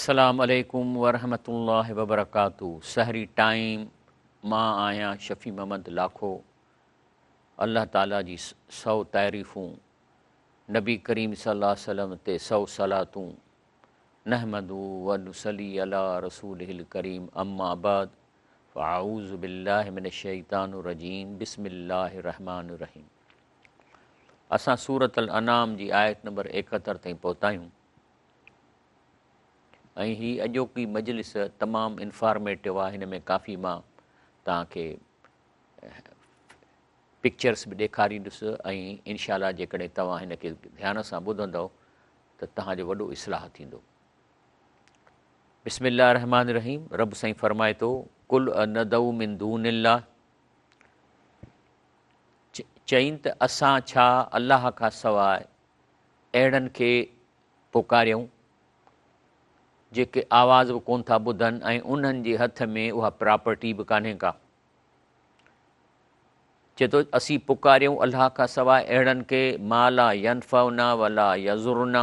अस्सलाम वालेकुम वरहमतुल्लाहि वबरकातुहू। सहरी टाइम मां आहियां शफ़ी मोहम्मद लाखो। अल्लाह ताला जी 100 तारीफ़ूं, नबी करीम सल्लल्लाहु अलैहि वसल्लम ते 100 सलातूं, नहमदु व नुसल्ली अला रसूलिहिल करीम, अम्मा बाद फ़अऊज़ु बिल्लाहि मिनश शैतानिर रजीम, बिस्मिल्लाहिर रहमानिर रहीम। असां सूरत अल अनाम जी आयत नंबर 71 ताईं पहुता आहियूं ऐं ही अॼोकी मजलिस तमामु इंफॉर्मेटिव आहे। हिन में काफ़ी मां तव्हांखे पिक्चर्स बि ॾेखारींदुसि ऐं इनशाला जेकॾहिं तव्हां हिन खे ध्यान सां ॿुधंदव त तव्हांजो वॾो इस्लाह थींदो। बिस्मिल्लाह रहमान रहीम। रब साईं फरमाए थो, कुल नदऊ मिन दूनिल्लाह, चईं त असां छा अलाह खां सवाइ अहिड़नि खे पुकारियूं जेके आवाज़ बि कोन था ॿुधनि ऐं उन्हनि जे हथ में उहा प्रॉपर्टी बि कान्हे का। चए थो असीं पुकारियूं अलाह खां सवाइ अहिड़नि खे माला यनफ़उना वला यज़ुरना,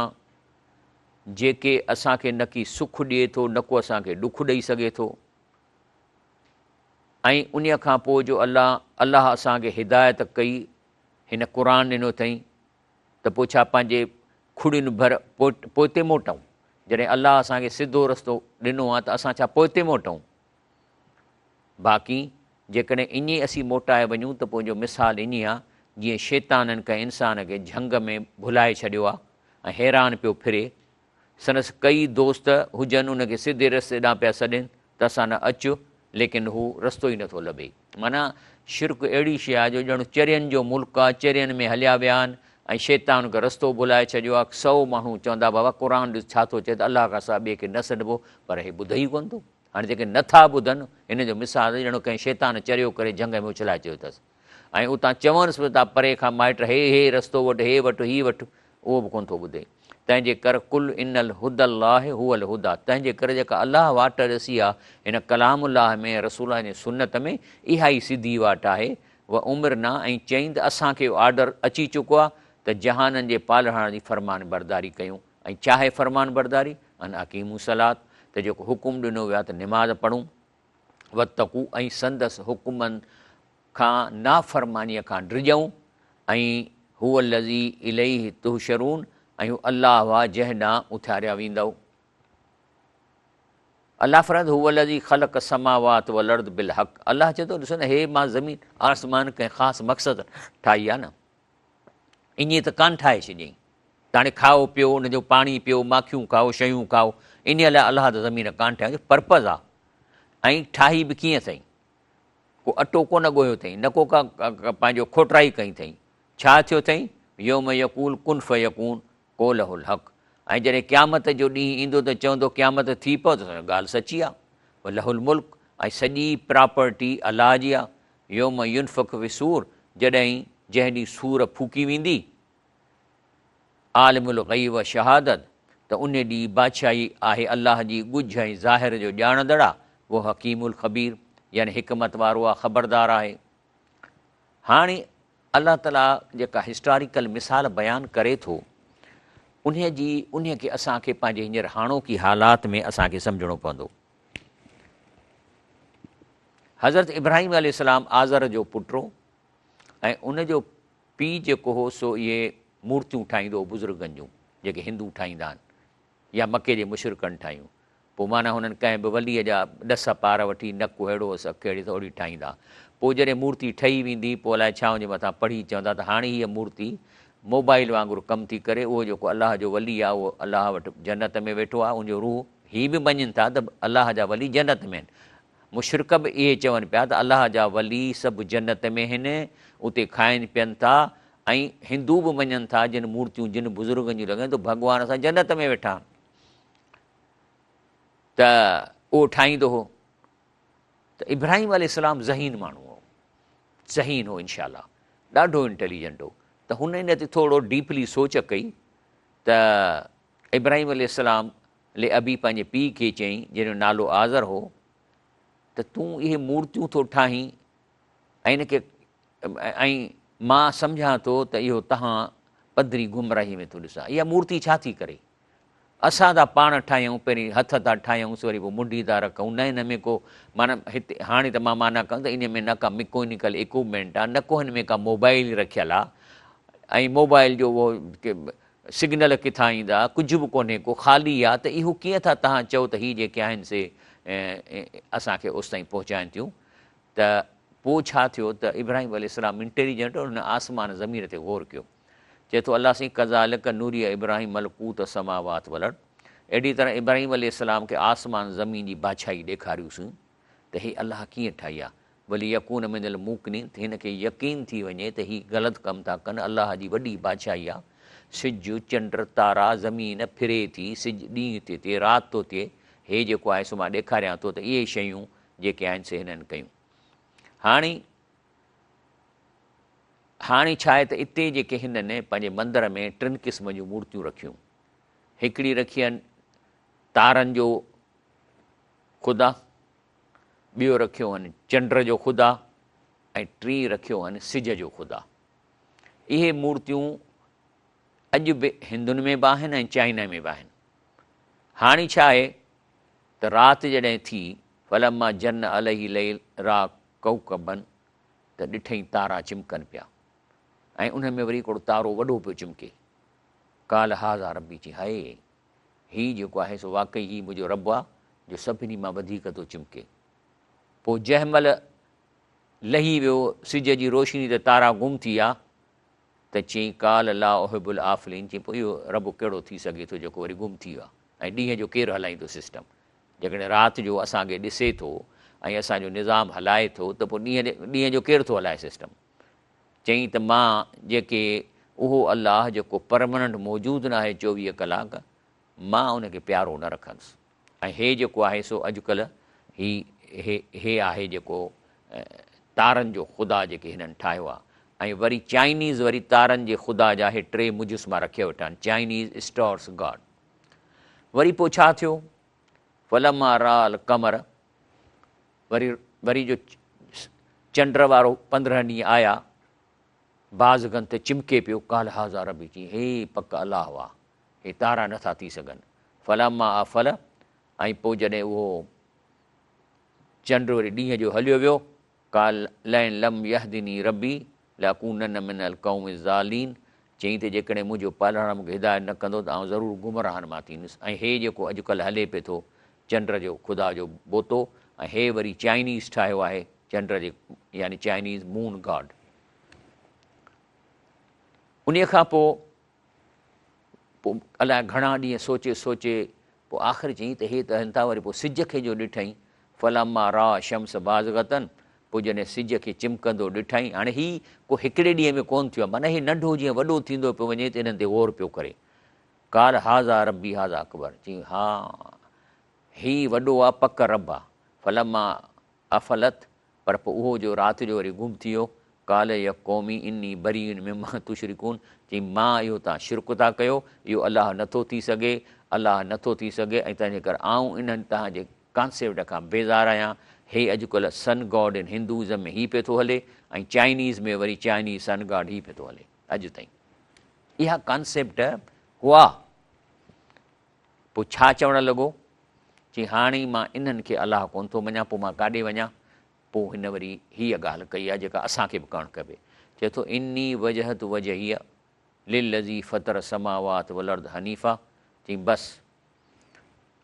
जेके असांखे न की सुख ॾिए थो न को असांखे ॾुख ॾेई सघे थो। ऐं उन खां पोइ जो अलाह असांखे हिदायत कई, हिन क़ुर ॾिनो अथई, त पोइ छा पंहिंजे खुड़ियुनि भर पोइते मोटूं? जॾहिं अलाह असांखे सिधो रस्तो ॾिनो आहे त असां छा पोइते मोटूं? बाक़ी जेकॾहिं ईअं असीं मोटाए वञूं त पोइ जो मिसाल इन आहे जीअं शैताननि कंहिं इंसान खे झंग में भुलाए छॾियो आहे ऐं हैरान पियो फिरे। संदसि कई दोस्त हुजनि उनखे सिधे रस्ते ॾांहुं पिया सॾनि त असां न अचु, लेकिन हू रस्तो ई नथो लभे। माना शिरक अहिड़ी शइ आहे जो ॼण चरियनि जो मुल्क आहे, चरियनि में हलिया विया आहिनि ऐं शैतान खे रस्तो भुलाए छॾियो आहे। 100 माण्हू चवंदा बाबा क़ुर ॾिस छा थो चए त अलाह खां सवाइ ॿिए खे न सॾिबो, पर हे ॿुधे ई कोन थो। हाणे जेके नथा ॿुधनि हिन जो मिसाल ॼण कंहिं शैतान चरियो करे झंग में उछलाए चयो अथसि ऐं उतां चवनिसि बि था परे खां माइट हे रस्तो वठि, हे वठि, हीअ वठि, उहो बि कोन थो ॿुधे। तंहिंजे करे कुल इनल हुदल्लाह हुअल हुदा, तंहिंजे करे जेका अलाह वाट ॾसी आहे हिन कलामुल्लाह में, रसूल जी सुन्नत में, इहा ई सिधी वाट आहे। उहा उमिरि न ऐं चईं त असांखे ऑडर अची चुको आहे त जहाननि जे पालण जी फ़रमान बरदारी कयूं। ऐं चाहे फ़रमान बरदारी अन अकीमू सलात, त जेको हुकुम ॾिनो वियो आहे त निमाज़ पढ़ूं, वतक़ू ऐं संदसि हुकुमनि खां नाफ़रमानीअ खां डिॼूं, ऐं हूअ लज़ी इलैहि तुहशरून, ऐं हू अलाह हुआ जंहिं ॾांहुं उथारिया वेंदव। अलाह फरमाए थो, हुअ लज़ी ख़लक़ समावात वल अर्द बिल हक़। अलाह चए थो ॾिसो न, हे मां ज़मीन आसमान कंहिं ख़ासि मक़सदु ठाही आहे न, ईअं त कान ठाहे छॾियईं त हाणे खाओ पियो, उनजो पाणी पियो, माखियूं खाओ, शयूं खाओ, इन लाइ अलाह त ज़मीन कान ठाही, पर्पज़ आहे। ऐं ठाही बि कीअं अथई? को अटो कोन ॻोयो अथई, न को का पंहिंजो खोटराई कई अथई। छा थियो अथई? यौम यकूल कुन फयकून क़ौलहुल हक़। ऐं जॾहिं क़यामत जो ॾींहुं ईंदो त चवंदो क़यामत थी पओ, त ॻाल्हि सची आहे। वलहुल मुल्क, ऐं सॼी प्रॉपर्टी अलाह जी आहे। यौम युनफ़ख़ फिसूर, जंहिं ॾींहुं सूर फूकी वेंदी, आलिमुल ग़ैब व शहादत, त उन ॾींहुं बादशाही आहे अलाह जी, ॻुझ ऐं ज़ाहिर जो ॼाणंदड़ आहे। उहो हकीमुल ख़बीर, यानी हिकमत वारो आहे, ख़बरदार आहे। हाणे अलाह ताला जेका हिस्टोरिकल मिसाल बयानु करे थो, उन खे असांखे पंहिंजे हींअर हाणोकी हालात में असांखे सम्झणो पवंदो। हज़रत इब्राहिम अलैहिस्सलाम आज़र जो पुटु हो, ऐं उनजो पीउ जेको हो सो इहे मूर्तियूं ठाहींदो हो बुज़ुर्गनि जूं, जेके हिंदू ठाहींदा आहिनि या मके जे मुशरिकनि ठाहियूं। पोइ माना हुननि कंहिं बि वलीअ जा ॾस पार वठी, नकु अहिड़ो अखि अहिड़ी त ओड़ी ठाहींदा। पोइ जॾहिं मूर्ति ठही वेंदी, पोइ अलाए छा हुनजे मथां पढ़ी चवंदा त हाणे हीअ मूर्ति मोबाइल वांगुरु कमु थी करे, उहो जेको अलाह जो वली आहे उहो अलाह वटि जन्नत में वेठो आहे, उनजो रूह हीअ बि मञनि था त अलाह जा वली जन्नत में आहिनि। मुशरिक बि इहे चवनि पिया त अलाह जा वली सभु जन्नत में आहिनि, उते खाइनि पीअनि था। ऐं हिंदू बि मञनि था जिन मूर्तियूं जिन बुज़ुर्गनि जूं लॻनि त भॻवान सां जन्नत में वेठा, त उहो ठाहींदो हो। त इब्राहिम अलैहिस्सलाम ज़हीन माण्हू हो, ज़हीन हो इनशाला, ॾाढो इंटेलिजेंट हो। त हुन इन ते थोरो डीपली सोच कई त इब्राहिम अलैहिस्सलाम ले अबी पंहिंजे पीउ खे चयईं, जंहिंजो नालो आज़र हो, त तूं इहे मूर्तियूं थो ठाहीं ऐं इनखे, ऐं मां सम्झां थो त इहो तव्हां पधरी गुमराही में थो ॾिसां, इहा मूर्ति छा थी करे? असां था पाण ठाहियूं, पहिरीं हथ था ठाहियूंसि, वरी पोइ मुंडी था रखूं, न हिन में को माना हिते हाणे त मां माना कयूं त इन में न का मिकोनिकल इक्विपमेंट आहे, न को हिन में का मोबाइल रखियलु आहे, ऐं मोबाइल जो उहो सिग्नल किथां ईंदा, कुझु बि कोन्हे को, ख़ाली आहे। त इहो कीअं था तव्हां चओ त हीअ जेके आहिनि से असांखे उस ताईं पहुचाइनि थियूं? त पोइ छा थियो त इब्राहिम अलैहिस्सलाम इंटेलिजेंट हुन आसमान ज़मीन ते ग़ौर कयो, चए थो अलाह साईं कज़ालिक नूरी इब्राहिम मलकूत समावात वलड़, अहिड़ी तरह इब्राहिम अलैहिस्सलाम खे आसमान ज़मीन जी बादशाही ॾेखारियूंसीं त हीअ अलाह कीअं ठाही आहे। भली यकून मिनल मूकनीन, हिन खे यकीन थी वञे त हीअ ग़लति कमु था कनि, अलाह जी वॾी बादशाही आहे। सिजु चंड तारा ज़मीन फिरे थी, सिजु ॾींहुं थी थिए, राति थो थिए, हे जेको आहे सो मां ॾेखारियां थो त इहे शयूं जेके आहिनि से हिननि कयूं। हाणे छा आहे त इते जेके हिननि पंहिंजे मंदर में 3 क़िस्म जूं मूर्तियूं रखियूं। हिकिड़ी रखी आहिनि तारनि जो ख़ुदा, ॿियो रखियो आहिनि चंड जो ख़ुदा, ऐं टीं रखियो आहिनि सिज जो ख़ुदा। इहे मूर्तियूं अॼु बि हिंदुनि में बि आहिनि ऐं चाइना में बि आहिनि। हाणे छा आहे त राति जॾहिं थी, फलम्मा जन अलही लैल रा कौकबन, त ॾिठई तारा चिमकनि पिया, ऐं उन में वरी हिकिड़ो तारो वॾो पियो चिमके। काल हाज़ा रबी, चई हाय हीउ जेको आहे सो वाक़ई हीउ मुंहिंजो रब आहे जो सभिनी मां वधीक थो चिमके। पोइ जंहिं महिल लही वियो सिज जी रोशनी त तारा गुम थी विया, त चई काल ला उहिबुल आफ़लीन, चई पोइ इहो रब कहिड़ो थी सघे थो जेको वरी गुम थी वियो आहे। ऐं ॾींहं जो केरु हलाईंदो सिस्टम, जेकॾहिं राति जो असांखे ॾिसे थो ऐं असांजो निज़ाम हलाए थो, त पोइ ॾींहं जो केरु थो हलाए सिस्टम। चई त मां जेके उहो अलाह जेको परमनेंट मौजूदु न आहे 24 कलाक, मां उनखे प्यारो न रखंदुसि। ऐं हे जेको आहे सो अॼुकल्ह हे आहे जेको तारनि जो ख़ुदा जेके हिननि ठाहियो आहे। ऐं वरी चाइनीज़ वरी तारनि जे ख़ुदा जा हे 3 मुजस्मा रखे वेठा आहिनि, चाइनीज़ स्टार्स गॉड। वरी पोइ छा थियो, फलमा राल कमर, वरी जो चंड वारो 15 ॾींहं आया, बाज़गन ते चिमके पियो, काल हाज़ा रबी, चई हे पक अलाह वाह, हे तारा नथा थी सघनि। फलामा आफल, ऐं पोइ जॾहिं उहो चंड वरी ॾींहं जो हलियो वियो, काल लैन लम यहदिनी रबी लकूनन मिनल क़ौमि ज़ालीन, चई त जेकॾहिं मुंहिंजो पालण मूंखे हिदायत न कंदो त आउं ज़रूरु गुमराहनि मां थींदुसि। ऐं हे जेको अॼुकल्ह हले पिए थो चंड जो ख़ुदा जो बोतो, ऐं हे वरी चाइनीज़ ठाहियो आहे चंड जे, यानी चाइनीज़ मून गॉड। उन खां पोइ अलाए घणा ॾींहं सोचे पोइ आख़िर चई त हे त हनि था। वरी पोइ सिज खे जो ॾिठईं, फलामा रा शम्स बाज़गतन, पोइ जॾहिं सिज खे चिमकंदो ॾिठईं। हाणे हीउ को हिकिड़े ॾींहं में कोन्ह थियो आहे, माना हीउ नंढो जीअं वॾो थींदो पियो वञे त हिननि ते ग़ौर पियो करे। काल हाज़ा रबी हाज़ा अकबर, चई हा हीउ वॾो आहे, पक रब आहे। फलमा अफलत, पर पोइ उहो जो राति जो वरी गुम थी वियो। काल य क़ौमी इनी बरीन मिम्मा तुशरिकून, चई मां इहो तव्हां शिरक था कयो, इहो अलाह नथो थी सघे, अलाह नथो थी सघे, ऐं तंहिंजे करे आऊं इन्हनि तव्हांजे कॉन्सेप्ट खां बेज़ार आहियां। हे अॼुकल्ह सन गॉड इन हिंदुइज़म में हीउ पियो थो हले, ऐं चाइनीज़ में वरी चाइनीज़ सन गॉड हीउ पियो थो हले अॼु ताईं। इहा कॉन्सेप्ट हुआ। पोइ छा चवणु लॻो, चई हाणे मां इन्हनि खे अलाह कोन थो मञां, पोइ मां काॾे वञां। पोइ हिन वरी हीअ ॻाल्हि कई आहे जेका असांखे बि करणु खपे। चए थो इनी वजहत वजहिया लिल्लज़ी फ़तर समावात वलर्द हनीफ़ा, चई बसि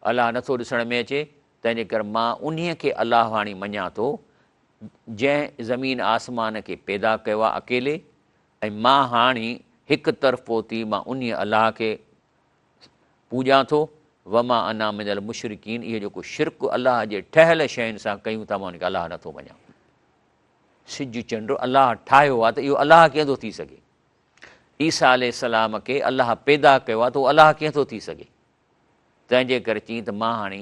अलाह नथो ॾिसण में अचे, तंहिंजे करे मां उन्हीअ खे अलाह हाणे मञां थो जंहिं ज़मीन आसमान खे पैदा कयो आहे अकेले, ऐं मां हाणे हिकु तरफ़ो थी मां उन अलाह खे पूॼां थो। वमा अना मिनल मुशरिकीन, इहो जेको शिरक अलाह जे ठहियल शयुनि सां कयूं था, मां उनखे अलाह नथो मञां। सिज चंड अलाह ठाहियो आहे त इहो अलाह कीअं थो थी सघे? ईसा अलैहिस्सलाम खे अलाह पैदा कयो आहे त उहो अलाह कीअं थो थी सघे? तंहिंजे करे चई त मां हाणे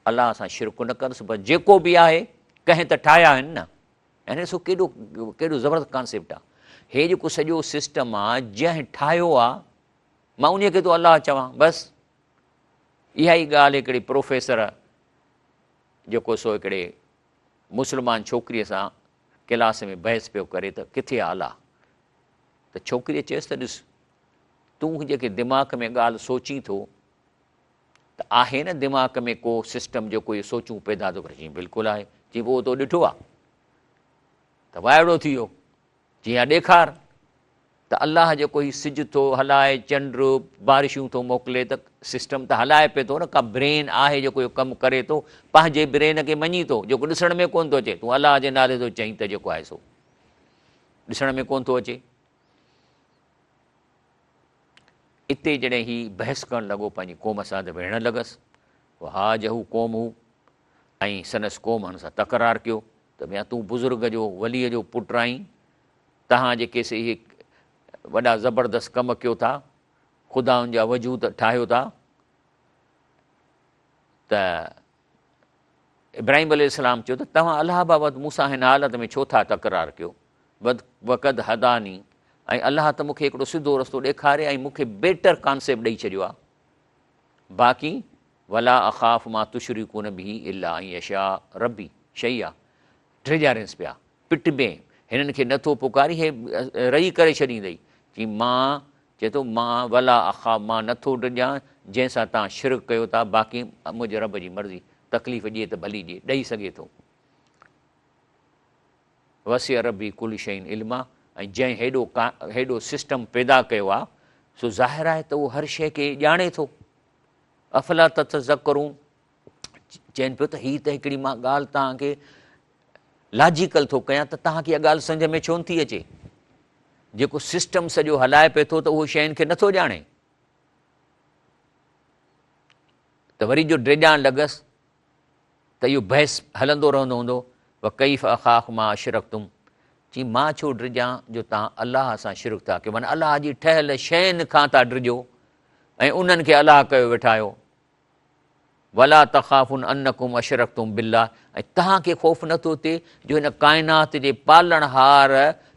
अलाह सां शिरक न कंदुसि, पर जेको बि आहे कंहिं त ठाहिया आहिनि न। यानी ॾिसो केॾो ज़बरदस्त कॉन्सेप्ट आहे। हे जेको सॼो सिस्टम आहे जंहिं ठाहियो आहे, मां उन खे थो अलाह चवां। बसि इहा ई ॻाल्हि हिकिड़े प्रोफेसर जेको सो हिकिड़े मुस्लमान छोकिरीअ सां क्लास में बहस पियो करे त किथे आहे अलाह, त छोकिरीअ चयसि त ॾिस तूं जेके दिमाग़ में ॻाल्हि सोची थो त आहे न दिमाग़ में को सिस्टम जेको इहो सोचूं पैदा थो करे? चई बिल्कुलु आहे। चई पोइ तो ॾिठो आहे त वाइड़ो थी वियो। जीअं ॾेखार त अलाह जेको हीउ सिज थो हलाए, चंड बारिशूं थो मोकिले, त सिस्टम त हलाए पिए थो न। का ब्रेन आहे जेको इहो कमु करे थो, पंहिंजे ब्रेन खे मञी थो, जेको ॾिसण में कोन थो अचे। तूं अलाह जे नाले थो चई त जेको आहे सो ॾिसण में कोन थो अचे। इते जॾहिं हीउ बहस करणु लॻो पंहिंजी क़ौम सां त विढ़ण लॻसि। हा जहू क़ौम हू, ऐं संदसि क़ौम हुन सां तकरार कयो त भैया तूं बुज़ुर्ग जो वलीअ जो पुटु आहीं, तव्हां जेके से इहे वॾा ज़बरदस्त कम कयो था, ख़ुदाउनि जा वजूद ठाहियो था, त इब्राहिम अलैहिस्सलाम चयो त तव्हां अलाह बाबति मूंसां हिन हालत में छो था तकरार कयो? वक़द हदानी, ऐं अलाह त मूंखे हिकिड़ो सिधो रस्तो ॾेखारे ऐं मूंखे बेटर कॉन्सेप्ट ॾेई छॾियो आहे। बाक़ी वला अख़ाफ़ मां तुशरिकून बिही इल्ला ऐं यशा रबी शई आहे। टिजारियसि पिया पिट में, हिननि खे नथो पुकारी, हे रही करे छॾींदई। की मां चए थो मां वला अख़ाफ़, मां नथो डिॼां जंहिंसां तव्हां शिरक कयो था। बाक़ी मुंहिंजे रब जी मर्ज़ी, तकलीफ़ ॾिए त भली ॾिए, ॾेई सघे थो। वसिय रबी कुल शयुनि इल्मा, ऐं जंहिं हेॾो सिस्टम पैदा कयो आहे सो ज़ाहिर आहे त उहो हर शइ खे ॼाणे थो। अफ़ला ततज़क्करूं, चवनि पियो त हीअ त हिकिड़ी मां ॻाल्हि तव्हांखे लॉजिकल थो कयां, त तव्हांखे इहा ॻाल्हि सम्झ में छो नथी अचे? जेको सिस्टम सॼो हलाए पिए थो त उहो शयुनि खे नथो ॼाणे। त वरी जो ड्रेॼाण लॻसि त इहो बहस हलंदो रहंदो हूंदो। व कैफ़ अख़ाफ़ मां अशरकतुम, चई मां छो डिॼां जो तव्हां अलाह सां शिरक था कयो, माना अलाह जी ठहियल शयुनि खां था डिॼो ऐं उन्हनि खे अलाह कयो वेठा आहियो। वला तख़ाफ़ुन अन्नकुम अशरकतुम बिल्लाह, ऐं तव्हांखे ख़ौफ़ नथो थिए जो हिन काइनात जे पालणहार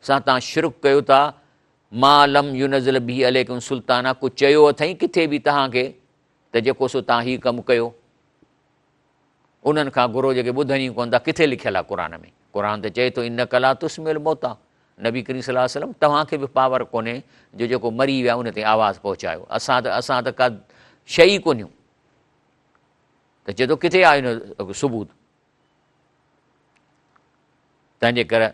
सां तव्हां शिरक कयो था। मा लम युनज़िल बिही अलैकुम सुल्ताना, कुझु चयो अथई किथे बि तव्हांखे त जेको सो तव्हां हीउ कमु कयो? उन्हनि खां घुरो जेके ॿुधनि ई कोन था। किथे लिखियलु आहे क़ुर में? क़ुर त चए थो इन कला तुस्मिल मौता, नबी करीम सल्लल्लाहु अलैहि वसल्लम तव्हांखे बि पावर कोन्हे जो जेको मरी विया उन ते आवाज़ु पहुचायो। असां त का शइ ई कोन्हियूं। त चए थो किथे आहे हिन सबूत? तंहिंजे करे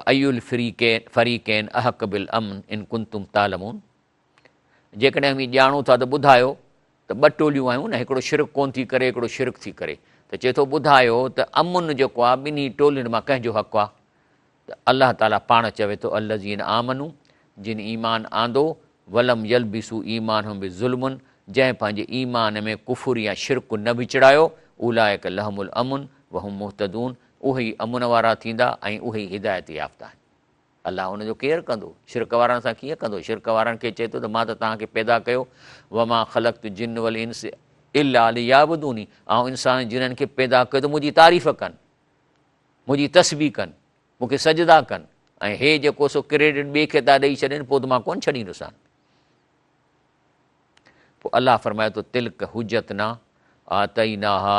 अयुल फरीक़ैन अहक़ बिल अमन इन कुंतुम तालमून, जेकॾहिं बि ॼाणो था त ॿुधायो त ॿ टोलियूं आहियूं न, हिकिड़ो शिरक कोन थी करे, हिकिड़ो शिरक थी करे। त चए थो ॿुधायो त अमुन जेको आहे ॿिन्ही टोलियुनि मां कंहिंजो हक़ु आहे? त अलाह ताला पाण चवे थो अल्लज़ीन आमनू, जिन ईमान आंदो, वलम यलबिसू ईमान हम बि ज़ुल्मुन, जंहिं पंहिंजे ईमान में कुफुर या शिरक न विचड़ायो, उलाइक लहमुल अमुन वहुम मुहतदून, उहे ई अमुन वारा थींदा ऐं उहे ई हिदायत याफ़्ता आहिनि। अलाह हुनजो केरु कंदो? शिरक वारनि सां कीअं कंदो? शिरक वारनि खे चए थो त मां त तव्हांखे पैदा कयो, वमा ख़लक़्तु जिन्न वल इंस इल्ला लियाबुदूनी, ऐं इंसान जिन्हनि खे पैदा कयो त मुंहिंजी तारीफ़ कनि, मुंहिंजी तस्बीह कनि, मूंखे सजदा कनि, ऐं हे जेको सो क्रेडिट ॿिए खे था ॾेई छॾनि, पोइ त मां कोन छॾींदुसि। पोइ अलाह फरमाए थो तिल्क हुजतना आतईना हा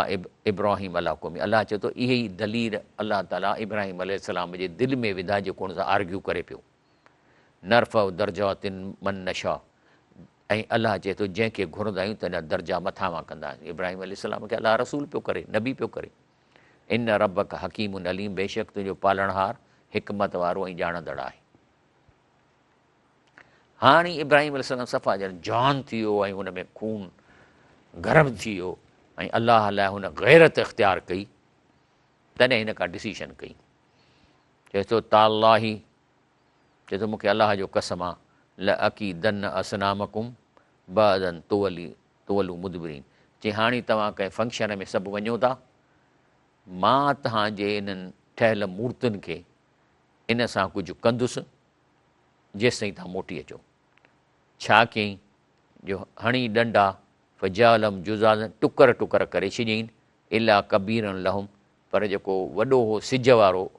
इब्राहिम अला क़ौमी, अलाह चए थो इहे ई दलील अलाह ताला इब्राहिम अलैहिस्सलाम जे दिलि में विधा जेको हुन सां आर्ग्यू करे पियो। नरफ़उ दर्जातिन मन नशा, ऐं अलाह चए थो जंहिंखे घुरंदा आहियूं त हिन दर्जा मथां कंदा आहियूं। इब्राहिम अलैहिस्सलाम खे अलाह रसूल पियो करे, नबी पियो करे। इन रबक हकीमुन अलीम, बेशक तुंहिंजो पालणहार हिकमत वारो ऐं ॼाणंदड़ आहे। हाणे इब्राहिम अलैहिस्सलाम सफ़ा ॼण जान थी वियो ऐं हुन में खून गरम थी वियो ऐं अलाह लाइ हुन गैरत इख़्तियार कई। तॾहिं हिन का डिसीशन कई। चए थो ताल्लाही, चए थो मूंखे अलाह जो कसम आहे, ल अक़ीदन असनामकुम बअदन तुवलू मुदबिरीन, चई हाणे तव्हां कंहिं फंक्शन में सभु वञो था, मां तव्हांजे इन्हनि ठहियल मूर्तियुनि खे इन सां कुझु कंदुसि जेसिताईं तव्हां मोटी अचो। छा कयईं जो हणी ॾंडा फजालम जुज़ाज़, टुकर टुकर करे छॾियईं, इला कबीरन लहुम, पर जेको वॾो हो सिज वारो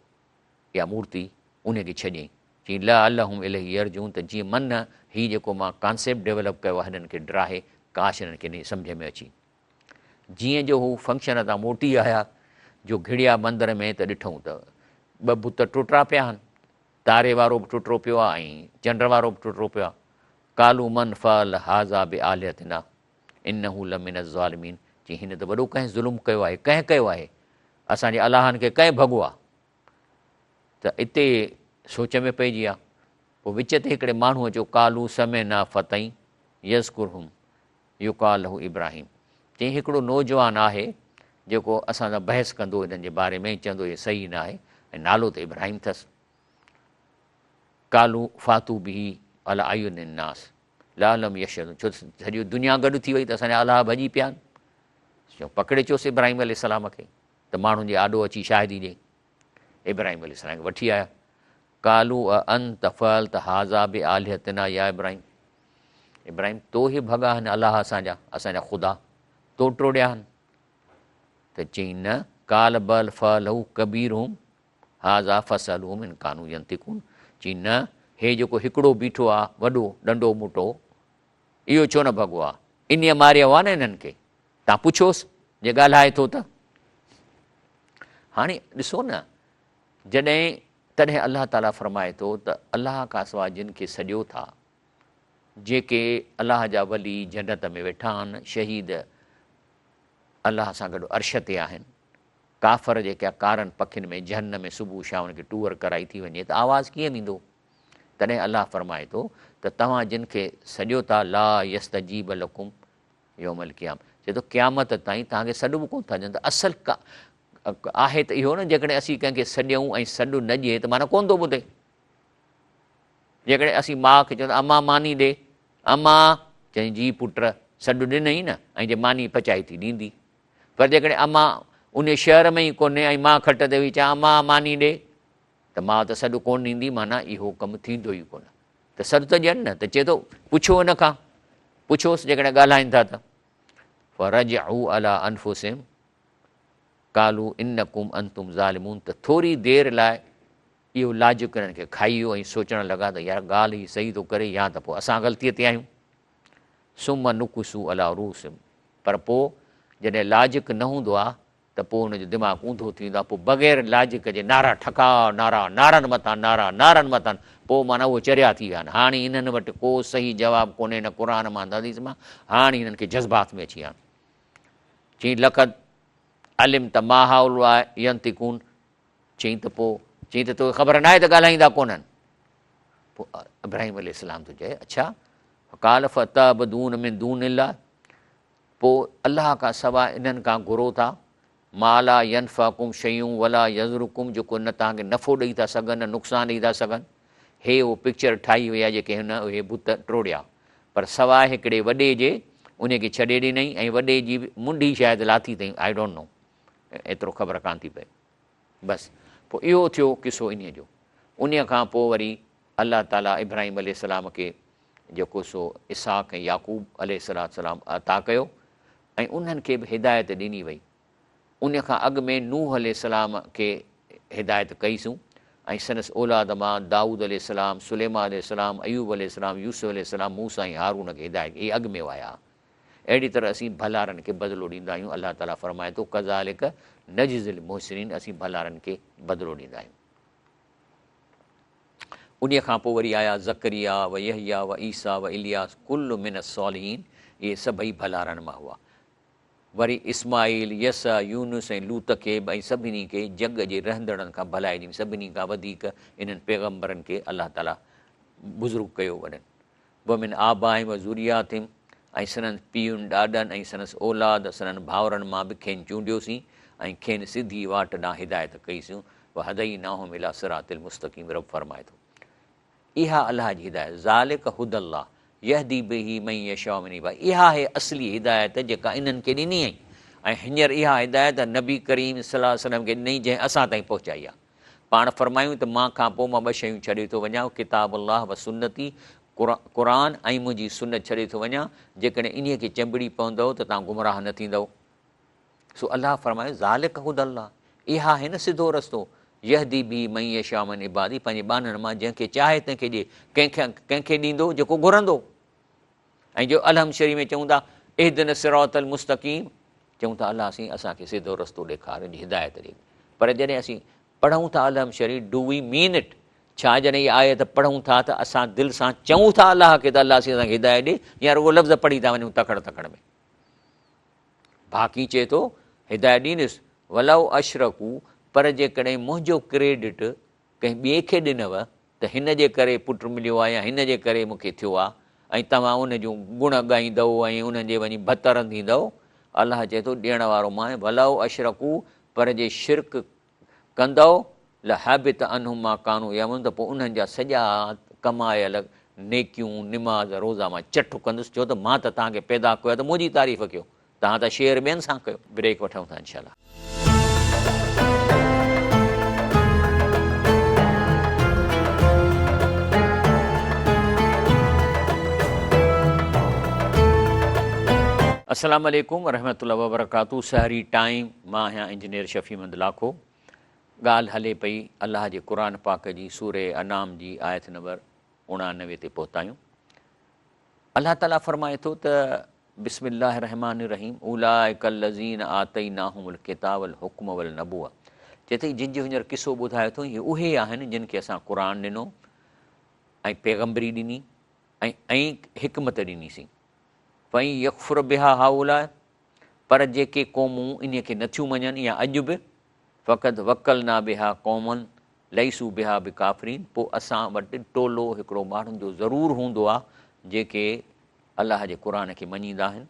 या मूर्ति उनखे छॾियईं। चई ला अल्लहुम इलैहि यरजून, त जीअं मन हीउ जेको मां कॉन्सेप्ट डेवलप कयो आहे हिननि खे ड्राहे, काश हिननि खे न सम्झ में अची। जीअं जो हू फंक्शन तां मोटी आया, जो घिड़िया मंदर में त ॾिठूं त ॿ बुत टुटरा पिया आहिनि, तारे वारो बि टुटरो पियो आहे ऐं चंड वारो बि टुटरो पियो आहे। कालू मन फल हाज़ा बि आलियत न, इन्नहू लमिन ज़ालिमीन, चई हिन त वॾो कंहिं ज़ुल्म कयो आहे, कंहिं कयो आहे, असांजे अलाहनि खे कंहिं भॻो आहे। त इते सोच में पइजी विया। पोइ विच ते हिकिड़े माण्हूअ जो कालू समेना फतई यज़कुरहुम युकाल लहू इब्राहिम, चई हिकिड़ो नौजवान आहे जेको असां सां बहस कंदो हिननि जे बारे में, चवंदो इहे सही न आहे, ऐं नालो त इब्राहिम अथसि। कालू फातू बि अला आयुन नास लालम यशद, छो सॼी दुनिया गॾु थी वई त असांजा अलाह भॼी पिया आहिनि। चऊं पकिड़े चोसि इब्राहिम अलैहिस्सलाम खे, त माण्हुनि जे आॾो अची शाहिदी ॾे। इब्राहिम अलैहिस्सलाम खे वठी आया। कालू अंत फअलत हाज़ा बि आलिहतना या इब्राहिम, इब्राहिम तो ई भॻा आहिनि अलाह असांजा ख़ुदा, तो टोड़िया आहिनि। त चई न, काल बल फलहू कबीरहुम हाज़ा फसलहुम इन कानू यंतिकून, चई न हे जेको हिकिड़ो बीठो आहे वॾो डंडो मुटो, इहो छो न भॻो आहे, इन्हीअ मारियो आहे न इन्हनि खे, तव्हां पुछोसि जे ॻाल्हाए थो त। हाणे ॾिसो न, तॾहिं अलाह ताला फरमाए थो त अलाह खां सवाइ जिन खे सॼो था, जेके अलाह जा वली जन्नत में वेठा आहिनि, शहीद अलाह सां गॾु अर्श ते आहिनि, काफ़र जेके कारनि पखियुनि में जहन में सुबुह शाम खे टूअर कराई थी वञे त आवाज़ु कीअं ॾींदो। तॾहिं अलाह फरमाए थो त तव्हां जिन खे सॼो था ला यस्तजीब लकुम यौमल क़याम, चए थो क़यामत ताईं तव्हांखे सॾु बि कोन था ॾियनि। त असुलु आहे त इहो न, जेकॾहिं असीं कंहिंखे सॾूं ऐं सॾु न ॾिए त माना कोन थो ॿुधे। जेकॾहिं असीं माउ खे चवंदा अम्मा मानी ॾे, अम्मा चई जी पुट सॾु ॾिनई न, ऐं जे मानी पचाए थी ॾींदी। पर जेकॾहिं अम्मा उन शहर में ई कोन्हे ऐं मां खट ते वेही चवां अम्मा मानी ॾे, त माउ त सॾु कोन ॾींदी, माना इहो कमु थींदो ई कोन। त सॾु त ॾियनि न, त चए थो पुछो हिन खां, पुछोसि जेकॾहिं ॻाल्हाइनि था त। फरजअू अला अनफुसिहिम कालू इन्नकुम अंतुम ज़ालिमून, त थोरी देरि लाइ इहो लाजुक हिननि खे खाई वियो ऐं सोचणु लॻा त यार ॻाल्हि ई सही थो करे, या त पोइ असां ग़लतीअ ते आहियूं। सुम नुकुसू अला रूसिम, पर पोइ जॾहिं लाजिक न हूंदो आहे त पोइ हुनजो दिमाग़ु ऊंधो थी वेंदो आहे, पोइ बग़ैर लाजिक जे नारा ठका नारा, नारनि मथां नारा, नारनि मथां, पोइ माना उहे चरिया थी विया आहिनि। हाणे इन्हनि वटि को सही जवाबु कोन्हे, न क़ुर मां न हदीस मां, हाणे हिननि खे जज़्बात में अची विया आहिनि। चई लक़द अलिम त माहौल यंतिकून, चई त तोखे ख़बर न आहे त ॻाल्हाईंदा कोन्हनि। पोइ इब्राहिम अलैहिस्सलाम थो चए अच्छा काल फतअबदून मिन दूनिल्लाह, पोइ अलाह खां सवाइ इन्हनि खां घुरो था माला यनफ़कुम शयूं वला यज़रुकुम, जेको न तव्हांखे नफ़ो ॾेई था सघनि, न नुक़सानु ॾेई था सघनि। हे उहो पिक्चर ठाही हुई आहे जेके हिन उहे बुत टोड़िया, पर सवाइ हिकिड़े वॾे जे उनखे छॾे ॾिनई, ऐं वॾे जी मुंडी शायदि लाथी अथई, आई डोंट नो, एतिरो ख़बर कान थी पए। बसि पोइ इहो थियो किसो इन जो। उन खां पोइ वरी अलाह ताला इब्राहिम अलैहिस्सलाम खे जेको सो इसहाक ऐं याकूब अलैहिस्सलाम अता कयो, ऐं उन्हनि खे बि हिदायत ॾिनी वई। उन खां अॻु में नूह अलैहिस्सलाम खे हिदायत कईसूं, ऐं संदसि औलाद मां दाऊद अलैहिस्सलाम, सुलेमान अलैहिस्सलाम, अयूब अलैहिस्सलाम, यूसुफ अलैहिस्सलाम, मूसा ऐं हारून खे हिदायत, इहे अॻु में आया। अहिड़ी तरह असीं भलारनि खे बदिलो ॾींदा आहियूं। अलाह ताला फरमाए थो कज़ालिक नजिज़िल मुहसिनीन, असीं भलारनि खे बदिलो ॾींदा आहियूं। उन खां पोइ वरी आया ज़करिया व यहया व ईसा व इलियास कुल्लु मिन अस्सालिहीन, इहे सभई भलारनि मां हुआ। वरी इस्माईल, यसा, यूनुस ऐं लूत खे ऐं सभिनी खे जग जे रहंदड़नि खां भलाई ॾिनी। सभिनी खां वधीक इन्हनि पैगम्बरनि खे अलाह ताला बुज़ुर्ग कयो वॾनि। वमिन आबाइम व ज़ुरियातिम, ऐं सननि पीउनि ॾाॾनि ऐं सनसि औलाद सननि भाउरनि मां बि खेनि चूंडियोसीं, ऐं खेनि सिधी वाट ॾांहुं हिदायत कईसीं। व हदईनाहुम इला सिरातिल मुस्तक़ीम, रब फरमाए थो इहा अलाह जी हिदायत, ज़ालिक हुदल्लाह यहदी बिही मन यशाउ मिन इबादिही, इहा आहे असली हिदायत जेका इन्हनि खे ॾिनी आई। ऐं हींअर इहा हिदायत नबी करीम सल्लल्लाहु अलैहि वसल्लम खे ॾिनई, जंहिं असां ताईं पहुचाई आहे। पाण फरमायूं त मां खां पोइ मां ॿ शयूं छॾे थो वञा, किताब अल्लाह व सुन्नती, क़ुरान ऐं मुंहिंजी सुन्नत छॾे थो वञा। जेकॾहिं इन्हीअ खे चंबिड़ी पवंदव त तव्हां गुमराह न थींदव। सो अलाह फरमायो ज़ालिक हुदल्लाह, इहा आहे न सिधो रस्तो, यहदी बि मन यशाउ मिन इबादिही, पंहिंजे बाननि मां जंहिंखे चाहे तंहिंखे ॾिए, कंहिंखे ॾींदो जेको घुरंदो। ऐं जो अलहम शरीफ़ में चऊं था इहदिन सिरातल मुस्तक़ीम, चऊं था अलाह साईं असांखे सिधो रस्तो ॾेखार, हिदायत ॾे। पर जॾहिं असीं पढ़ूं था अलहम शरीफ़, डू वी मीन इट, छा जॾहिं इहा आयत पढ़ूं था त असां दिलि सां चऊं था अलाह खे त अलाह साईं असांखे हिदायत ॾे, या रुॻो लफ़्ज़ पढ़ी था वञूं तकड़ तकड़ में। बाक़ी चए थो हिदायत ॾींदुसि वलव अशरकू, पर जेकॾहिं मुंहिंजो क्रेडिट कंहिं ॿिए खे ॾिनव त हिन जे करे पुटु मिलियो आहे या हिन जे करे मूंखे थियो आहे, ऐं तव्हां उन जूं गुण ॻाईंदव ऐं उन्हनि जे वञी बतर थींदव, अलाह चए थो ॾियण वारो मां वलव अशरकू, पर जे शिरक कंदव ल हैबित अनहुमा कानू यमन, त पोइ उन्हनि जा सॼा कमायल नेकियूं निमाज़ रोज़ा मां चटु कंदुसि, छो त मां त तव्हांखे पैदा कयो आहे त मुंहिंजी तारीफ़ कयो, तव्हां त शेयर ॿियनि सां कयो। ब्रेक वठूं था इंशाल्लाह। अस्सलाम वालेकुम रहमतुल्लाहि व बरकातहू। सहरी टाइम, मां आहियां इंजीनियर शफ़ी अहमद लाखो। ॻाल्हि हले पई अलाह जे क़ुर पाक जी सूरे अनाम जी आयत नंबर 89 ते पहुता आहियूं। अलाह ताला फरमाए थो त बिस्मिल्लाह रहमान रहीम उलाइका लज़ीन आतैनाहुमुल किताब वल हुक्म वल नबुवा, चए थी जिन जो हींअर किसो ॿुधाए थो इहे उहे आहिनि जिन खे असां क़ुर ॾिनो ऐं पैगम्बरी ॾिनी ऐं हिकमत ॾिनीसीं। पई यकफुर बिहा हाउला, पर जेके क़ौमूं इन खे नथियूं मञनि या अॼु बि फ़क़ति वकल ना बिहा क़ौमनि लईसू बिहा बि काफ़रीन, पोइ असां वटि टोलो हिकिड़ो माण्हुनि जो ज़रूरु हूंदो आहे जेके अलाह जे क़ुर खे मञींदा आहिनि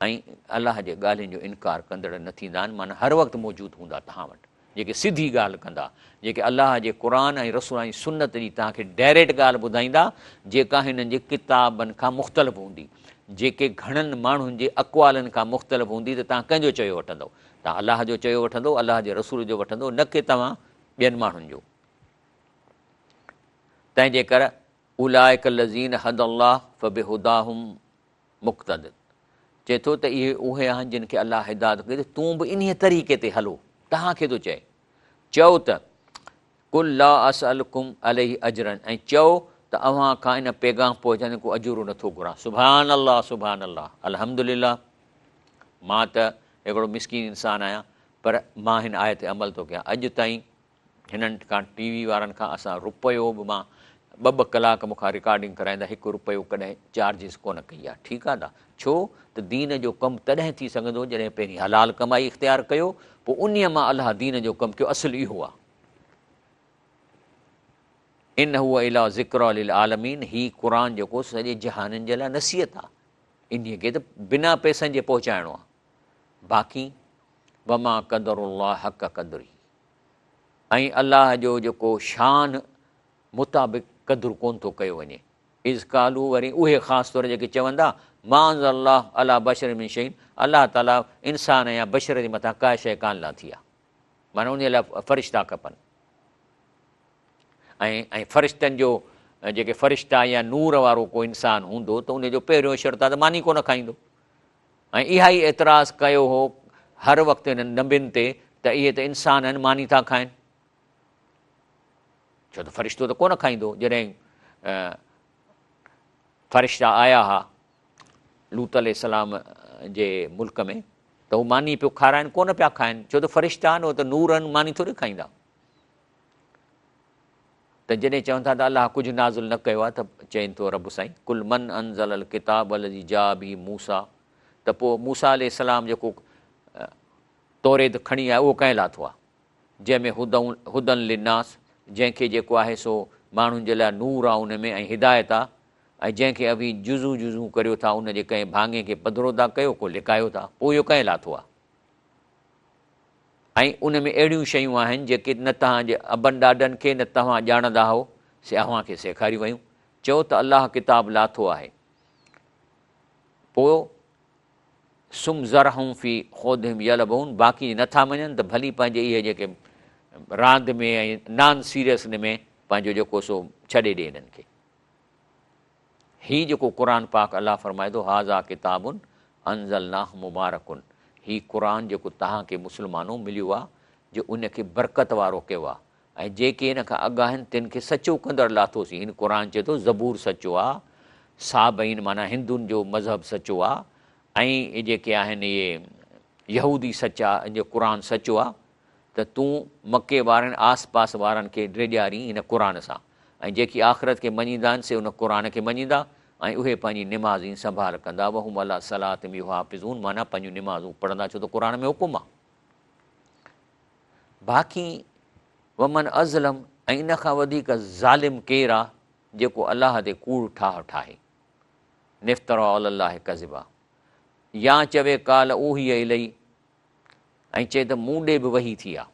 ऐं अलाह जे ॻाल्हियुनि जो इनकार कंदड़ न थींदा आहिनि, माना हर वक़्तु मौजूदु हूंदा तव्हां वटि, जेके सिधी ॻाल्हि कंदा, जेके अलाह जे क़ुर ऐं रसूल जी सुन्नत जी तव्हांखे डायरेक्ट ॻाल्हि ॿुधाईंदा, जेका हिननि जे किताबनि खां मुख़्तलिफ़ हूंदी, जेके घणनि माण्हुनि जे अक़वालनि खां मुख़्तलिफ़ हूंदी, त तव्हां कंहिंजो चयो वठंदव? तव्हां अलाह जो चयो वठंदो, अलाह जे रसूल जो वठंदो, न की तव्हां ॿियनि माण्हुनि जो। तंहिंजे करे उलाइक लज़ीन हदल्लाह फबिहुदाहुम मुक़्तद, चए थो त इहे उहे आहिनि जिन खे अलाह हिदायत कई, तूं बि इन तरीक़े ते हलो। तव्हांखे थो चओ त कुल ला असअलकुम अलैहि अजरन, ऐं चओ त अव्हां खां इन पैगाम पहुचाइण को अजूरो नथो घुरां। सुभान अल्लाह सुभान अल्लाह, अल्हम्दुलिल्लाह। मां त हिकिड़ो मिसकीन इंसानु आहियां, पर मां हिन आयत ते अमल थो कयां। अॼु ताईं हिननि खां टीवी वारनि खां असां रुपयो बि, मां 2-2 कलाक मूंखां रिकॉर्डिंग कराईंदा, 1 रुपयो कॾहिं चार्जिस कोन कई आहे। ठीकु आहे न, छो त दीन जो कमु तॾहिं थी सघंदो जॾहिं पहिरीं हलाल कमाई इख़्तियार कयो, पोइ उन मां अलाह दीन जो कमु कयो। असुलु इहो आहे, इन हुआ इला ज़िक्र लिल आलमीन, ही क़ुर जेको सॼे जहाननि जे लाइ नसीहत आहे, इन खे त बिना पैसनि जे पहुचाइणो आहे। बाक़ी वमा क़दरुल्लाह हक़ क़दरी, ऐं अलाह जो जेको शान मुताबिक़ क़दुरु कोन थो कयो वञे। इज़कालू, वरी उहे ख़ासि तौर जेके चवंदा मां अल्लाह अला बशर मिन शैइन, अलाह ताला इंसान या बशर जे मथां का शइ कान लाथी आहे, माना उन लाइ फ़रिश्ता खपनि। ऐं फ़रिश्तनि जो जेके फ़रिश्ता या नूर वारो को इंसानु हूंदो त उनजो पहिरियों शर्त आहे त मानी कोन खाईंदो। ऐं इहा ई एतिराज़ु कयो हो हर वक़्तु हिननि नबियुनि ते त इहे त इंसान आहिनि, मानी था खाइनि, छो त फ़रिश्तो त कोन खाईंदो। जॾहिं फ़रिश्ता आया हुआ लूत अलैहिस्सलाम जे मुल्क में, त हू मानी पियो खाराइनि, कोन पिया खाइनि, छो त फ़रिश्ता आहिनि, उहो त नूर आहिनि, मानी थोरी खाईंदा। त जॾहिं चवनि था त अलाह कुझु नाज़िल न कयो आहे, त चवनि थो रब साईं कुल मन अनज़ल किताब अलज़ी जा बि मूसा, त पोइ मूसा अलैहिस्सलाम जेको तौरेत खणी आहे उहो कंहिं लाथो आहे, जंहिंमें हुदन लिनास, जंहिंखे जेको आहे सो माण्हुनि जे लाइ नूर आहे उन में ऐं हिदायत आहे, ऐं जंहिंखे अभी जुज़ू जुज़ू करियो था, उनजे कंहिं भाङे खे पधिरो था कयो, को लिकायो था, पोइ इहो कंहिं लाथो आहे। ऐं उन में अहिड़ियूं शयूं आहिनि जेके न तव्हांजे अबनि ॾाॾनि खे न तव्हां ॼाणंदा हो, से अव्हांखे सेखारी वियूं। चओ त अलाह किताब लाथो आहे, पोइ सुम ज़रहूं फी ख़ुदिहिम यलबून, बाक़ी नथा मञनि त भली पंहिंजे इहे जेके रांदि में ऐं नॉन सीरियस में पंहिंजो जेको सो छॾे ॾे हिननि खे। हीउ जेको क़ुर पाक अलाह फरमाए थो हाज़ा किताबुन अंज़लनाहु मुबारकुन, हीउ क़ुर जेको तव्हांखे मुस्लमानो मिलियो आहे जो उनखे बरकत वारो कयो आहे, ऐं जेके हिन खां अॻु आहिनि तिन खे सचो कंदड़ लाथोसीं। हिन क़ुर चए थो ज़बूर सचो आहे, साबईन माना हिंदुनि जो मज़हब सचो आहे, ऐं जेके आहिनि इहे यहूदी सचा, जो क़ुर सचो आहे, त तूं मके वारनि आस पास वारनि खे ड्रेॼारी हिन क़ुर सां, ऐं जेकी आख़िरत खे मञींदा आहिनि से उन क़ुर खे मञींदा, ऐं उहे पंहिंजी निमाज़ जी संभाल कंदा। वहूम अला सलात में हाफ़िज़ून, माना पंहिंजूं निमाज़ूं पढ़ंदा, छो त क़ुर में हुकुम आहे। बाक़ी वमन अज़लम, ऐं इन खां वधीक ज़ालिम केरु आहे जेको अलाह ते कूड़ ठाहे निफ़्तरा अलाह कज़िबा, या चवे काल उही इलही, ऐं चए त मूं ॾे बि वही थी आहे।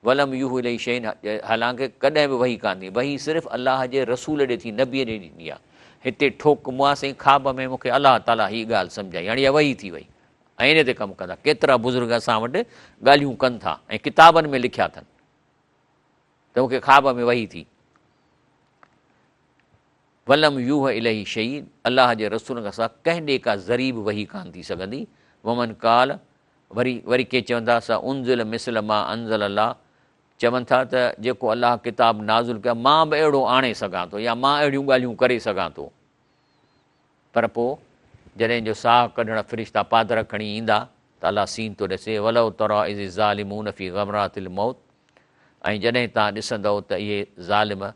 वलम यूह इलही शइन, हालांकि कॾहिं बि वही कान थी, वही सिर्फ़ु अलाह जे रसूल ॾे थी, नबीअ ॾे ॾींदी आहे। हिते ठोक मुआसीं ख़्वाब में मूंखे अलाह ताला हीअ ॻाल्हि सम्झाई, हाणे इहा वही थी वई ऐं इन ते कमु कंदा। केतिरा बुज़ुर्ग असां वटि ॻाल्हियूं कनि था ऐं किताबनि में लिखिया अथनि त मूंखे ख़्वाब में वही थी। वलम यूह इलही शई, अलाह जे रसूल खां कंहिं ॾे का ज़रीब वही कान थी सघंदी। वमन काल, वरी के चवंदा सा उनज़िल मिसल मां अंज़ल अलाह, चवनि था त जेको अलाह किताब नाज़ुल कयो मां बि अहिड़ो आणे सघां थो, या मां अहिड़ियूं ॻाल्हियूं करे सघां थो। पर पोइ जॾहिं जो साह कढण फ़रिश्ता पादर खणी ईंदा त अलाह सीन थो ॾिसे, वलव तरा इज़ ज़ालिमून फ़ी ग़मरातिल मौत, ऐं जॾहिं तव्हां ॾिसंदव त इहे ज़ालिम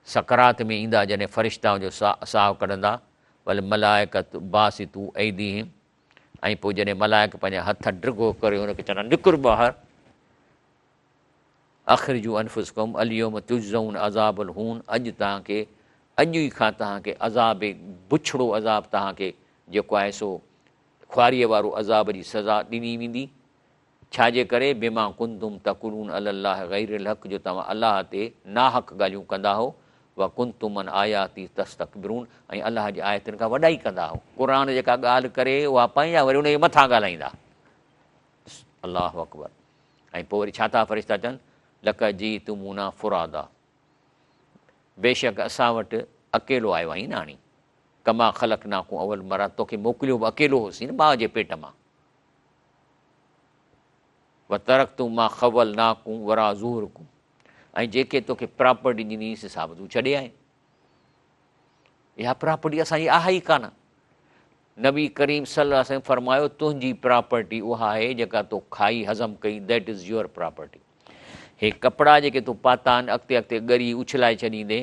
सकरात में ईंदा, जॾहिं फ़रिश्ता जो साहु कढंदा, वल मलाइकत बासितू ऐदीहिम, ऐं पोइ जॾहिं मलाइक पंहिंजा हथ ड्रिगो करे हुनखे चवंदा निकिर ॿाहिरि, अख़िरजू अनफुसकुम अलियौम तुजज़ऊन अज़ाबुल हून, अॼु तव्हांखे, अॼु ई खां तव्हांखे अज़ाब, बुछड़ो अज़ाब तव्हांखे जेको आहे सो ख़्वारीअ वारो अज़ाब जी सज़ा ॾिनी वेंदी। छाजे करे? बिमा कुंतुम तक़ुलून अलाह ग़ैरिल हक़, जो तव्हां अलाह ते नाहक़ ॻाल्हियूं कंदा हो। व कुंतुमन आयाती तस्तकबिरून, ऐं अलाह जी आयतुनि खां वॾाई कंदा हो। क़ुर जेका ॻाल्हि करे उहा पंहिंजा वरी उनजे मथां ॻाल्हाईंदा। अलाह अकबर। ऐं पोइ वरी छा था फ़रिश्ता चवनि? लक जी तुमूना फुरादा, बेशक असां वटि अकेलो आयो आहीं न, हाणे कमा ख़लक नाकूं अवल मरा, तोखे मोकिलियो बि अकेलो होसीं न माउ जे पेट मां। व तरक़ तूं मां ख़वल नाकूं वरा ज़ूरकूं, ऐं जेके तोखे प्रॉपर्टी ॾिनीसीं सां बि तूं छॾे आहीं। इहा प्रॉपर्टी असांजी आहे ई कान। नबी करीम सल्लल्लाहु अलैहि वसल्लम फरमायो, तुंहिंजी प्रॉपर्टी उहा आहे जेका तो खाई हज़म कई, दैट इज़ योर प्रॉपर्टी। हे कपिड़ा जेके तूं पाता आहिनि अॻिते अॻिते ॻरी उछलाए छॾींदे,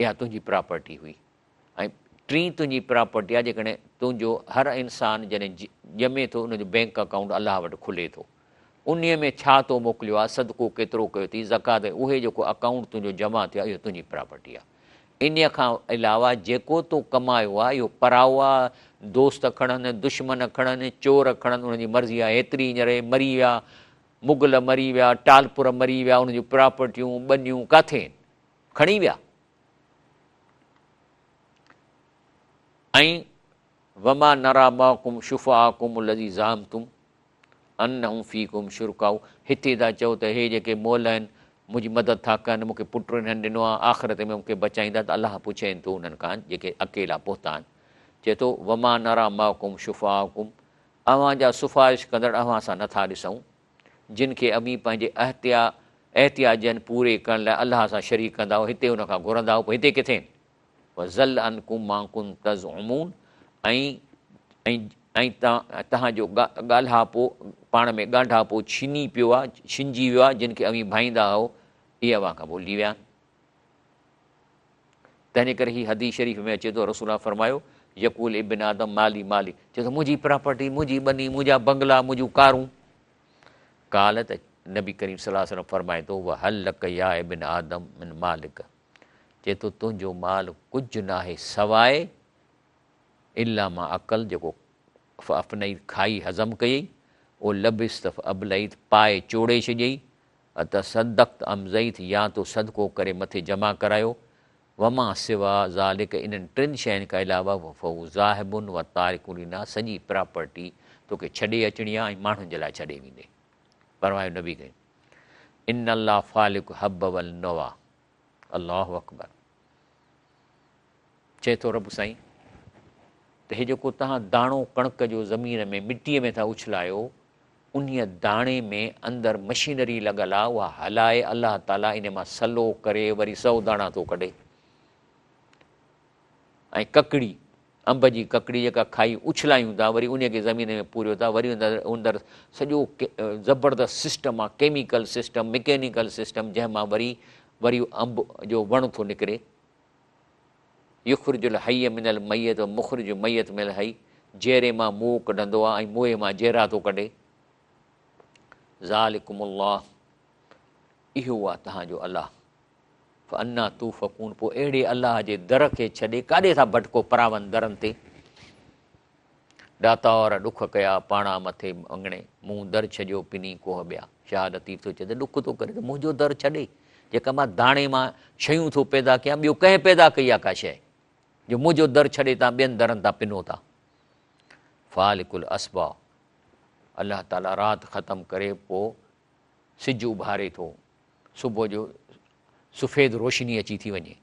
इहा तुंहिंजी प्रॉपर्टी हुई। ऐं टी तुंहिंजी प्रॉपर्टी आहे, जेकॾहिं तुंहिंजो हर इंसानु जॾहिं ॼमे थो उनजो बैंक अकाउंट अलाह वटि खुले थो, उन में छा तो मोकिलियो आहे, सदको केतिरो कयो अथई, ज़कात, उहे जेको अकाउंट तुंहिंजो जमा थियो आहे इहो तुंहिंजी प्रॉपर्टी आहे। इन खां अलावा जेको तो कमायो आहे इहो पराओ आहे। दोस्त खणनि, दुश्मन खणनि, चोर खणनि, उनजी मर्ज़ी आहे। हेतिरी हींअर मरी विया, मुगल मरी विया, टालपुर मरी विया, उनजूं प्रॉपर्टियूं ॿनियूं किथे खणी विया। ऐं वमा नरा माकुम शुफ़ाकुम लज़ी ज़ामतुम अनहुम फ़ीकुम शुरकाउ, हिते था चओ त हे जेके मोल आहिनि मुंहिंजी मदद था कनि, मूंखे पुटु हिननि ॾिनो आहे, आख़िरत में मूंखे बचाईंदा, त अलाह पुछेनि थो उन्हनि खां जेके अकेला पहुता आहिनि। चए थो वमा नरा माकुम शुफ़ाकुम, अव्हां जा सिफ़ारिश कंदड़ अव्हां सां नथा ॾिसूं, जिन खे अमी पंहिंजे एहतियाजनि पूरे करण लाइ अलाह सां शरीक कंदा हुओ, हिते हुन खां घुरंदा हुओ, पोइ हिते किथे ज़ल अनकुम माकुम तज़उमून, ऐं तव्हांजो ॻाल्हापो पाण में ॻाल्हापो छिंजी वियो आहे, जिन खे अवी भाईंदा हो इहे अव्हां खां भुलिजी विया आहिनि। तंहिं करे ही हदीस शरीफ़ में अचे थो, रसूल फरमायो यकूल इब्न आदम माली माली, चए थो मुंहिंजी प्रॉपर्टी, मुंहिंजी ॿनी, मुंहिंजा बंगला, मुंहिंजूं कारूं। काल त नबी करीम सल्लल्लाहु अलैहि वसल्लम फरमाए थो व हल लक या इब्न आदम मिन मालिक, चए थो तुंहिंजो माल कुझु न आहे सवाइ इला मां अकल, जेको अफ़नई खाई हज़म कयई, ओ लबिस तफ़ अबलईत पाए चोड़े छॾियई, अत सदक़त अमज़ईत, या तो सदको करे मथे जमा करायो, वमा सिवा ज़ालिक, इन्हनि टिनि शयुनि खां अलावा फ़हु ज़ाहिबुन व तारिकुलिना, सॼी प्रॉपर्टी तोखे छॾे अचणी आहे ऐं माण्हुनि जे लाइ छॾे वेंदे। फरमायो नबी कयूं इन अल्लाह फ़ालिक हब वल नवा, अल्लाहु अकबर। चए थो रब साईं त हे जेको तव्हां दाणो कणिक जो ज़मीन में मिटीअ में था उछलायो, उन्हीअ दाणे में अंदरि मशीनरी लॻल आहे, उहा हलाए अलाह ताला इन मां सलो करे वरी 100 दाणा थो कढे। ऐं ककड़ी, अंब जी ककड़ी जेका खाई उछलायूं था, वरी उन खे ज़मीन में पूरियो था, वरी अंदरि सॼो ज़बरदस्त सिस्टम आहे, केमिकल सिस्टम, मैकेनिकल सिस्टम, जंहिंमां वरी अंब जो वण थो निकिरे। युखरिजुल हय मिनल मयत मुखरिजु मयत मिनल हई, जहिड़े मां मुंहुं कढंदो आहे ऐं मुंहुं मां जहिड़ा थो कढे। ज़ालिकुमुल्लाह, इहो आहे तव्हांजो अलाह। अना तू फ़कून, पोइ अहिड़े अलाह जे दर खे छॾे काॾे था भटको परावनि दरनि ते। ॾाता वारा ॾुख कया पाणा मथे अंगणे, मूं दर छॾियो पिनी कोह ॿिया। शाह लतीफ़ थो चए त ॾुख थो करे त मुंहिंजो दर छॾे, जेका मां दाणे मां शयूं थो पैदा कयां, ॿियो कंहिं पैदा कई आहे का शइ, जो मुंहिंजो दर छॾे तव्हां ॿियनि दरनि तां पिनो था। फ़ालिकुल असबा, अलाह ताला राति ख़तमु करे पोइ सिजु उभारे थो, सुबुह जो सफ़ेद रोशनी अची थी वञे,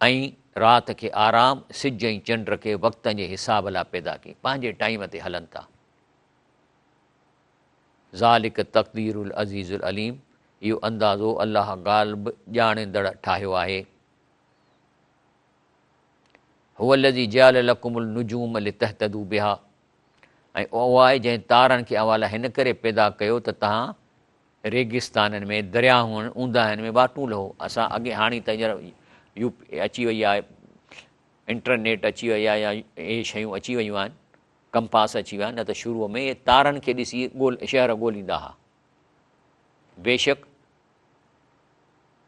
ऐं राति खे आराम, सिज ऐं चंड खे वक़्तनि जे हिसाब लाइ पैदा कई, पंहिंजे टाइम ते हलनि था। ज़ालिक तक़दीरुल अज़ीज़ुल अलीम, इहो अंदाज़ो अलाह ग़ालिब ॼाणींदड़ ठाहियो आहे। हुवल्लज़ी जअल लकुमुल नुजूम लितहतदू बिहा, ऐं उहो आहे जंहिं तारनि खे अवाला हिन करे पैदा कयो त तव्हां रेगिस्ताननि में, दरियाहनि ऊंदाहनि में ॿाटूं लहो। असां अॻे हाणे त हींअर अची वई आहे, इंटरनेट अची वई आहे, या इहे शयूं अची वयूं आहिनि, कंपास अची विया आहिनि, न त शुरूअ में इहे तारनि खे ॾिसी शहर ॻोल्हींदा हुआ। बेशक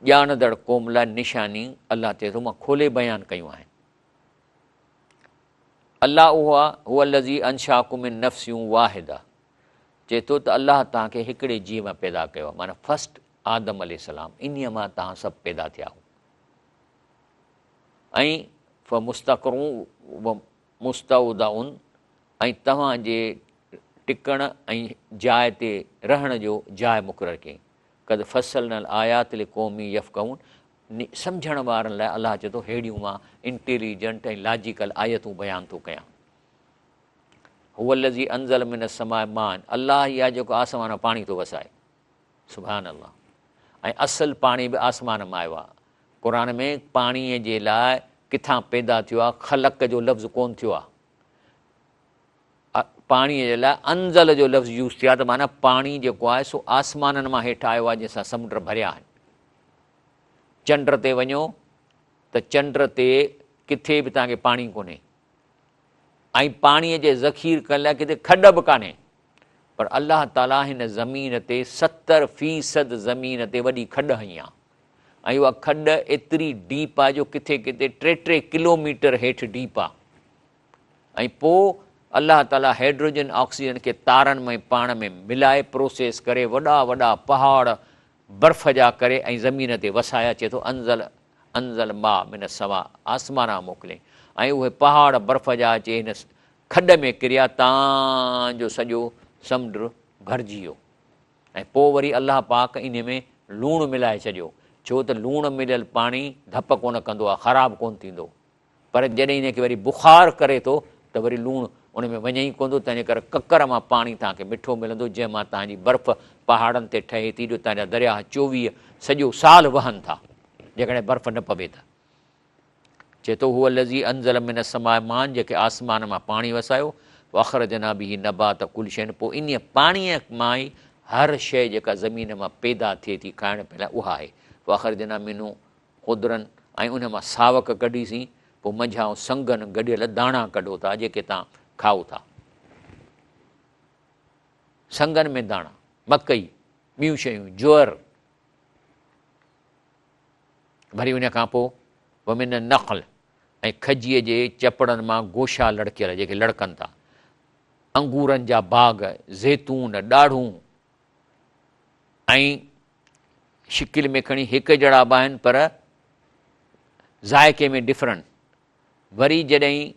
ॼाणंदड़ क़ौम लाइ निशानी अलाह चए थो मां खोले बयानु कयूं आहिनि। अलाह उहो आहे, हुवल्लज़ी अंशाकुम मिन नफ़्सियूं वाहिदा, चए थो त अलाह तव्हांखे हिकिड़े जीव मां पैदा कयो आहे, माना फस्ट आदम अलैहिस्सलाम, इन्हीअ मां तव्हां सभु पैदा थिया हो। ऐं फ़मुस्तक़रूं व मुस्तउदाउन, ऐं तव्हांजे टिकण ऐं जाइ ते रहण जो जाइ मुक़ररु कयईं। कद फ़सलनल आयात लिक़ौमी यफ़क़हून, सम्झण वारनि लाइ अलाह चए थो अहिड़ियूं मां इंटेलिजेंट ऐं लॉजिकल आयतूं बयानु थो कयां। हुवल्लज़ी अंज़ल मिन समाए मान, अलाह ई आहे जेको आसमान में पाणी थो वसाए, सुभान अल्लाह। ऐं असुलु पाणी बि आसमान मां आयो आहे। क़ुर में पाणीअ जे लाइ किथां पैदा थियो आहे, ख़लक़ जो लफ़्ज़ कोन थियो आहे, पाणीअ जे लाइ अंज़ल जो लफ़्ज़ यूज़ थियो आहे, त माना पाणी जेको आहे सो आसमाननि मां हेठि आयो आहे, जंहिंसां समुंड भरिया आहिनि। चंड ते वञो त चंड ते किथे बि तव्हांखे पाणी कोन्हे, ऐं पाणीअ जे ज़ख़ीर करण लाइ किथे खॾ बि कान्हे, पर अलाह ताला हिन ज़मीन ते 70% ज़मीन ते वॾी खॾ हई आहे, ऐं उहा खॾ एतिरी डीप आहे जो किथे किथे 3-3 किलोमीटर हेठि डीप आहे। ऐं पोइ अलाह ताला हाइड्रोजन ऑक्सीजन खे तारनि में पाण में मिलाए प्रोसेस करे वॾा वॾा पहाड़ बर्फ़ जा करे ऐं ज़मीन ते वसाया। चए थो अंज़ल मा मिन समा, आसमाना मोकिले, ऐं उहे पहाड़ बर्फ़ जा अचे हिन खॾ में किरिया, तव्हांजो सॼो समुंड भरिजी वियो। ऐं पोइ वरी अलाह पाक इन में लूणु मिलाए छॾियो, छो त लूणु मिलियल पाणी धप कोन कंदो आहे, ख़राबु कोन थींदो, पर जॾहिं इनखे वरी बुख़ार करे थो त वरी लूणु उन में वञे ई कोन थो। तंहिंजे करे ककर मां पाणी तव्हांखे मिठो मिलंदो, जंहिं मां तव्हांजी बर्फ़ पहाड़नि ते ठहे थी, जो तव्हांजा दरिया 24 सॼो साल वहनि था, जेकॾहिं बर्फ़ न पवे त। चए थो हुवल्लज़ी अंज़ल मिन समाए मान, जेके आसमान मां पाणी वसायो, अख़रजना बिही नबात कुल शइ, पोइ इन पाणीअ मां ई हर शइ जेका ज़मीन मां पैदा थिए थी खाइण पीअण लाइ उहा आहे। अख़रजना मिनू ख़ुदरनि, ऐं उन मां सावक कढीसीं, पोइ मंझां संगनि गॾियल दाणा कढो था जेके तव्हां खाओ था। संगनि में दाणा, मकई, ॿियूं शयूं, ज्वर, वरी उन खां पोइ वमिन नख़ल, ऐं खजीअ जे चपड़नि मां गोशा लड़कियल जेके लड़कनि था, अंगूरनि जा बाग़, ज़ैतून, ॾाढ़ूं, ऐं शिकिल में खणी हिकु जहिड़ा बि आहिनि पर ज़ाइके में डिफरेंट। वरी जॾहिं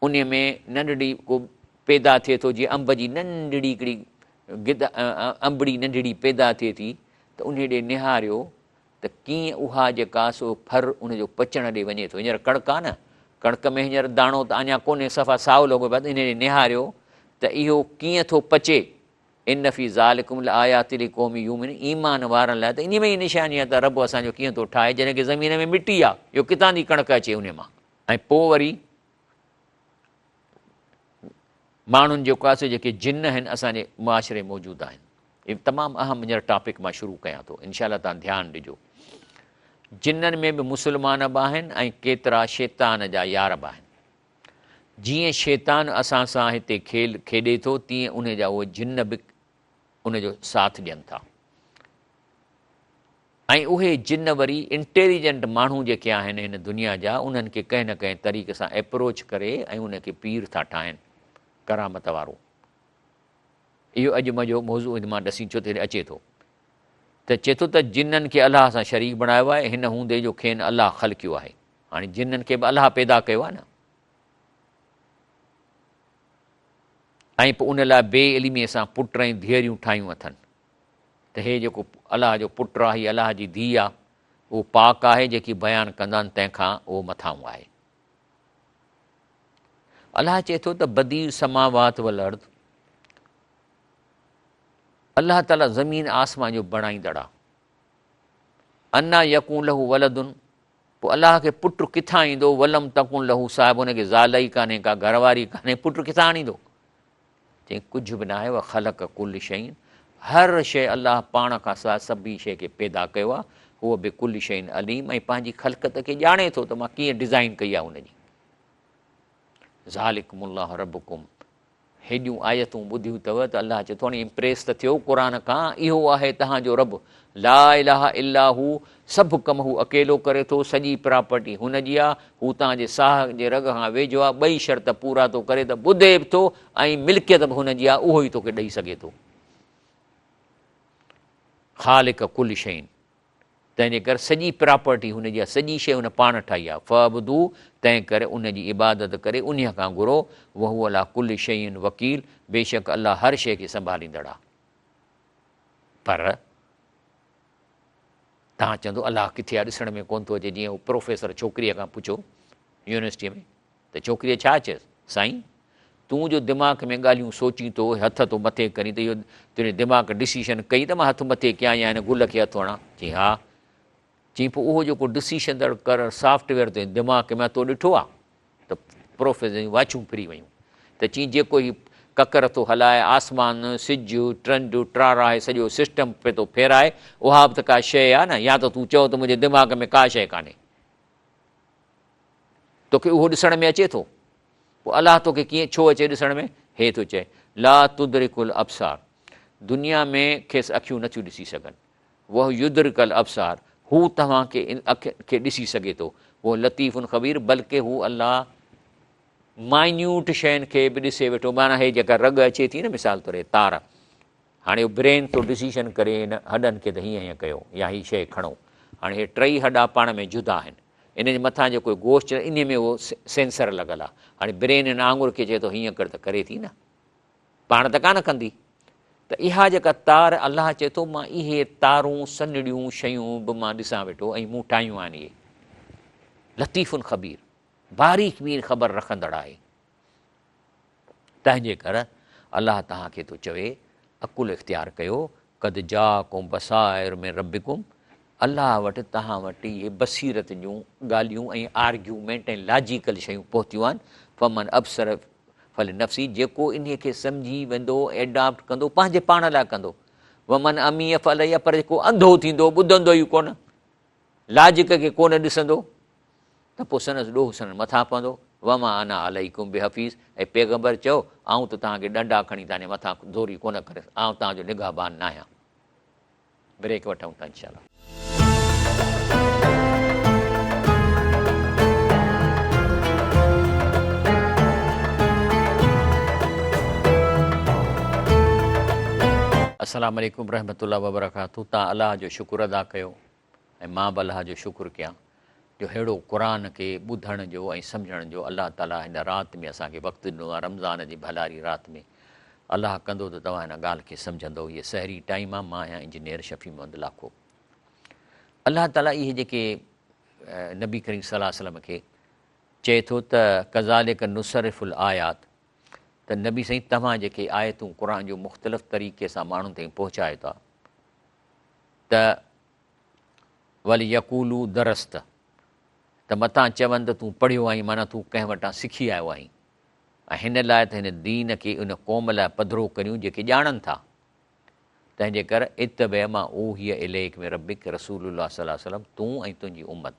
उन में नंढड़ी को पैदा थिए थो, जीअं अंब जी नंढड़ी हिकिड़ी अंबड़ी नंढड़ी पैदा थिए थी, त उन ॾे निहारियो त कीअं उहा जेका सो फर उनजो पचण ॾे वञे थो। हींअर कणिक आहे न, कणिक में हींअर दाणो त अञा कोन्हे, सफ़ा साओ लॻो पियो आहे, त इन ॾे निहारियो त इहो कीअं थो पचे। इन फी ज़ालिकुम आयातिल लिक़ौमी यूमिन, ईमान वारनि लाइ त इन में ई निशानी आहे त रब असांजो कीअं थो ठाहे, जॾहिं की ज़मीन में मिटी आहे, इहो किथां थी कणिक अचे उन मां। ऐं पोइ वरी माण्हुनि जेको आहे जेके जिन आहिनि असांजे मुआशिरे मौजूदु आहिनि। इहे तमामु अहम हींअर टॉपिक मां शुरू कयां थो, इनशा अल्लाह तव्हां ध्यानु ॾिजो। जिन्ननि में बि मुस्लमान बि आहिनि ऐं केतिरा शैतान जा यार बि आहिनि। जीअं शैतान असां सां हिते खेल खेॾे थो, तीअं उन जा उहे जिन बि उन जो साथ ॾियनि था। ऐं उहे जिन वरी इंटेलिजेंट माण्हू जेके आहिनि हिन दुनिया जा, उन्हनि खे कंहिं न कंहिं तरीक़े सां एप्रोच करे ऐं उनखे पीर था ठाहिनि करामत वारो। इहो अॼु मुंहिंजो मौज़ू मां ॾसी छो त अचे थो त चए थो त जिन्ननि खे अलाह सां शरीक बणायो आहे, हिन हूंदे जो खेनि अलाह ख़लक़ियो आहे। हाणे जिन्ननि खे बि अलाह पैदा कयो आहे न, ऐं पोइ उन लाइ बे इल्मीअ सां पुट ऐं धीअरियूं ठाहियूं अथनि त हे जेको अलाह जो पुटु आहे, हीअ अलाह जी धीउ आहे, उहो पाक आहे, जेकी बयानु कंदा आहिनि तंहिंखां उहो मथां आहे। अलाह चए थो त बदी समावात वल अर्द, अलाह ताला ज़मीन आसमान जो बणाईंदड़ आहे। अना यकून लहू वलदुन, पोइ अलाह खे पुटु किथां ईंदो, वलम तकुन लहू साहिब, हुनखे ज़ाल ई कान्हे, का घरवारी कान्हे, पुटु किथां आणींदो? चई कुझु बि न आहे, ख़लक़ कुल शइ, हर शइ अलाह पाण खां सवाइ सभी शइ खे पैदा कयो आहे। उहो बि कुल शइ अलीम, ऐं पंहिंजी ख़लक़त खे ॼाणे थो त मां कीअं डिज़ाइन कई आहे हुनजी। ज़ालिकुमुल्लाह रब्बुकुम, हेॾियूं आयतूं ॿुधियूं अथव त अलाह चए थो हाणे इम्प्रेस त थियो क़ुर खां, इहो आहे तव्हांजो रब, ला इलाहा इल्ला हू, सभु कम हू अकेलो करे थो, सॼी प्रॉपर्टी हुनजी आहे, हू तव्हांजे साह जे रग खां वेझो आहे, ॿई शर्त पूरा थो करे त ॿुधे बि थो ऐं मिल्कियत बि हुनजी आहे, उहो ई तोखे ॾेई सघे थो। ख़ालिक़ कुल शइ, तंहिंजे करे सॼी प्रॉपर्टी हुनजी आहे, सॼी शइ हुन पाण ठाही आहे। फ़अबुदू, तंहिं करे उनजी इबादत करे उन खां घुरो। वहू अला कुल शयुनि वकील, बेशक अलाह हर शइ खे संभालींदड़ आहे। पर तव्हां चवंदो अलाह किथे आहे, ॾिसण में कोन थो अचे। जीअं उहो प्रोफेसर छोकिरीअ खां पुछो यूनिवर्सिटीअ में, त छोकिरीअ छा चयसि, साईं तूं जो दिमाग़ में ॻाल्हियूं सोची थो, हथ तो मथे करी, त इहो तुंहिंजे दिमाग़ डिसीशन कई त मां हथु मथे कयां या हिन गुल खे हथु हणां? चई हा। चई पोइ उहो जेको डिसीशन कर सॉफ्टवेयर ते दिमाग़ में तो ॾिठो आहे? त प्रोफेसर जूं वाचूं फिरी वियूं। त चई जेको ही ककर थो हलाए, आसमान सिजु ट्रंड ट्राराए, सॼो सिस्टम पे थो फेराए, उहा बि त का शइ आहे न। या त तूं चओ त मुंहिंजे दिमाग़ में का शइ कान्हे, तोखे उहो ॾिसण में अचे थो। पोइ अलाह तोखे कीअं छो अचे ॾिसण में? हे थो चए ला तुदरिकुल अबसार, दुनिया में खेसि अखियूं नथियूं ॾिसी सघनि। उहो युदरिकल अबसार, हू तव्हांखे अखियुनि खे ॾिसी सघे थो। उहो लतीफ़ुन ख़बीर, बल्कि हू अलाह माइन्यूट शयुनि खे बि ॾिसे वेठो। माना हे जेका रग अचे थी न, मिसाल तौरु तार, हाणे ब्रेन थो डिसीशन करे हिन हॾनि खे त हीअं हीअं कयो या हीअ शइ खणो। हाणे हे टई हॾा पाण में जुदा आहिनि, इन जे मथां जेको गोश्त इन में उहो सेंसर लॻल आहे। हाणे ब्रेन हिन आंगुर खे चए थो हीअं कर त करे थी न, पाण त कान कंदी। त इहा जेका तार, अलाह चए थो मां इहे तारूं सनड़ियूं शयूं बि मां ॾिसां वेठो ऐं मूं ठाहियूं आहिनि। इहे लतीफ़ुन ख़बीर, बारीक मीर ख़बर रखंदड़ आहे। तंहिंजे करे अलाह तव्हांखे थो चवे अकुल इख़्तियार कयो। कद जाकुम बसाइर में रबिकुम, अलाह वटि तव्हां वटि इहे बसीरत जूं ॻाल्हियूं ऐं आर्ग्यूमेंट ऐं लॉजिकल शयूं पहुतियूं आहिनि। फमन अबसर फल नफ़्सी, जेको इन खे सम्झी वेंदो, एडॉप्ट कंदो, पंहिंजे पाण लाइ कंदो। वमन अमीअ फल या, पर जेको अंधो थींदो, ॿुधंदो ई कोन, लॉजिक खे कोन ॾिसंदो, त पोइ सनस ॾोह सन मथां पवंदो। वमा अना अलैकुम बिहफ़ीज़, ऐं पैगंबर चयो आऊं त तव्हांखे डंडा खणी तव्हांजे मथां दोरी कोन करे, आऊं तव्हांजो निगाहबान न आहियां। ब्रेक वठूं था इंशाअल्लाह। अस्सलामु अलैकुम रहमतुल्लाहि व बरकातहू। तव्हां अलाह जो शुक्र अदा कयो ऐं मां बि अलाह जो शुक्र कयां जो अहिड़ो क़ुर खे ॿुधण जो ऐं सम्झण जो अलाह ताला हिन राति में असांखे वक़्तु ॾिनो आहे। रमज़ान जी भलारी राति में अलाह कंदो त तव्हां हिन ॻाल्हि खे सम्झंदो। इहे सहरी टाइम आहे। मां आहियां इंजीनियर शफ़ी मोहम्मद लाखो। अलाह ताला इहे जेके नबी करीम सल्लल्लाहु अलैहि वसल्लम खे चए थो त कज़ालिक नुसरिफ़ुल आयात, त नबी साईं तव्हां जेके आयतूं क़ुर जो मुख़्तलिफ़ तरीक़े सां माण्हुनि ताईं पहुचायो था, त वली यकूलू दरस्त, त मतां चवनि त तूं पढ़ियो आहीं, माना तूं कंहिं वटां सिखी आयो आहीं। ऐं हिन लाइ त हिन दीन खे उन क़ौम लाइ पधिरो करियूं जेके ॼाणनि था। तंहिंजे करे इतबे मां ऊहिय इलेक में रबिक रसूलुल्लाह सल्लल्लाहु अलैहि वसल्लम, तूं ऐं तुंहिंजी उम्मत,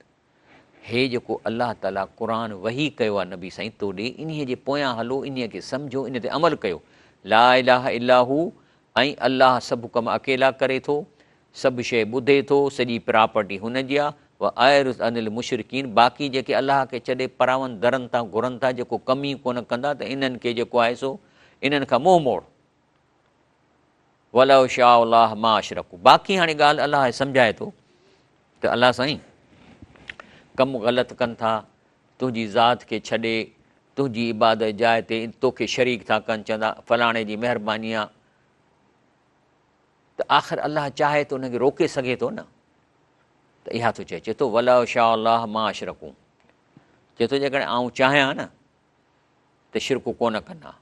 हे जेको अलाह ताला क़ुर वही कयो आहे नबी साईं तो ॾे, इन्हीअ जे पोयां हलो, इन्हीअ खे सम्झो, इन ते अमल कयो। ला इलाहा इल्लाहू, ऐं अलाह सभु कम अकेला करे थो, सभु शइ ॿुधे थो, सॼी प्रॉपर्टी हुनजी आहे। व आयरुस अनिल मुशरिकीन, बाक़ी जेके अलाह खे छॾे परावनि दरनि था घुरनि था, जेको कम ई कोन कंदा, त इन्हनि खे जेको आहे सो इन्हनि खां मुंहुं मोड़। वलव शाह अलाह मा अशरकू, बाक़ी हाणे ॻाल्हि अलाह सम्झाए थो त अलाह साईं कमु ग़लति कनि था, तुंहिंजी ज़ात खे छॾे तुंहिंजी इबादत जाइ ते तोखे शरीक था कनि, चवंदा फलाणे जी महिरबानी आहे, त आख़िर अलाह चाहे त उनखे रोके सघे थो न। त इहा थो चए थो वला शाह अलाह मां अशरकूं, चए थो जेकॾहिं आउं चाहियां न त शिरक कोन कंदा,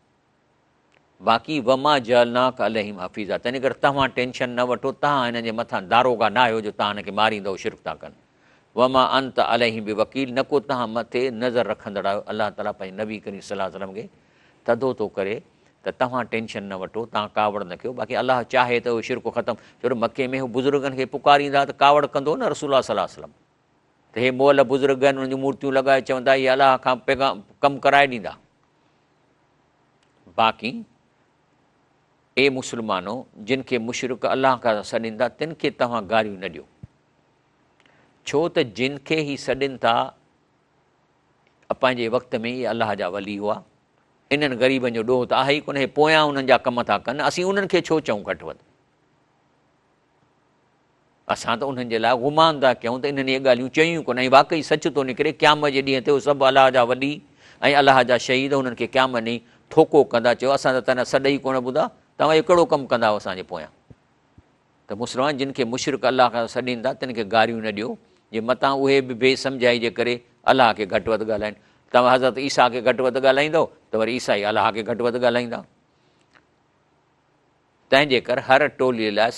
बाक़ी वमा जलनाक अलहिम हफ़ीज़ा, तंहिंजे करे तव्हां टेंशन न वठो, तव्हां हिन जे मथां दारोगा न आहियो जो तव्हां हिनखे मारींदव, शिरक था कनि। वमा अंत अलहिम बि वकील, न को तव्हां मथे नज़र रखंदड़ आहियो। अलाह ताला पंहिंजे नबी करीम सल्लल्लाहु अलैहि वसल्लम खे तदो थो करे त तव्हां टेंशन न वठो, तव्हां कावड़ न कयो, बाक़ी अलाह चाहे त उहो शिरक ख़तमु। छो त मके में हू बुज़ुर्गनि खे पुकारींदा त कावड़ कंदो न रसूल सल्लल्लाहु अलैहि वसल्लम, त हे मोल बुज़ुर्ग आहिनि, उन्हनि जूं मूर्तियूं लॻाए चवंदा इहे अलाह खां पैगाम कमु कराए ॾींदा। बाक़ी ए मुस्लमानो, जिन खे मुशरिक अलाह खां सॾींदा, तिन खे तव्हां गारियूं न ॾियो, छो त जिन खे ई सॾनि था पंहिंजे वक़्त में इहे अलाह जा वली हुआ, इन्हनि ग़रीबनि जो ॾोह त आहे ई कोन, हे पोयां उन्हनि जा कम था कनि, असीं उन्हनि खे छो चऊं घटि वधि, असां त उन्हनि जे लाइ गुमान था कयूं त इन्हनि इहे ॻाल्हियूं चयूं कोन, ऐं वाक़ई सच थो निकिरे। क़यामत जे ॾींहं ते उहे सभु अलाह जा वली ऐं अलाह जा शहीद उन्हनि खे क़यामत ॾींहुं थोको कंदा, चयो असां त तव्हां सॾ ई कोन ॿुधा, तव्हां इहो कहिड़ो कमु कंदा असांजे पोयां। त मुस्लमान जिन खे मुशरिक अलाह खां सॾीनि था, तिन खे गारियूं न ॾियो, जे मतां उहे बि बेसमझाई जे करे अलाह खे घटि वधि ॻाल्हाइनि। तव्हां हज़रत ईसा खे घटि वधि ॻाल्हाईंदव त वरी ईसा ई अलाह खे घटि वधि ॻाल्हाईंदा। तंहिंजे करे हर टोलीअ लाइ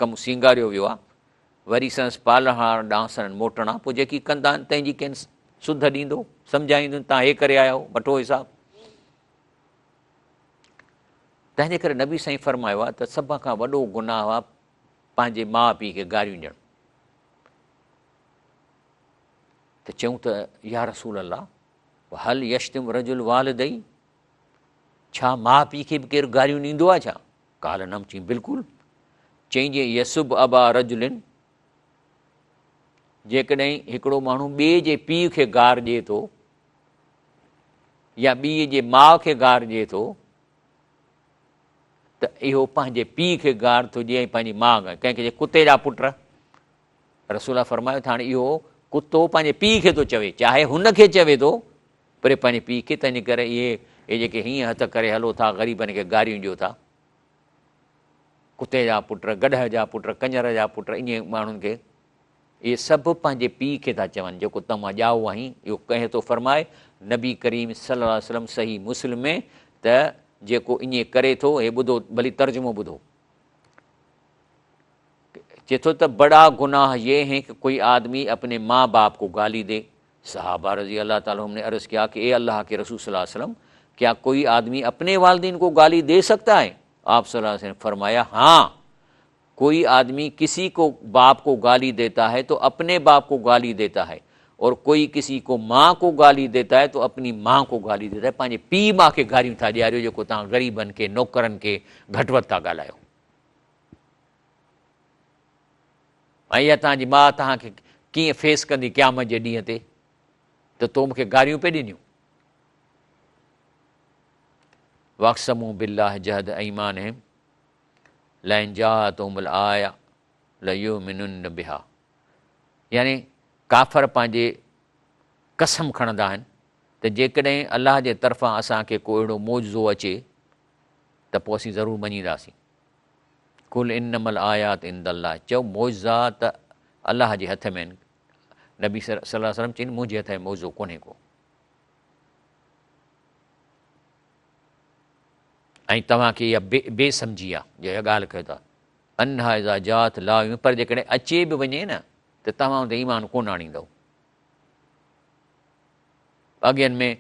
कमु सींगारियो वियो आहे, वरी संस पालहार ॾांसण मोटणा, पोइ जेकी कंदा आहिनि तंहिंजी कंहिं सुध ॾींदो, सम्झाईंदो, तव्हां हे करे आया आहियो, वठो हिसाबु। तंहिंजे करे नबी साईं फरमायो आहे त सभ खां वॾो गुनाह आहे पंहिंजे माउ पीउ खे गारियूं ॾियणु। त चऊं त या रसूल अलाह हल यश्तिम रजुल वालिदई, छा माउ पीउ खे बि केरु गारियूं ॾींदो आहे छा? काल नम, चई बिल्कुलु। चई जे यसुब अबा रजुलिन, जेकॾहिं हिकिड़ो माण्हू ॿिए जे पीउ खे गार ॾिए थो या ॿिए जे माउ खे गार ॾिए थो, त इहो पंहिंजे पीउ खे गार थो ॾिए ऐं पंहिंजी माउ खे, कंहिंखे जे कुते जा पुट, रसूल फरमायो त हाणे इहो कुतो पंहिंजे पीउ खे थो चवे, चाहे हुनखे चवे थो पर पंहिंजे पीउ खे। तंहिंजे करे इहे जेके हीअं हथ करे हलो था, ग़रीबनि खे गारियूं ॾियो था, कुते जा पुट, गॾह जा पुट, कंजर जा पुट, ईअं माण्हुनि खे इहे सभु पंहिंजे पीउ खे था चवनि, जेको तव्हां ॼाओ आहीं। इहो कंहिं थो फरमाए नबी करीम सल्लल्लाहु अलैहि वसल्लम सही मुस्लिम में, त जेको ईअं करे थो, हे ॿुधो भली तर्जुमो ॿुधो, चए थो त बड़ा गुनाह ये हैं कि कोई आदमी अपने माँ बाप को गाली दे। सहाबा रजी अल्लाह ताला ने अर्ज़ किया कि ए अल्लाह के रसूल सल्लल्लाहु अलैहि वसल्लम, क्या कोई आदमी अपने वालिदैन को गाली दे सकता है? आप सल्लल्लाहु अलैहि वसल्लम ने फरमाया हाँ, कोई आदमी किसी को बाप को गाली देता है तो अपने बाप को गाली देता है, और कोई किसी को माँ को गाली देता है तो अपनी माँ को गाली देता है। पंहिंजे पीउ माउ खे गारियूं था ॾियारियो, जेको तव्हां ग़रीबनि खे, नौकरनि खे घटि वधि था ॻाल्हायो। ऐं इहा तव्हांजी माउ तव्हांखे कीअं फेस कंदी क़यामत जे ॾींहं ते, त तो मूंखे गारियूं पे ॾिनियूं। वक़्समू बिल्लाह जहद ईमानहिम लइन जाअतहुमुल आया लयुमिनुन बिहा, यानी काफ़र पंहिंजे कसम खणंदा आहिनि त जेकॾहिं अलाह जे तरफ़ां असांखे को अहिड़ो मौजज़ो अचे त पोइ असीं ज़रूरु मञीदासीं। कुल इन्नमल आयात इंदल्लाह, चओ मौजज़ा त अलाह जे हथ में आहिनि। नबी सल्लल्लाहु अलैहि वसल्लम चवनि मुंहिंजे हथ में मौजज़ो कोन्हे को, ऐं तव्हांखे इहा बेसमझी आहे जो इहा ॻाल्हि कयो था। अन्हा इज़ा जात ला, पर जेकॾहिं अचे बि वञे न त तव्हां हुते ईमान कोन आणींदव। अॻियनि में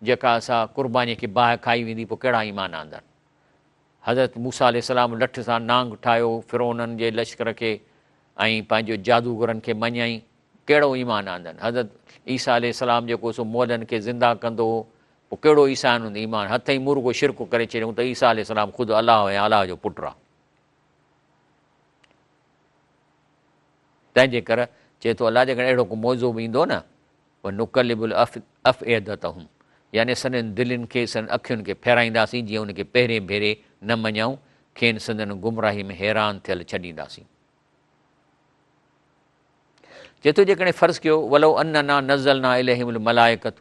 जेका असां क़ुर्बानीअ खे बाहि खाई वेंदी, पोइ कहिड़ा ईमान आंदा। हज़रत मूसा अलैहिस्सलाम लठ सां नांग ठाहियो फिरौननि जे लश्कर खे ऐं पंहिंजो जादूगरनि खे मञाई, कहिड़ो ईमान आंदनि। हज़रत ईसा अलैहिस्सलाम जेको सो मौलनि खे ज़िंदा कंदो हो, पोइ कहिड़ो ईसा हूंदो ईमान, हथ ई मुर्गो शिरक करे छॾियऊं त ईसा अलैहिस्सलाम ख़ुदि अलाह ऐं अलाह जो पुटु आहे। तंहिंजे करे चए थो अलाह जेकॾहिं अहिड़ो को मौज़ो बि ईंदो न, पोइ नुकलिबुल अफ़एदतहुम, यानी सदन दिलनि खे सदन अखियुनि खे फेराईंदासीं जीअं उनखे पहिरें भेरे न मञूं, खेनि सदन गुमराही में हैरान थियल छॾींदासीं। चए थो जेकॾहिं फ़र्ज़ु कयो वलो अना नज़लना इलैहिमुल मलाइकत,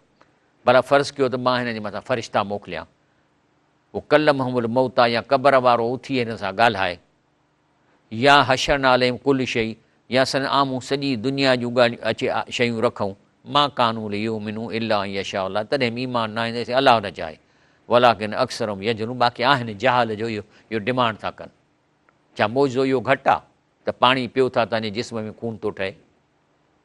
भला फ़र्ज़ु कयो त मां हिन जे मथां फ़रिश्ता मोकिलियां, पोइ कल्लमहुमुल मौता, या क़बर वारो उथी हिन सां ॻाल्हाए, या हशरना अलैहिम कुल शइ, या सन आम्हूं सॼी दुनिया जूं ॻाल्हियूं अचे शयूं रखूं, मां कानून युमिनू इल्ला यशा अल्लाह, तॾहिं बि ईमान न ईंदसि अलाह न चाहे, वलाकिन अक्सरहुम यजहलून, बाक़ी आहिनि जहाल जो इहो डिमांड था कनि। छा मौज़ो इहो घटि आहे त पाणी पियो था तव्हांजे जिस्म में खून थो ठहे,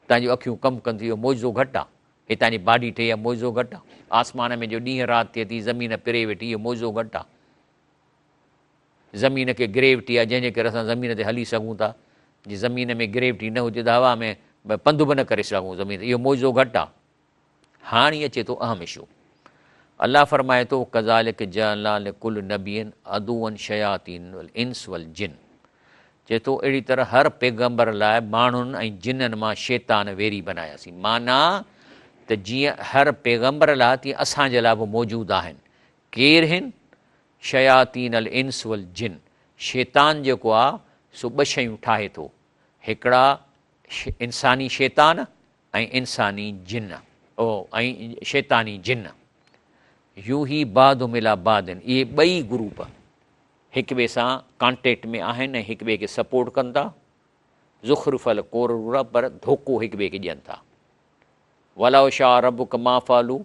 तव्हांजूं अखियूं कमु कनि थियूं, इहो मौज़ो घटि आहे? हे तव्हांजी बाडी ठही आहे, मौज़ो घटि आहे? आसमान में जो ॾींहुं राति थिए थी, ज़मीन पिरे वेठी, इहो मौज़ो घटि आहे? ज़मीन खे ग्रेविटी आहे जंहिंजे करे असां ज़मीन ते हली सघूं था, जी ज़मीन में ग्रेविटी न हुजे त हवा में पंधु बि न करे सघूं ज़मीन, इहो मौज़ो घटि आहे? हाणे अचे थो अहम इशू। अलाह फरमाए थो कज़ालिक जअलना लिकुल्लि नबिय्यिन अदुव्वन शयातीन वल इंस वल जिन, चए थो अहिड़ी तरह हर पैगंबर लाइ माण्हुनि ऐं जिननि मां शैतान वेरी बनायासीं। माना त जीअं हर पैगंबर लाइ तीअं असांजे लाइ बि मौजूदु आहिनि। केरु आहिनि? शयातीन अल इंस वल जिन, शैतान जेको आहे सो ॿ शयूं ठाहे थो, हिकिड़ा इंसानी शैतान ऐं इंसानी जिन, ऐं शैतानी जिन। यू ही बाद मिला बादिन, इहे ॿई ग्रुप हिक ॿिए सां कॉन्टेक्ट में आहिनि ऐं हिक ॿिए खे सपोर्ट कनि था। ज़ुख़रुफ़ल कोरूर, पर धोखो हिक ॿिए खे ॾियनि था। वलाउ शाह रबुक मा फ़ालू,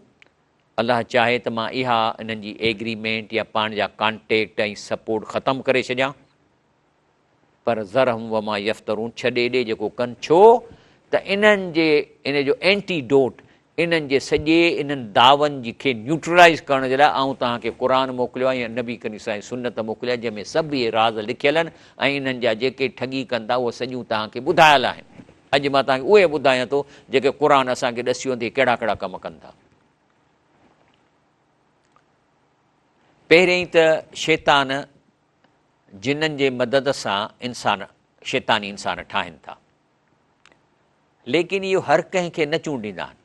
अलाह चाहे त मां इहा इन्हनि जी एग्रीमेंट या पाण जा कॉन्टेक्ट ऐं सपोर्ट ख़तमु करे छॾियां, पर ज़रहम वमा यफ़्तरून, छॾे ॾे जेको कनि। छो त इन्हनि जे इन जो एंटीडोट, इन्हनि जे सॼे इन्हनि दावनि जी खे न्यूट्रलाइज़ करण जे लाइ आऊं तव्हांखे क़ुर मोकिलियो आहे या नबी करीम साईं सुन्नत मोकिलिया, जंहिंमें सभु इहे राज़ लिखियल आहिनि ऐं इन्हनि जा जेके ठगी कनि था उहे सॼियूं तव्हांखे ॿुधायल आहिनि। अॼु मां तव्हांखे उहे ॿुधायां थो जेके क़ुर असांखे ॾसियो थी कहिड़ा कहिड़ा कम कनि था। पहिरियों त शैतान जिन्हनि जे मदद सां इंसान शैतानी इंसान ठाहिनि था, लेकिन इहो हर कंहिंखे न चूंडींदा आहिनि।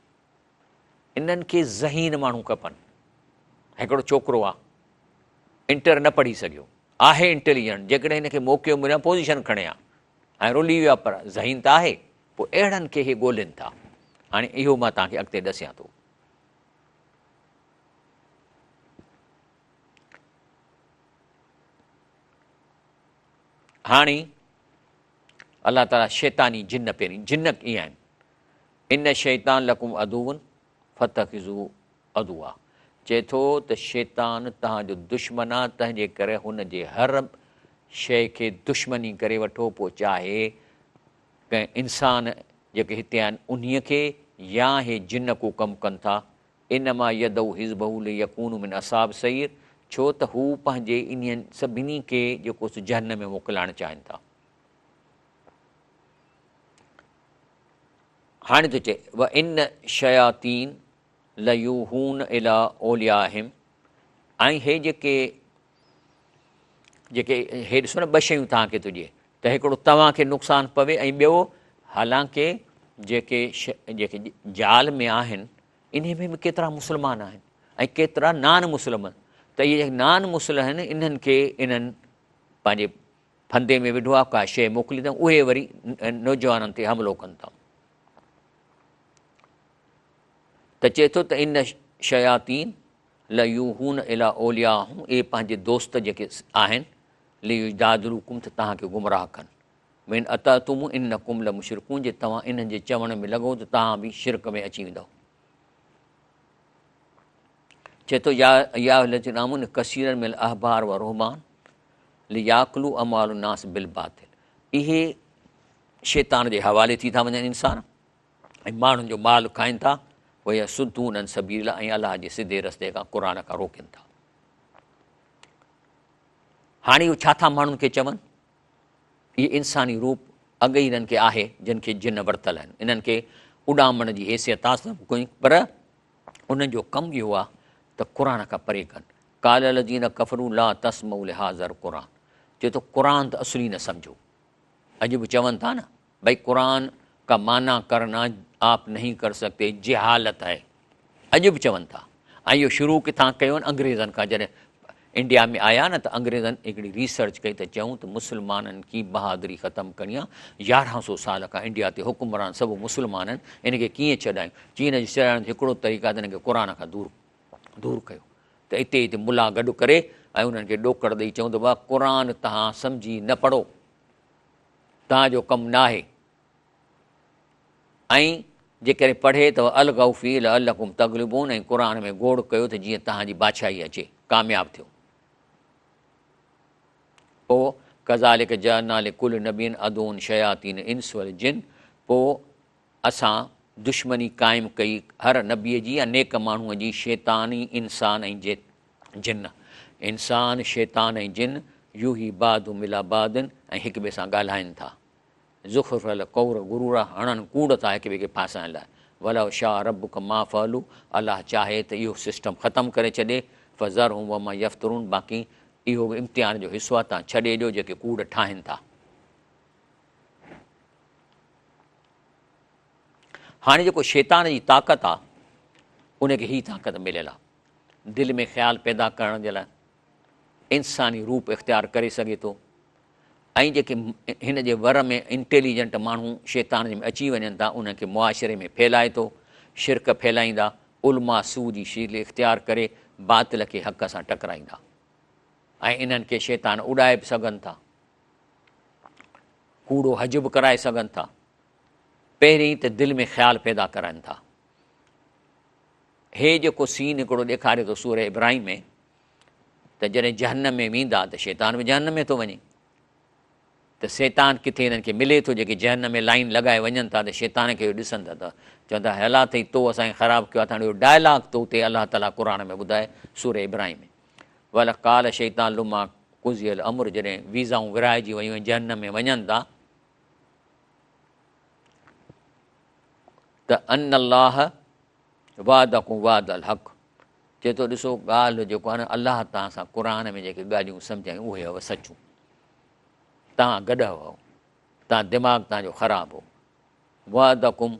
इन्हनि खे ज़हीन माण्हू खपनि। हिकिड़ो छोकिरो आहे, इंटर न पढ़ी सघियो, आहे इंटेलिजेंट, जेकॾहिं हिनखे मौक़ो मिलियो पोज़ीशन खणे हा ऐं रुली वियो आहे, पर ज़हीन त आहे, पोइ अहिड़नि खे इहे ॻोल्हिनि था। हाणे इहो मां तव्हांखे अॻिते ॾसियां थो। हाणे अलाह ताला शैतानी जिन, पहिरीं जिन कीअं आहिनि? इन शैतान लकुम अदुवन फतखिज़ू अदुआ, चए थो त शैतान तव्हांजो दुश्मन आहे, तंहिंजे करे हुन जे हर शइ खे दुश्मनी करे वठो, पोइ चाहे कंहिं इंसान जेके हिते आहिनि उन्हीअ खे या हे जिन को कमु कनि था। इन मां यदऊ हिज़बहू लियकून मिन असाब सईर, छो त हू पंहिंजे इन्हनि सभिनी खे जेको सो जहन्नम में मोकिलाइणु चाहिनि था। हाणे थो चए व इन शयातीन लयूहून इला ओलियाहिम, ऐं हे जेके हे ॾिसो न, ॿ शयूं तव्हांखे थो ॾिए त हिकिड़ो तव्हांखे नुक़सानु पवे, ऐं ॿियो हालांकि जेके जाल में आहिनि इन में बि केतिरा मुस्लमान आहिनि ऐं केतिरा नान मुस्लिम, त इहे जेके नान मुस्लिम आहिनि इन्हनि खे इन्हनि पंहिंजे फंदे में विधो आहे, का शइ मोकिली अथऊं, उहे वरी नौजवाननि ते हमिलो कनि था। त चए थो त इन शयातीन लयूहून इला ओलियाहूं, इहे पंहिंजे दोस्त जेके आहिनि लियुजादिलूकुम, त तव्हांखे गुमराह कनि। मेन अतअतुम इन्नकुम लमुशरिकून, जे तव्हां इन्हनि जे चवण में लॻो त तव्हां बि शिरक में अची वेंदव। चए थो या लजनामुन कसीरन मिल अहबार व रहमान लियाकलू अमाल नास बिल बातिल, इहे शैतान जे हवाले थी था वञनि इंसान, ऐं माण्हुनि जो माल खाइनि था, वया सुदून सबीला, ऐं अलाह जे सिधे रस्ते खां क़ुर खां रोकनि था। हाणे इहो छा था माण्हुनि खे चवनि, इहे इंसानी रूप अॻु ई हिननि खे आहे जिन खे जिन वरितल आहिनि, इन्हनि खे उॾामण जी हैसियत आहे कोई, पर उन्हनि जो कमु इहो आहे त क़ुर खां परे कनि। काल लजीन कफरू ला तस्मऊ लिहाज़र क़ुर, चए थो क़ुर त असुली न सम्झो। अॼु बि चवनि था न भई क़ुर का माना करना आप नहीं कर सकते, जहालत है, अॼु बि चवनि था। ऐं इहो शुरू किथां कयो आहिनि, अंग्रेज़नि खां। जॾहिं इंडिया में आया न त अंग्रेज़नि हिकिड़ी रिसर्च कई त चयूं त मुस्लमाननि की बहादुरी ख़तमु करणी आहे। 1100 साल खां इंडिया ते हुकुमरान सभु मुस्लमान आहिनि, इन खे कीअं छॾायूं? चीन जे छॾाइण जो हिकिड़ो तरीक़ा त हिन खे क़ुर खां दूरि कयो। त हिते मुला गॾु करे ऐं उन्हनि खे ॾोकड़ ॾेई चऊं त वाह क़ुर तव्हां सम्झी न पढ़ो, तव्हांजो कमु न आहे। ऐं जेकॾहिं पढ़े त अलगौफ़ी अलकुम तग़लिबून, ऐं क़ुर में गोड़ कयो त जीअं तव्हांजी बादशाही अचे, कामयाबु थियो। पोइ कज़ालिक जअलना लिकुल्लि नबिय्यिन अदुव्वन शयातीन इंस वल जिन, पोइ असां दुश्मनी क़ाइमु कई हर नबीअ जी या नेक माण्हूअ जी, शैतानी इंसान ऐं जिन। इंसान शैतान ऐं जिन यूही बादुम इला बादिन, ऐं हिक ॿिए सां ॻाल्हाइनि था। ज़ुख़्रुफ़ल क़ौल गुरूरा, हणनि कूड़ था हिक ॿिए खे फासाइण लाइ। वलव शाह रब्बुक मा फ़अलू, अलाह चाहे त इहो सिस्टम ख़तमु करे छॾे। फ़ज़रहुम वमा यफ़्तरून, बाक़ी इहो बि इम्तिहान जो हिसो आहे, तव्हां छॾे ॾियो जेके कूड़ ठाहिनि था। हाणे जेको शैतान जी ताक़त आहे, उनखे हीअ ताक़त मिलियल आहे दिलि में ख़्यालु पैदा करण जे लाइ, इंसानी रूप इख़्तियार करे सघे थो। ऐं जेके हिन जे वर में इंटेलिजेंट माण्हू शैतान में अची वञनि था, उनखे मुआशिरे में फैलाए थो। शिरक फैलाईंदा, उलमा सूह जी शील इख़्तियार करे बातिल खे हक़ सां टकराईंदा, ऐं इन्हनि खे शैतान उॾाए बि सघनि था, कूड़ो हज बि कराए सघनि था। पहिरीं त दिलि में ख़्यालु पैदा कराइनि था। हे जेको सीन हिकिड़ो ॾेखारे थो सूरह इब्राहिम में, त जॾहिं जहन्नम में वेंदा त शैतान बि जहन्नम में थो वञे। त शैतान किथे हिननि खे मिले थो, जेके जहन्नम में लाइन लॻाए वञनि था, त शैतान खे ॾिसनि था त चवंदा हला अथई तो असांखे ख़राबु कयो आहे। त हाणे इहो डायलॉग तो उते अलाह ताला क़ुर में ॿुधाए सूरह इब्राहिम में, वल काल शैतान लुमा कुज़ियल अमुर, जॾहिं वीज़ाऊं विराइजी वियूं ऐं जहन्नम में वञनि था, त अन अल्लाह वादकुम वादल हक़, चए थो ॾिसो ॻाल्हि जेको आहे न, अलाह तव्हां सां क़ुर में जेके ॻाल्हियूं सम्झायूं उहे हुअ सचूं। तव्हां गॾु हुओ, तव्हां दिमाग़ु तव्हांजो ख़राबु हो। वादकुम,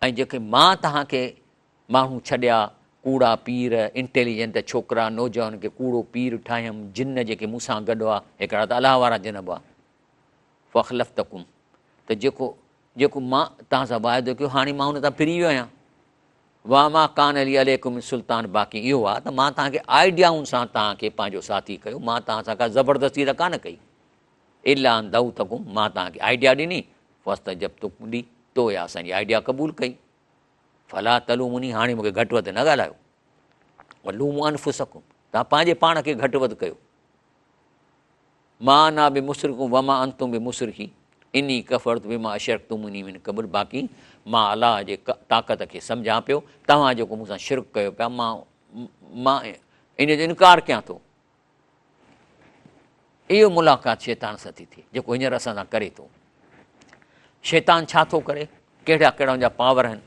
ऐं जेके मां तव्हांखे माण्हू छॾिया, कूड़ा पीर, इंटेलिजेंट छोकिरा नौजवान खे कूड़ो पीर ठाहियमि, जिन जेके मूंसां गॾु आहे, हिकिड़ा त अलाह वारा जिन बि आहे। फ़ख़्लफ़्तकुम, त जेको मां तव्हां सां वाइदो कयो, हाणे मां हुन तां फिरी वियो आहियां। वाह मां कान अली अलैकुम सुल्तान, बाक़ी इहो आहे त मां तव्हांखे आइडियाउनि सां तव्हांखे पंहिंजो साथी कयो, मां तव्हां सां का ज़बरदस्ती त कान कई। इला दऊ तकुम, मां तव्हांखे आइडिया ॾिनी, फ़स्त जब तुक ॾी, तो या असांजी आइडिया क़बूलु कई। फला तलूमुनी, हाणे मूंखे घटि वधि न ॻाल्हायो। वलूम अनफुसकुम, तव्हां पंहिंजे पाण खे घटि वधि कयो। मां ना बि मुशरिकूं वमा अंतुम बि मुशरिकी इनी कफ़रत बि मां अशरक्तुमूनी मिन क़बल, बाक़ी मां अलाह जे ताक़त खे सम्झां पियो, तव्हां जेको मूंसां शिरक कयो पिया, मां इन जो इनकार कयां थो। इहो मुलाक़ात शैतान सां थी थिए, जेको हींअर असां सां करे थो। शैतान छा थो करे, कहिड़ा कहिड़ा हुनजा पावर आहिनि।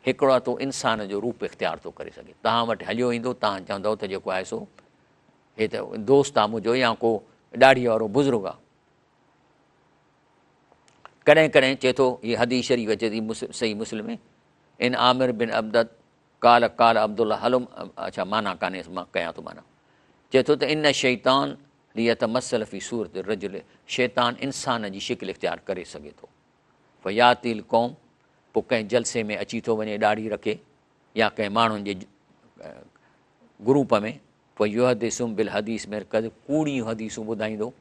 हिकिड़ो आहे तो इंसान जो रूप इख़्तियार थो करे सघे, तव्हां वटि हलियो ईंदो, तव्हां चवंदव त जेको आहे सो हे त दोस्त आहे मुंहिंजो, या को ॾाढ़ी वारो बुज़ुर्ग आहे। कॾहिं कॾहिं चए थो, हीअ हदीस शरीफ़ अचे थी सही मुस्लिम में, इन आमिर बिन अब्दत काल काल अब्दुल्ला हलुम, अच्छा माना कान्हे, मां कयां थो माना। चए थो त इन शैतान लियत मसल फ़ी सूरत रजुल, शैतान इंसान जी शिकिल इख़्तियार करे सघे थो। फ़यातिल क़ौम, पोइ कंहिं जलसे में अची थो वञे ॾाढ़ी रखे, या कंहिं माण्हुनि जे ग्रुप में, पोइ इहो हदीसुम बिल हदीस में कूड़ियूं हदीसूं ॿुधाईंदो।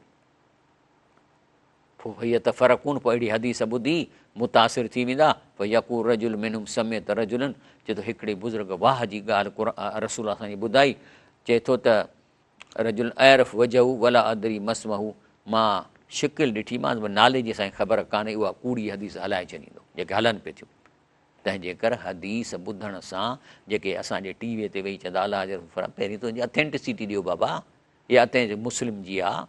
पोइ हीअ त फ़र्क़ुनि, पोइ अहिड़ी हदीस ॿुधी मुतासिर थी वेंदा। पोइ यकूर रजुल मिनुम समेत रजुलनि, चए थो हिकिड़े बुज़ुर्ग वाह जी ॻाल्हि रसूल असांजी ॿुधाई। चए थो त रजुल ऐरफ वजहू वला अदरी मसमहू, मां शिकिल ॾिठीमांसि, नाले जी असांखे ख़बर कान्हे, उहा कूड़ी हदीस हलाए छॾींदो, जेके हलनि पिए थियूं। तंहिंजे करे हदीस ॿुधण सां जेके असांजे टीवीअ ते वेही चवंदा अलाह जो पहिरीं तुंहिंजी अथेंटिसिटी ॾियो बाबा, इहा हिते मुस्लिम जी आहे,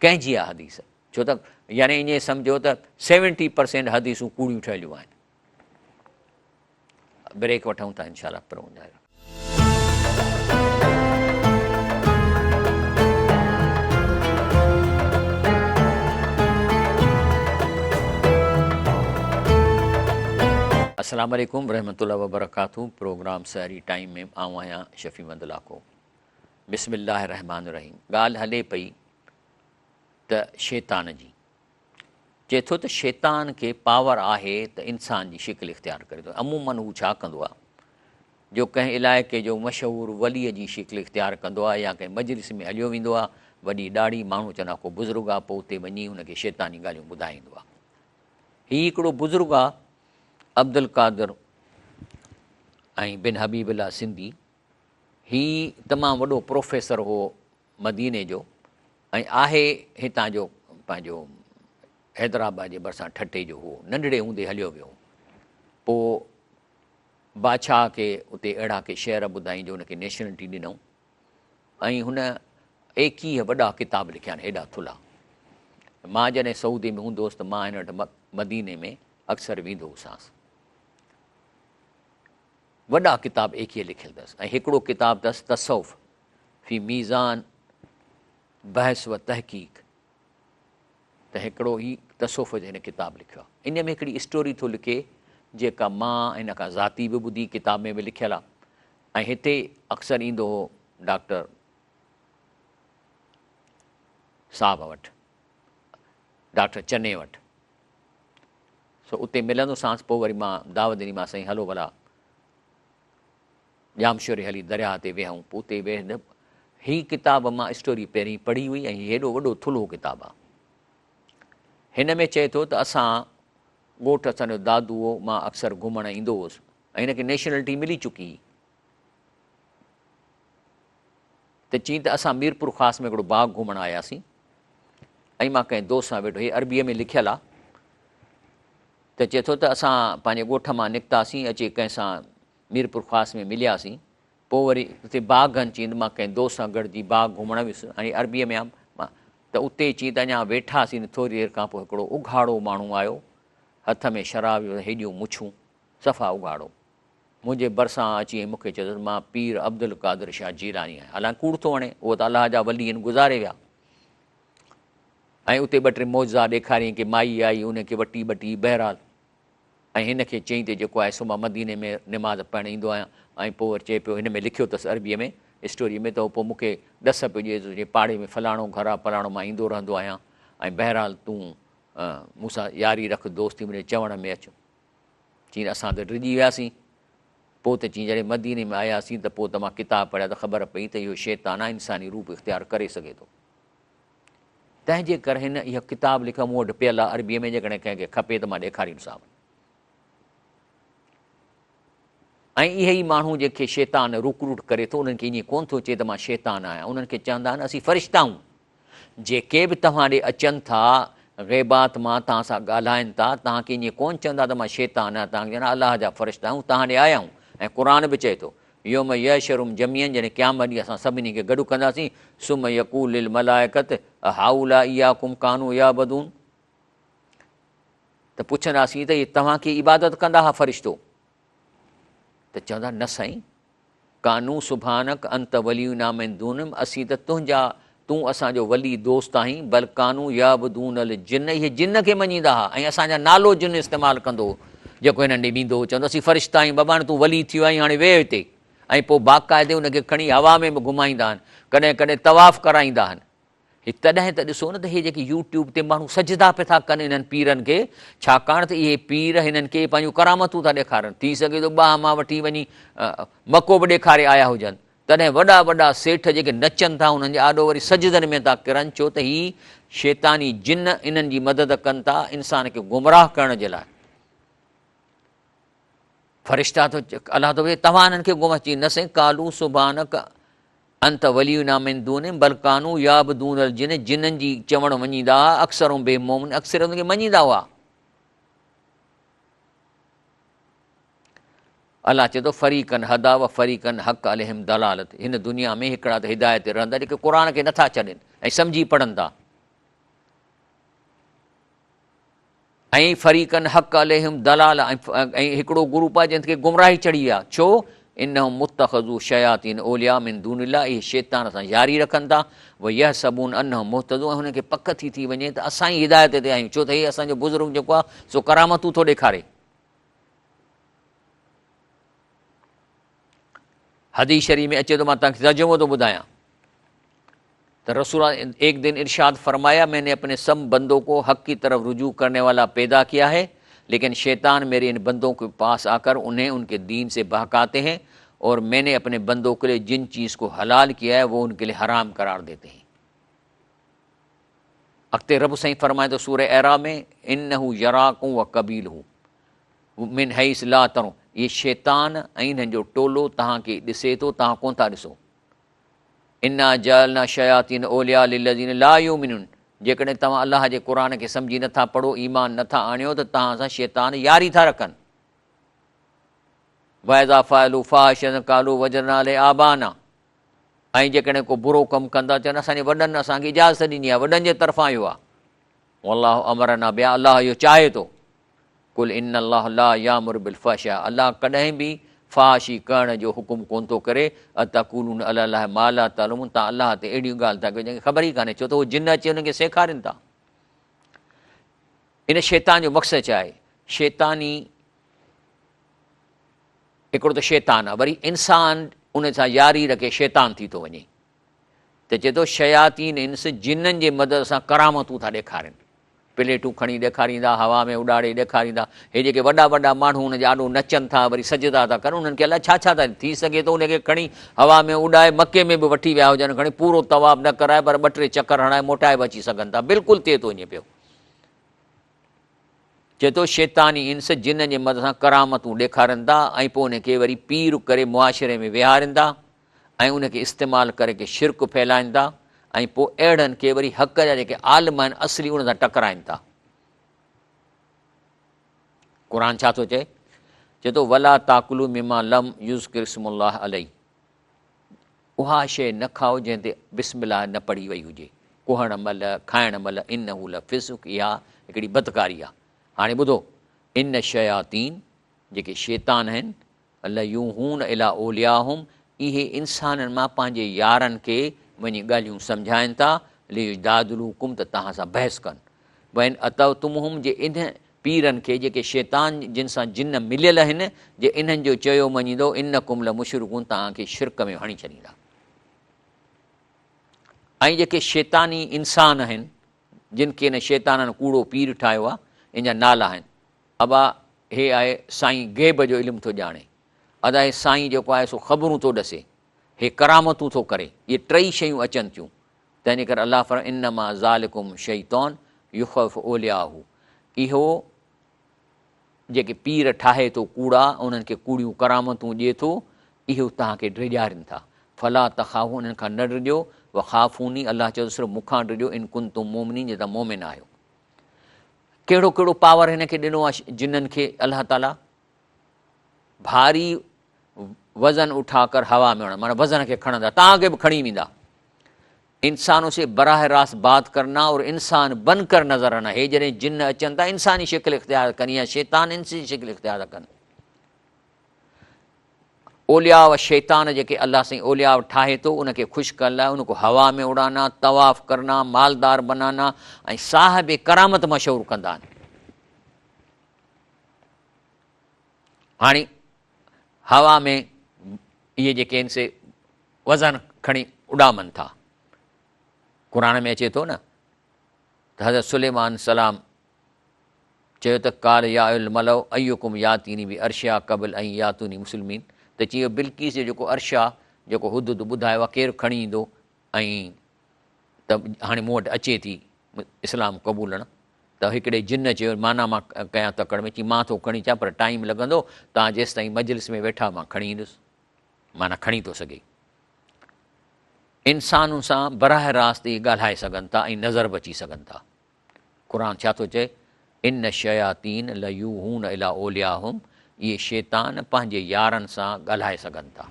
कंहिंजी आहे हदीस, छो त यानी ईअं सम्झो त 70% हदीसूं कूड़ियूं ठहियलूं आहिनि। ब्रेक वठूं था, इनशाला पर वञायो। अस्सलाम वालेकुम रहमतुल्लाहि व बरकातहू। प्रोग्राम सहरी टाइम में आऊं आहियां शफ़ी मंदलाको। बिस्मिल्लाह रहमान रहीम। ॻाल्हि हले पई त शैतान जी, चए थो त शैतान खे पावर आहे त इंसान जी शिकिल इख़्तियार करे थो। अमूमन हू छा कंदो आहे, जो कंहिं इलाइक़े जो मशहूरु वलीअ जी शिकिल इख़्तियार कंदो आहे या कंहिं मजलिस में हलियो वेंदो आहे, वॾी ॾाढ़ी माण्हू चवंदा को बुज़ुर्ग आहे, पोइ उते वञी हुनखे शैतानी ॻाल्हियूं ॿुधाईंदो आहे। हीउ हिकिड़ो बुज़ुर्ग आहे अब्दुल कादिर ऐं बिन हबीबुल्लाह सिंधी। हीउ तमामु वॾो प्रोफेसर हो मदीने जो ऐं आहे हितां जो पंहिंजो हैदराबाद जे भरिसां ठटे जो हो। नंढड़े हूंदे हलियो वियो, पोइ बादशाह खे उते अहिड़ा के शेर ॿुधाई जो हुनखे नेशनलिटी ॾिनऊं ऐं हुन 21 वॾा किताब लिखिया आहिनि, हेॾा थुल्हा। मां जॾहिं सऊदी में हूंदो हुउसि त मां हिन वटि मदीने में अक्सर वेंदो हुउसि। वॾा किताब 21 लिखियल अथसि ऐं हिकिड़ो किताब अथसि तसौफ़ फ़ी मीज़ान बहस व तहक़ीक़। त हिकिड़ो ही तसौफ़ जो हिन किताब लिखियो आहे। इन में हिकिड़ी स्टोरी थो लिखे जेका मां हिन खां ज़ाती बि ॿुधी, किताब में बि लिखियलु आहे। ऐं हिते अक्सर ईंदो हो डॉक्टर साहब वटि, डॉक्टर चने वटि। सो उते मिलंदोसांसि, पोइ वरी मां दावत ॾिनीमांसि, साईं हलो भला जामशोरे हली दरिया ते विहऊं। पोइ उते वेह, हीअ किताब मां स्टोरी पहिरीं पढ़ी हुई ऐं हेॾो वॾो थुल्हो किताबु आहे। हिन में चए थो त असां ॻोठु असांजो दादू हो, मां अक्सर घुमणु ईंदो हुउसि ऐं हिनखे नेशनलिटी मिली चुकी। त चई त असां मीरपुर ख़ासि में हिकिड़ो बाग़ घुमणु आयासीं ऐं मां कंहिं दोस्त सां वेठो, हीअ अरबीअ में लिखियलु आहे। त चए थो त असां पंहिंजे ॻोठ मां निकितासीं, अची कंहिंसां मीरपुर ख़ासि में मिलियासीं। पोइ वरी उते बाग़नि चई मां कंहिं दोस्त सां गॾिजी बाग़ घुमणु वियुसि ऐं अरबीअ में मां त उते चई त अञा वेठासीं न, थोरी देरि खां पोइ हिकिड़ो उघाड़ो माण्हू आयो, हथ में शराब, हेॾियूं मुछूं, सफ़ा उघाड़ो, मुंहिंजे भरिसां अची ऐं मूंखे चयो मां पीर अब्दुल कादिर शाह जीलानी आहियां। हालांकि कूड़ थो वणे, उहो त अलाह जा वली आहिनि, गुज़ारे विया। ऐं उते 2-3 मौज़ा ॾेखारियईं की माई आई, उनखे वटी बहरहाल। ऐं हिन खे चई त जेको आहे सो मां मदीने में निमाज़ पढ़णु ईंदो आहियां। ऐं पोइ वरी चए पियो, हिन में लिखियो अथसि अरबीअ में स्टोरी में, त पोइ मूंखे ॾस पियो ॾिए तुंहिंजे पाड़े में फलाणो घर आहे, फलाणो मां ईंदो रहंदो आहियां ऐं बहरहाल तूं मूंसां यारी रख, दोस्ती मुंहिंजे चवण में अचु। चई असां त डिॼी वियासीं। पोइ त चई जॾहिं मदीने में आयासीं त पोइ त मां किताब पढ़िया त ख़बर पई त इहो शैतान आहे, इंसानी रूप इख़्तियार करे सघे थो। तंहिंजे करे हिन इहा किताब लिखियो, मूं वटि पियल आहे अरबीअ में, जेकॾहिं कंहिंखे खपे त मां ॾेखारींदोसांव। ऐं इहे ई माण्हू जेके शैतान रुकरूट करे थो, उन्हनि खे ईअं कोन थो चए त मां शैतान आहियां। उन्हनि खे चवंदा आहिनि असीं फ़रिश्ता आहियूं। जेके बि तव्हां ॾे अचनि था ग़ैबात मां, तव्हां सां ॻाल्हाइनि था, तव्हांखे ईअं कोन चवंदा त मां शैतान आहियां, तव्हांखे चवंदा अलाह जा फ़रिश्ता आहियूं, तव्हां ॾे आया आहियूं। ऐं क़ुर बि चए थो योम यशरुम जमियन, जॾहिं क़यामत ॾींहुं असां सभिनी खे गॾु कंदासीं, सुम यक़ूल लिल मलाइकत हाउला इयाकुम कानू याबदून। त पुछंदासीं त इहे तव्हांखे इबादत कंदा हुआ फ़रिश्तो? त चवंदा न साईं, कानू सुभानक अंत वलियूना मिन दूनिहिम, असीं त तूं असांजो वली दोस्त आहीं। बल कानू याबदून अल जिन, इहे जिन खे मञींदा हुआ ऐं असांजा नालो जिन इस्तेमालु कंदो जेको हिननि ॾे ॾींदो, चवंदो असीं फ़रिश्ता आहियूं, बाबा तूं वली थी वियो आहीं, हाणे वेह हिते। ऐं पोइ बाक़ाइदे हुनखे खणी हवा में बि घुमाईंदा आहिनि, कॾहिं कॾहिं तवाफ़ कराईंदा आहिनि। तॾहिं त ॾिसो न त इहे जेके यूट्यूब ते माण्हू सजदा पिया था कनि इन्हनि पीरनि खे, छाकाणि त इहे पीर हिननि खे पंहिंजूं करामतूं था ॾेखारनि। थी सघे थो ॿाह मां वठी वञी मको बि ॾेखारे आया हुजनि। तॾहिं वॾा वॾा सेठ जेके नचनि था, उन्हनि जे आॾो वरी सजदनि में था किरनि, छो त हीअ शैतानी जिन इन्हनि जी मदद कनि था इंसान खे गुमराह करण जे लाइ। फ़रिश्ता थो अलाह थो तव्हां हिननि खे गुम अची न साईं, कालू सुभानक अंत वलियूना मिन दूनिहिम बल कानू याबदून अल जिन, जिन्हनि जी चवण मञींदा हुआ। अक्सर बेमोमिन, अक्सर हुनखे मञींदा हुआ। अलाह चए थो फ़रीक़न हदा व फ़रीक़न हक़ अलैहिम दलालत, हिन दुनिया में हिकिड़ा त हिदायत ते रहंदा जेके क़ुर खे नथा छॾनि ऐं सम्झी पढ़नि था, ऐं फ़रीक़न हक़ अलैहिम दलाल, ऐं हिकिड़ो ग्रुप आहे जंहिंखे गुमराही चढ़ी आहे। छो? इन्नहुम मुत्तख़ज़ू शयातीन औलिया मिन दूनिल्लाह, इहे शैतान सां यारी रखनि था। व यहसबून अन्नहुम मुहतदून, ऐं हुनखे पक थी वञे त असां ई हिदायत ते आहियूं, छो त हीअ असांजो बुज़ुर्ग जेको आहे सो करामतूं थो ॾेखारे। हदीस शरीफ़ में अचे थो, मां तव्हांखे तर्जुमो थो ॿुधायां तो रसूल एक दिन इरशाद फरमाया, मैंने अपने सब बंदों को हक की तरफ रुजू करने वाला पैदा किया है, लेकिन शैतान मेरे इन बंदों के पास आकर उन्हें उनके दीन से बहकाते हैं, और मैंने अपने बंदों के लिए जिन चीज़ को हलाल किया है वो उनके लिए हराम करार देते हैं। अॻिते रब साईं फरमाए तो सूरह एरा में, इन्नहु यराकुम व कबीलहु मिन हैस ला तरो, ये शैतान ऐं हिननि जो टोलो तव्हांखे ॾिसे थो, तव्हां कोन था ॾिसो। इन्ना जअलना शयातीन औलिया लिल्लज़ीन ला युमिनून, जेकॾहिं तव्हां अलाह जे क़ुर खे सम्झी नथा पढ़ो, ईमान नथा आणियो त तव्हां सां शैतान यारी था रखनि। वइज़ा फ़अलू फ़ाहिशतन क़ालू वजदना ले आबाना, ऐं जेकॾहिं को बुरो कमु कंदा चवनि असांजे वॾनि असांखे इजाज़त ॾिनी आहे, वॾनि जे तरफ़ां इहो आहे। वल्लाहु अमरना बिहा, अलाह इहो चाहे थो। कुल इन्नल्लाह ला यामुरु बिल फ़हशा, अलाह कॾहिं बि फ़ाशी करण जो हुकुम कोन थो करे। अतक़ूलून अलल्लाह मा ला तअलमून, तव्हां अलाह ते अहिड़ियूं ॻाल्हि था कयो जंहिंखे ख़बर ई कान्हे, छो त उहो जिन अची हुनखे सेखारीनि था। इन शैतान जो मक़सदु छा आहे? शैतानी हिकिड़ो त शैतान आहे, वरी इंसान उन सां यारी रखे शैतान थी थो वञे, त चए थो शयातीन इंस जिन्हनि जे मदद सां करामतूं था ॾेखारीनि, प्लेटूं खणी ॾेखारींदा, हवा में उॾाड़े ॾेखारींदा। हे जेके वॾा वॾा माण्हू हुन जा ॾाढो नचनि था, वरी सजदा था कनि, उन्हनि खे अलाए छा छा था, थी सघे थो उनखे खणी हवा में उॾाए मके में बि वठी विया हुजनि, खणी पूरो तवाफ़ न कराए पर 2-3 चकर हणाए मोटाए बि अची सघनि था, बिल्कुलु थिए थो वञे पियो। चए थो शैतानी इंस जिन जे मदद सां करामतूं ॾेखारनि था, ऐं पोइ उनखे वरी पीर करे मुआशिरे में विहारनि था, ऐं उनखे इस्तेमालु करे के शिरक फैलाइनि था, ऐं पोइ अहिड़नि खे वरी हक़ जा जेके आलिम आहिनि असली उन सां टकराइनि था। क़ुर छा थो चए? चए थो वला ताकुलू मिमा लम युज़किर इस्मुल्लाह अलैहि, उहा शइ न खाओ जंहिं ते बिस्मिल्लाह न पढ़ी वई हुजे, कुहण महिल, खाइण महिल। इन्नहु लफ़िस्क़, इहा हिकिड़ी बदकारी आहे। हाणे ॿुधो, इन शयातीन जेके शैतान आहिनि, लयूहून इला औलियाहुम, इहे इंसाननि मां पंहिंजे यारनि खे वञी ॻाल्हियूं सम्झाइनि था, लियुजादिलूकुम, त तव्हां सां बहस कनि। वइन अतवतुमुहुम, जे इन पीरनि खे जेके शैतान जिन सां जिन मिलियल आहिनि, जे इन्हनि जो चयो मञींदो, इन्नकुम लमुशरिकून, तव्हांखे शिरक में हणी छॾींदा। ऐं जेके शैतानी इंसान आहिनि, जिन खे इन शैताननि कूड़ो पीर ठाहियो आहे, इन जा नाला आहिनि। अबा हे आहे साईं गैब जो इल्मु थो ॼाणे, अदा हे साईं जेको आहे सो ख़बरूं थो ॾसे, हे करामतूं थो करे। इहे 3 शयूं अचनि थियूं। तंहिंजे करे अलाह फर इन्नमा ज़ालिकुम शैतान युख़्विफ़ु औलियाहु, इहो जेके पीर ठाहे थो कूड़ा, उन्हनि खे कूड़ियूं करामतूं ॾिए थो, इहो तव्हांखे ड्रिॼारीनि था। फला तख़ाफ़ू, उन्हनि खां न ड्रिजो, व ख़ाफ़ूनी, अलाह चयो सिर्फ़ु मूंखां ड्रिजो, इन कुंतुम मोमिनीन, जे तव्हां मोमिन आहियो। कहिड़ो कहिड़ो पावर हिन खे ॾिनो आहे जिन्हनि खे अलाह ताला? भारी वज़न उठाकर हवा में उड़ना, माना वज़न खे खणंदा, तव्हांखे बि खणी वेंदा। इंसानों से बराह रास्त बात करना और इंसान बनकर नज़र आना। हे जॾहिं जिन अचनि था इंसानी शिकिल इख्तियार कनि या शैतान इंसानी शिकिल इख्तियार कनि। औलिया व शैतान जेके अल्लाह साईं औलिया ठाहे थो, उनखे ख़ुशि करण लाइ उनको हवा में उड़ाना, तवाफ़ करना, मालदार बनाना, ऐं साहिब करामत मशहूरु कंदा आहिनि। हाणे हवा में इहे जेके आहिनि से वज़न खणी उॾामनि था। क़ुर में अचे थो न त हज़रत सुलेमान सलाम चयो त काल या मलव अयुकुम यातीनी बि अर्शा क़बल ऐं यातूनी मुस्लिमीन, त चयो बिल्किस जो जेको अर्शा जेको हुदुद ॿुधायो आहे केरु खणी ईंदो, ऐं त हाणे मूं वटि अचे थी इस्लाम क़बूलण। त हिकिड़े जिन चयो माना मां कयां तकड़ में, चई मां थो खणी अचां पर टाइम लॻंदो, तव्हां जेसि ताईं मजलिस में वेठा मां खणी ईंदुसि, माना खणी थो सघे। इंसानुनि सां बराह रास्त इहे ॻाल्हाए सघनि था ऐं नज़र बि अची सघनि था। क़ुर छा थो चए? इन शयातीन लयूहून इला औलियाहुम, इहे शैतान पंहिंजे यारनि सां ॻाल्हाए सघनि था।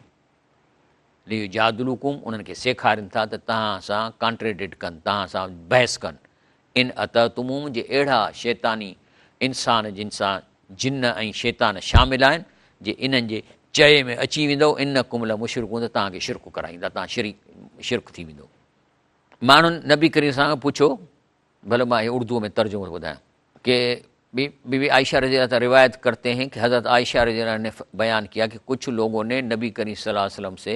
लियो जादुलुकुम, उन्हनि खे सेखारीनि था त तव्हां सां कॉन्ट्रेडिक्ट कनि, तव्हां सां बहस कनि। इन अततुमुम, जे अहिड़ा शैतानी इंसान जिन सां जिन ऐं शैतान शामिल आहिनि, जे इन्हनि जे चए में अची वेंदो इन कुमल मुशरिकूं, त तव्हांखे शिरक कराईंदा, तव्हां शिरक थी वेंदो। माण्हुनि नबी करीम सां पुछो, भले मां इहे उर्दूअ में तर्जुमो ॿुधायां, कि बीबी आयशा रज़ी अल्लाह रिवायत करते हैं कि हज़रत आयशा रज़ी अल्लाह ने बयान किया कि कुछ लोगों ने नबी करीम सल्लल्लाहु अलैहि वसल्लम से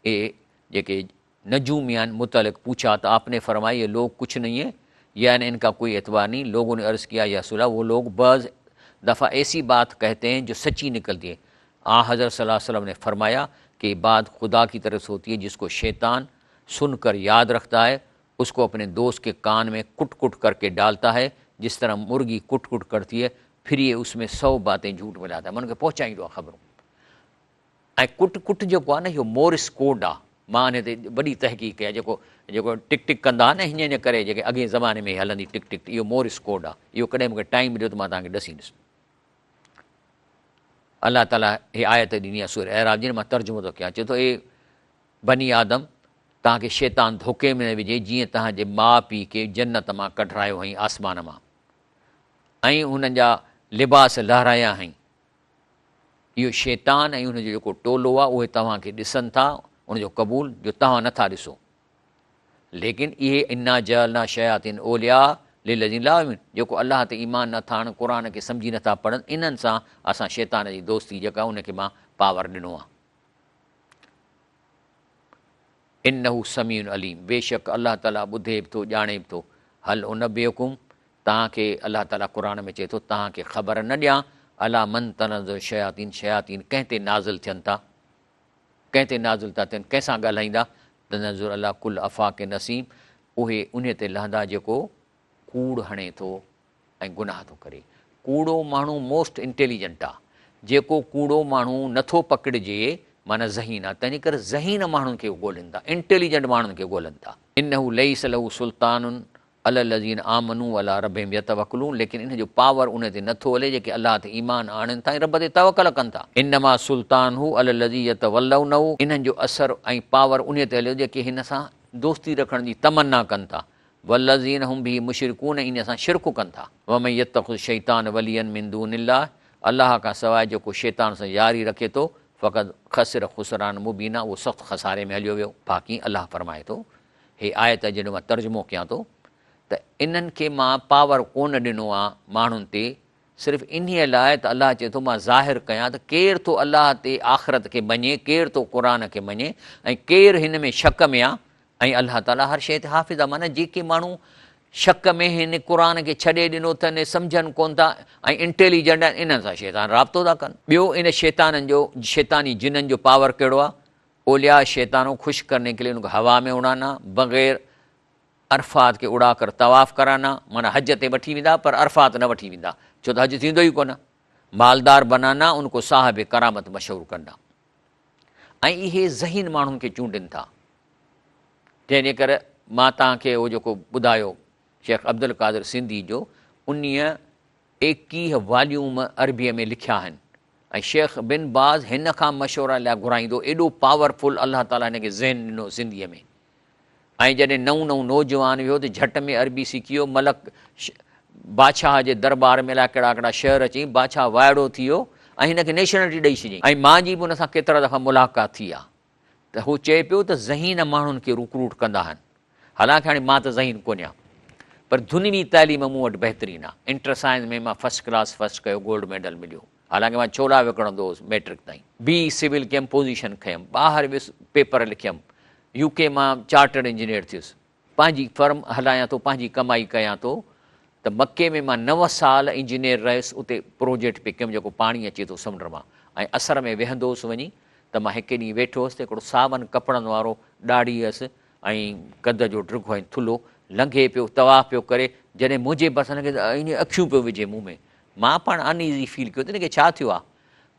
ये जेके नजूमियान मुतलक पूछा, तो आपने फरमाया ये लोग कुछ नहीं है, यानी इनका कोई एतबार नहीं। लोगों ने अर्ज़ किया या रसूलल्लाह, वो लोग बज़ दफ़ा ऐसी बात कहते हैं जो सच्ची निकलती है। हज़रत सल्लल्लाहु अलैहि वसल्लम ने फरमाया कि बात खुदा की तरफ से होती है, जिसको शैतान सुनकर याद रखता है, उसको अपने दोस्त के कान में कुट कुट करके डालता है, जिस तरह मुर्गी कुट कुट करती है, फिर ये उसमें 100 बातें झूठ मिलाता है, मन खे पहुचाईंदो आहे ख़बरूं। ऐं कुट कुट जेको आहे न, इहो मोरिस कोड आहे। मां हिन ते वॾी तहक़ीक़ कई आहे। जेको टिक टिक कंदा न हीअं करे, जेके अॻे ज़माने में हलंदी टिक टिक, इहो मोरिस कोड आहे। इहो कॾहिं मूंखे टाइम ॾियो त मां तव्हांखे ॾसींदुसि। अलाह ताला हे आयत ॾिनी आहे सूरह अहराफ जी, मां तर्जुमो थो कयां। चए थो, ए बनी आदम, तव्हांखे शैतान धोखे में न विझे, जीअं तव्हांजे माउ पीउ खे जन्नत मां कढायो हईं, आसमान मां, ऐं हुननि जा लिबास लहिराया हईं। इहो शैतान ऐं हुनजो जेको टोलो आहे, उहे तव्हांखे ॾिसनि था, उनजो क़बूल जो तव्हां नथा ॾिसो। लेकिन इहे इन्ना जअलना शयातीन औलिया लिल्लज़ीन ला युमिनून, जेको अलाह ते ईमान नथा आणनि, क़ुर खे सम्झी नथा पढ़नि, इन्हनि सां असां शैतान जी दोस्ती जेका उनखे मां पावर ॾिनो आहे। इन्नहु समीउन अलीम, बेशक अलाह ताला ॿुधे बि थो, ॼाणे बि थो। हल उनबियुकुम, तव्हांखे अलाह ताला क़ुर में चए थो, तव्हांखे ख़बर न ॾियां, अला मन तनज़्ज़ुल शयातीन, शयातीन कंहिं ते नाज़िल थियनि था, कंहिं ते नाज़िल था थियनि, कंहिंसां ॻाल्हाईंदा। तनज़्ज़ुल अला कुल अफ़ाक़ नसीम, उहे उन ते लहंदा जेको कूड़ हणे थो ऐं गुनाह थो करे। कूड़ो माण्हू मोस्ट इंटेलिजेंट आहे। जेको कूड़ो माण्हू नथो पकिड़िजे, माना ज़हीन आहे। तंहिंजे करे ज़हीन माण्हुनि खे ॻोल्हनि था, इंटेलिजेंट माण्हुनि खे ॻोल्हनि था। इन्नहु लैस लहू सुल्तानुन अलल लज़ीन आमनू अला रब्बिहिम यतवक्कलून, लेकिन इन जो पावर उन ते नथो हले जेके अलाह ते ईमान आणनि था ऐं रब ते तवकल कनि था। इन्नमा सुल्तान हू अलल लज़ी यतवल्लौनहू, इन्हनि जो असर ऐं पावर उन ते हले जेके हिन सां दोस्ती रखण जी तमन्ना कनि था। वल्लज़ीन हुम बिही मुशरिकून, इन सां शिरक कनि था। वमन यत्तखिज़ शैतान वलियन मिन दूनिल्लाह, अलाह खां सवाइ जेको शैतान सां यारी रखे थो, फ़क़त ख़सिर ख़ुसरान मुबीना, उहो सख़्तु खसारे में हलियो वियो। बाक़ी अलाह फरमाए थो, हे आयत जॾहिं मां तर्जुमो कयां थो, त इन्हनि खे मां पावर कोन ॾिनो आहे माण्हुनि ते, सिर्फ़ु इन लाइ त अलाह चए थो मां ज़ाहिर कयां त केरु थो अलाह ते आख़िरत खे मञे, केरु थो क़ुर खे मञे, ऐं केरु हिन में शक में आहे। ऐं अलाह ताला हर शइ ते हाफ़िज़ आहे। माना जेके माण्हू शक में हिन क़ुर खे छॾे ॾिनो अथनि, सम्झनि कोन था ऐं इंटेलिजेंट आहिनि, इन्हनि सां शैतान राब्तो था कनि। ॿियो, इन शैताननि जो, शैतानी जिन्हनि जो पावर कहिड़ो आहे? ओलिया शैतानों ख़ुशि करने के लिए उनको हवा में उड़ाना, बग़ैर अरफ़ात खे उड़ा कर तवाफ़ कराना। माना हज ते वठी वेंदा, पर अरफ़ात न वठी वेंदा, छो त हज थींदो ई कोन। मालदार बनाना, उनको साहिब करामत मशहूरु कंदा। ऐं इहे ज़हीन माण्हुनि खे चूंडनि था। जंहिंजे करे मां तव्हांखे उहो जेको ॿुधायो शेख अब्दुल क़ादिर सिंधी जो, 21 वॉल्यूम अरबीअ में लिखिया आहिनि। ऐं शेख बिन बाज़ हिन खां मशवरा लाइ घुराईंदो, एॾो पावरफुल अलाह ताला हिन खे ज़हन ॾिनो सिंधीअ में। ऐं जॾहिं नओं नौजवान वियो त झटि में अरबी सिखी वियो। मलक बादशाह जे दरबार में कहिड़ा कहिड़ा शहर अची, बादशाह वाइड़ो थी वियो ऐं हिनखे नेशनलिटी ॾेई छॾियईं। ऐं मां जी बि हुन सां केतिरा दफ़ा मुलाक़ात थी आहे, त हू चए पियो त ज़हीन माण्हुनि खे रिक्रूट कंदा आहिनि। हालांकि हाणे मां त ज़हीन कोन आहियां, पर दुनियावी तालीम मूं वटि बहितरीनु आहे। इंटर साइंस में मां फर्स्ट क्लास फर्स्ट कयो, गोल्ड मेडल मिलियो। हालांकि मां छोला विकिणंदो हुउसि मैट्रिक ताईं। बी सिविल कयमि, पोज़ीशन खयमि, ॿाहिरि वियुसि पेपर लिखियमि। UK मां चार्टर्ड इंजीनियर थियुसि, पंहिंजी फर्म हलायां थो, पंहिंजी कमाई कयां थो। त मके में मां 9 साल इंजीनियर रहियुसि, उते प्रोजेक्ट पे कयुमि जेको पाणी अचे थो समुंड मां। ऐं असर में वेहंदो हुउसि वञी, त मां हिकु ॾींहुं वेठो हुउसि, त हिकिड़ो सावन कपिड़नि वारो, ॾाढ़ी हुअसि ऐं कद जो ड्रिघो ऐं थुल्हो, लंघे पियो, तवाफ़ पियो करे। जॾहिं मुंहिंजे बसि लॻे त इन अखियूं पियो विझे मुंहं में, मां पाण अनईज़ी फील कयो त हिनखे छा थियो आहे।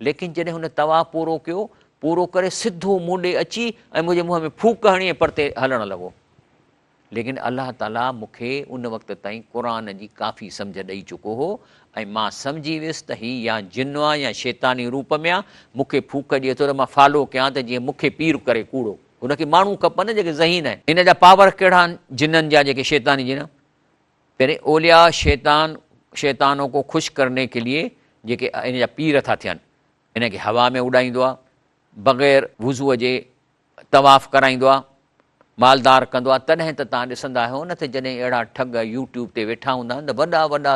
लेकिन जॾहिं हुन तवाफ़ पूरो कयो, पूरो करे सिधो मूं ॾे अची ऐं मुंहिंजे मुंहं में फूक हणी ऐं परते हलणु लॻो। लेकिन अलाह ताला मूंखे उन वक़्त ताईं क़ुर जी काफ़ी सम्झ ॾेई चुको हो ऐं मां सम्झी वियुसि त हीउ या जिन आहे या शैतानी रूप में आहे, मूंखे फूक ॾिए थो त मां फॉलो कयां त जीअं मूंखे पीर करे कूड़ो। हुनखे माण्हू खपनि जेके ज़हीन आहिनि। हिन जा पावर कहिड़ा आहिनि जिननि जा, जेके शैतानी जिन? पहिरें ओलिया शैतानों को ख़ुशि करने के लिए जेके इन जा पीर था थियनि, इनखे हवा में उॾाईंदो आहे, बग़ैर वुज़ूअ जे तवाफ़ कराईंदो आहे, मालदार कंदो आहे। तॾहिं त तव्हां ॾिसंदा आहियो न त जॾहिं अहिड़ा ठग यूट्यूब ते वेठा हूंदा आहिनि त वॾा वॾा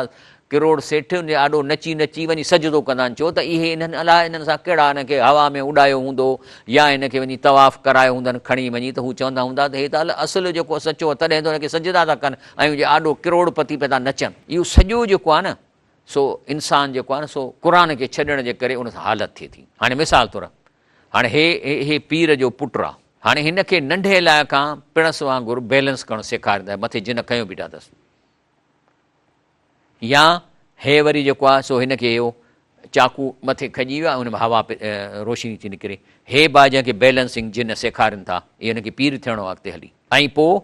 किरोड़ सेठ ॾाढो नची नची वञी सजदो कंदा आहिनि, छो त इहे इन्हनि अलाए इन्हनि सां कहिड़ा हिनखे हवा में उॾायो हूंदो या हिनखे वञी तवाफ़ करायो हूंदनि खणी वञी, त हू चवंदा हूंदा त हे त असुलु जेको सचो आहे, तॾहिं त हुनखे सजदा था कनि ऐं ॾाढो किरोड़पति पिया था नचनि। इहो सॼो जेको आहे न सो इंसानु जेको आहे न सो क़ुर खे छॾण जे करे उन सां हालत थिए थी। हाणे मिसाल तौरु हाणे हे पीर जो पुटु आहे, हाणे हिन खे नंढे लाइ खां पिणस वांगुरु बैलेंस करणु सेखारींदा, मथे जिन खयो बीठा अथसि, या हे वरी जेको आहे सो हिनखे इहो चाकू मथे खॼी वियो आहे, हुन में हवा रोशनी थी निकिरे। हे बा जंहिंखे बैलेंसिंग जिन सेखारीनि था, इहे हिनखे पीर थियणो आहे अॻिते हली। ऐं पोइ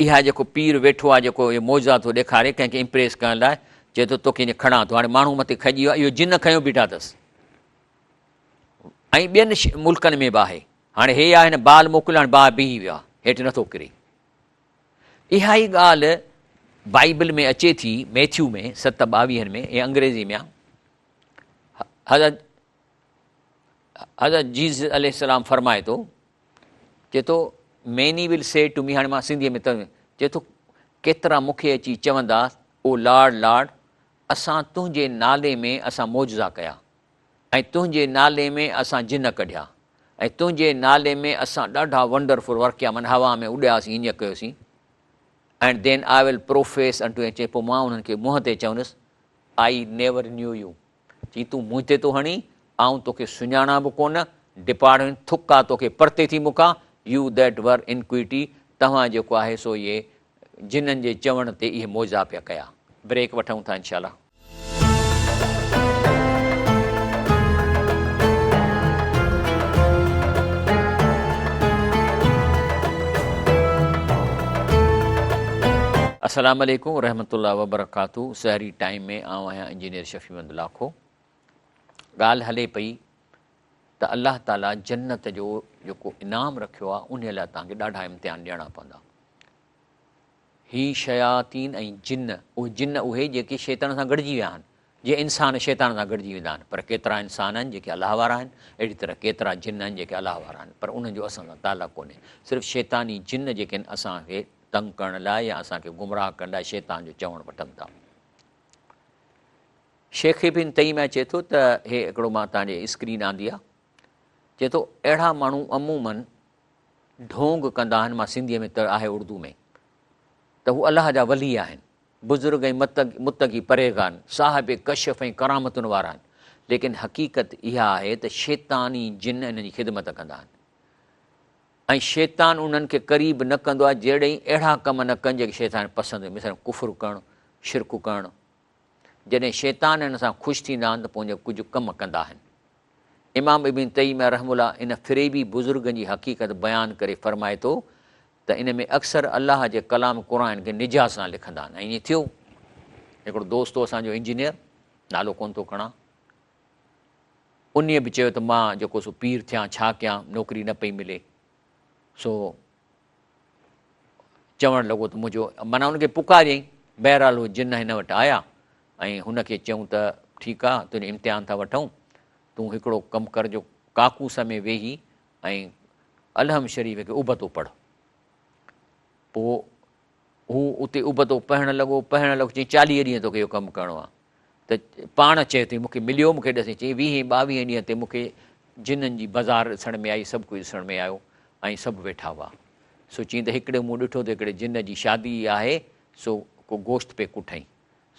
इहा जेको पीर वेठो आहे, जेको इहो मौजा थो ॾेखारे कंहिंखे इम्प्रेस करण लाइ, चए थो तोखे ईअं खणां थो। हाणे माण्हू मथे खॼी वियो आहे, इहो जिन खयो बीठा अथसि। ऐं ॿियनि मुल्कनि में बि आहे। हाणे हे आहे हिन बाल मोकिलियो, हाणे बाहि बीही वियो आहे, हेठि नथो किरे। इहा ई ॻाल्हि बाइबल में अचे थी, मैथ्यू में 7:22 में, ऐं अंग्रेज़ी में आहे। हज़रत जीसस अलैहिस्सलाम फरमाए थो, चए थो many will say to me, हाणे मां सिंधीअ में चए थो केतिरा मूंखे अची चवंदा, ओ लॉर्ड लॉर्ड, असां तुंहिंजे नाले में असां मौजज़ा कया, ऐं तुंहिंजे नाले में असां जिन कढिया, ऐं तुंहिंजे नाले में असां ॾाढा वंडरफुल वर्क कया, माना हवा में उॾियासीं, ईअं कयोसीं। And then I will profess unto, ऐं चए पोइ मां उन्हनि खे मुंहं ते चवंदुसि, आई नेवर न्यू यू, चई तूं मुंहं ते थो हणी, आऊं तोखे सुञाणा बि कोन, डिपार्टमेंट थुक आहे तोखे परते थी मूंखां, यू दैट वर इनक्विटी, तव्हां जेको आहे सो इहे जिन्हनि जे चवण ते इहे मौजा पिया कया। ब्रेक वठूं था इंशाल्लाह। अस्सलाम वालेकुम रहमतुल्लाहि व बरकातहू। सहरी टाइम में आउं आहियां इंजीनियर शफ़ीमंद लाखो। ॻाल्हि हले पई त अलाह ताला जन्नत जो जेको इनाम रखियो आहे, उन लाइ तव्हांखे ॾाढा इम्तिहान ॾियणा पवंदा। ही शयातीन ऐं जिन, उहे जिन उहे जेके शैतान सां गॾिजी विया आहिनि, जीअं इंसान शैतान सां गॾिजी वेंदा आहिनि, पर केतिरा इंसान आहिनि जेके अलाह वारा आहिनि, अहिड़ी तरह केतिरा जिन आहिनि जेके अलाह वारा आहिनि, पर उन्हनि जो असां सां तालुक़ु कोन्हे। सिर्फ़ु शैतानी जिन जेके आहिनि असांखे तंग करण लाइ या असांखे गुमराह करण लाइ शैतान जो चवणु वठनि था। शेख इब्न तैमिया चए थो त हे हिकिड़ो मां तव्हांजे स्क्रीन आंदी आहे, चए थो अहिड़ा माण्हू अमूमन ढोंग कंदा आहिनि, मां सिंधीअ में त आहे उर्दू में, त हू अलाह जा वली आहिनि, बुज़ुर्ग ऐं मुतक़ी परहेज़गार, साहिब कशफ ऐं करामतुनि वारा आहिनि, लेकिन हक़ीक़त इहा आहे त शैतानी जिन हिन जी ख़िदमत कंदा आहिनि, ऐं शैतान उन्हनि खे क़रीब न कंदो आहे जहिड़े अहिड़ा कम न कनि जेके शैतान पसंदि, मिसाल कुफ़ुर करणु, शिरक करणु। जॾहिं शैतान हिन सां ख़ुशि थींदा आहिनि त पोइ कुझु कम कंदा आहिनि। इमाम इब्न तैमिया रहमुल्लाह इन फ़िरेबी बुज़ुर्गनि जी हक़ीक़त बयानु करे फ़रमाए थो त इन में अक्सर अलाह जे कलाम क़ुर खे निजात सां लिखंदा आहिनि। ऐं ईअं थियो, हिकिड़ो दोस्तो असांजो इंजीनियर, नालो कोन थो खणा, उन बि चयो त मां जेको सो पीर थियां, छा कयां, नौकिरी न पई मिले, सो चवणु लॻो त मुंहिंजो, माना हुनखे पुकारियईं। बहरहाल उहे जिन हिन वटि आया ऐं हुनखे चयूं त ठीकु आहे, तुंहिंजो इम्तिहान था वठूं, तूं हिकिड़ो कमु कर, जो काकूस में वेही ऐं अलहम शरीफ़ खे उबतो पढ़। पोइ हू उते उबतो पढ़णु लॻो, चई 40 ॾींहं तोखे इहो कमु करिणो आहे। त पाण चए थी मूंखे मिलियो, मूंखे ॾिसे, चई 20-22 ॾींहं ते मूंखे जिन्हनि जी बाज़ार ॾिसण में आई, सभु कुझु ॾिसण में आयो ऐं सभु वेठा हुआ। सो चई त हिकिड़े मूं ॾिठो त हिकिड़े जिन जी शादी आहे, सो को गोश्त पे कुठईं,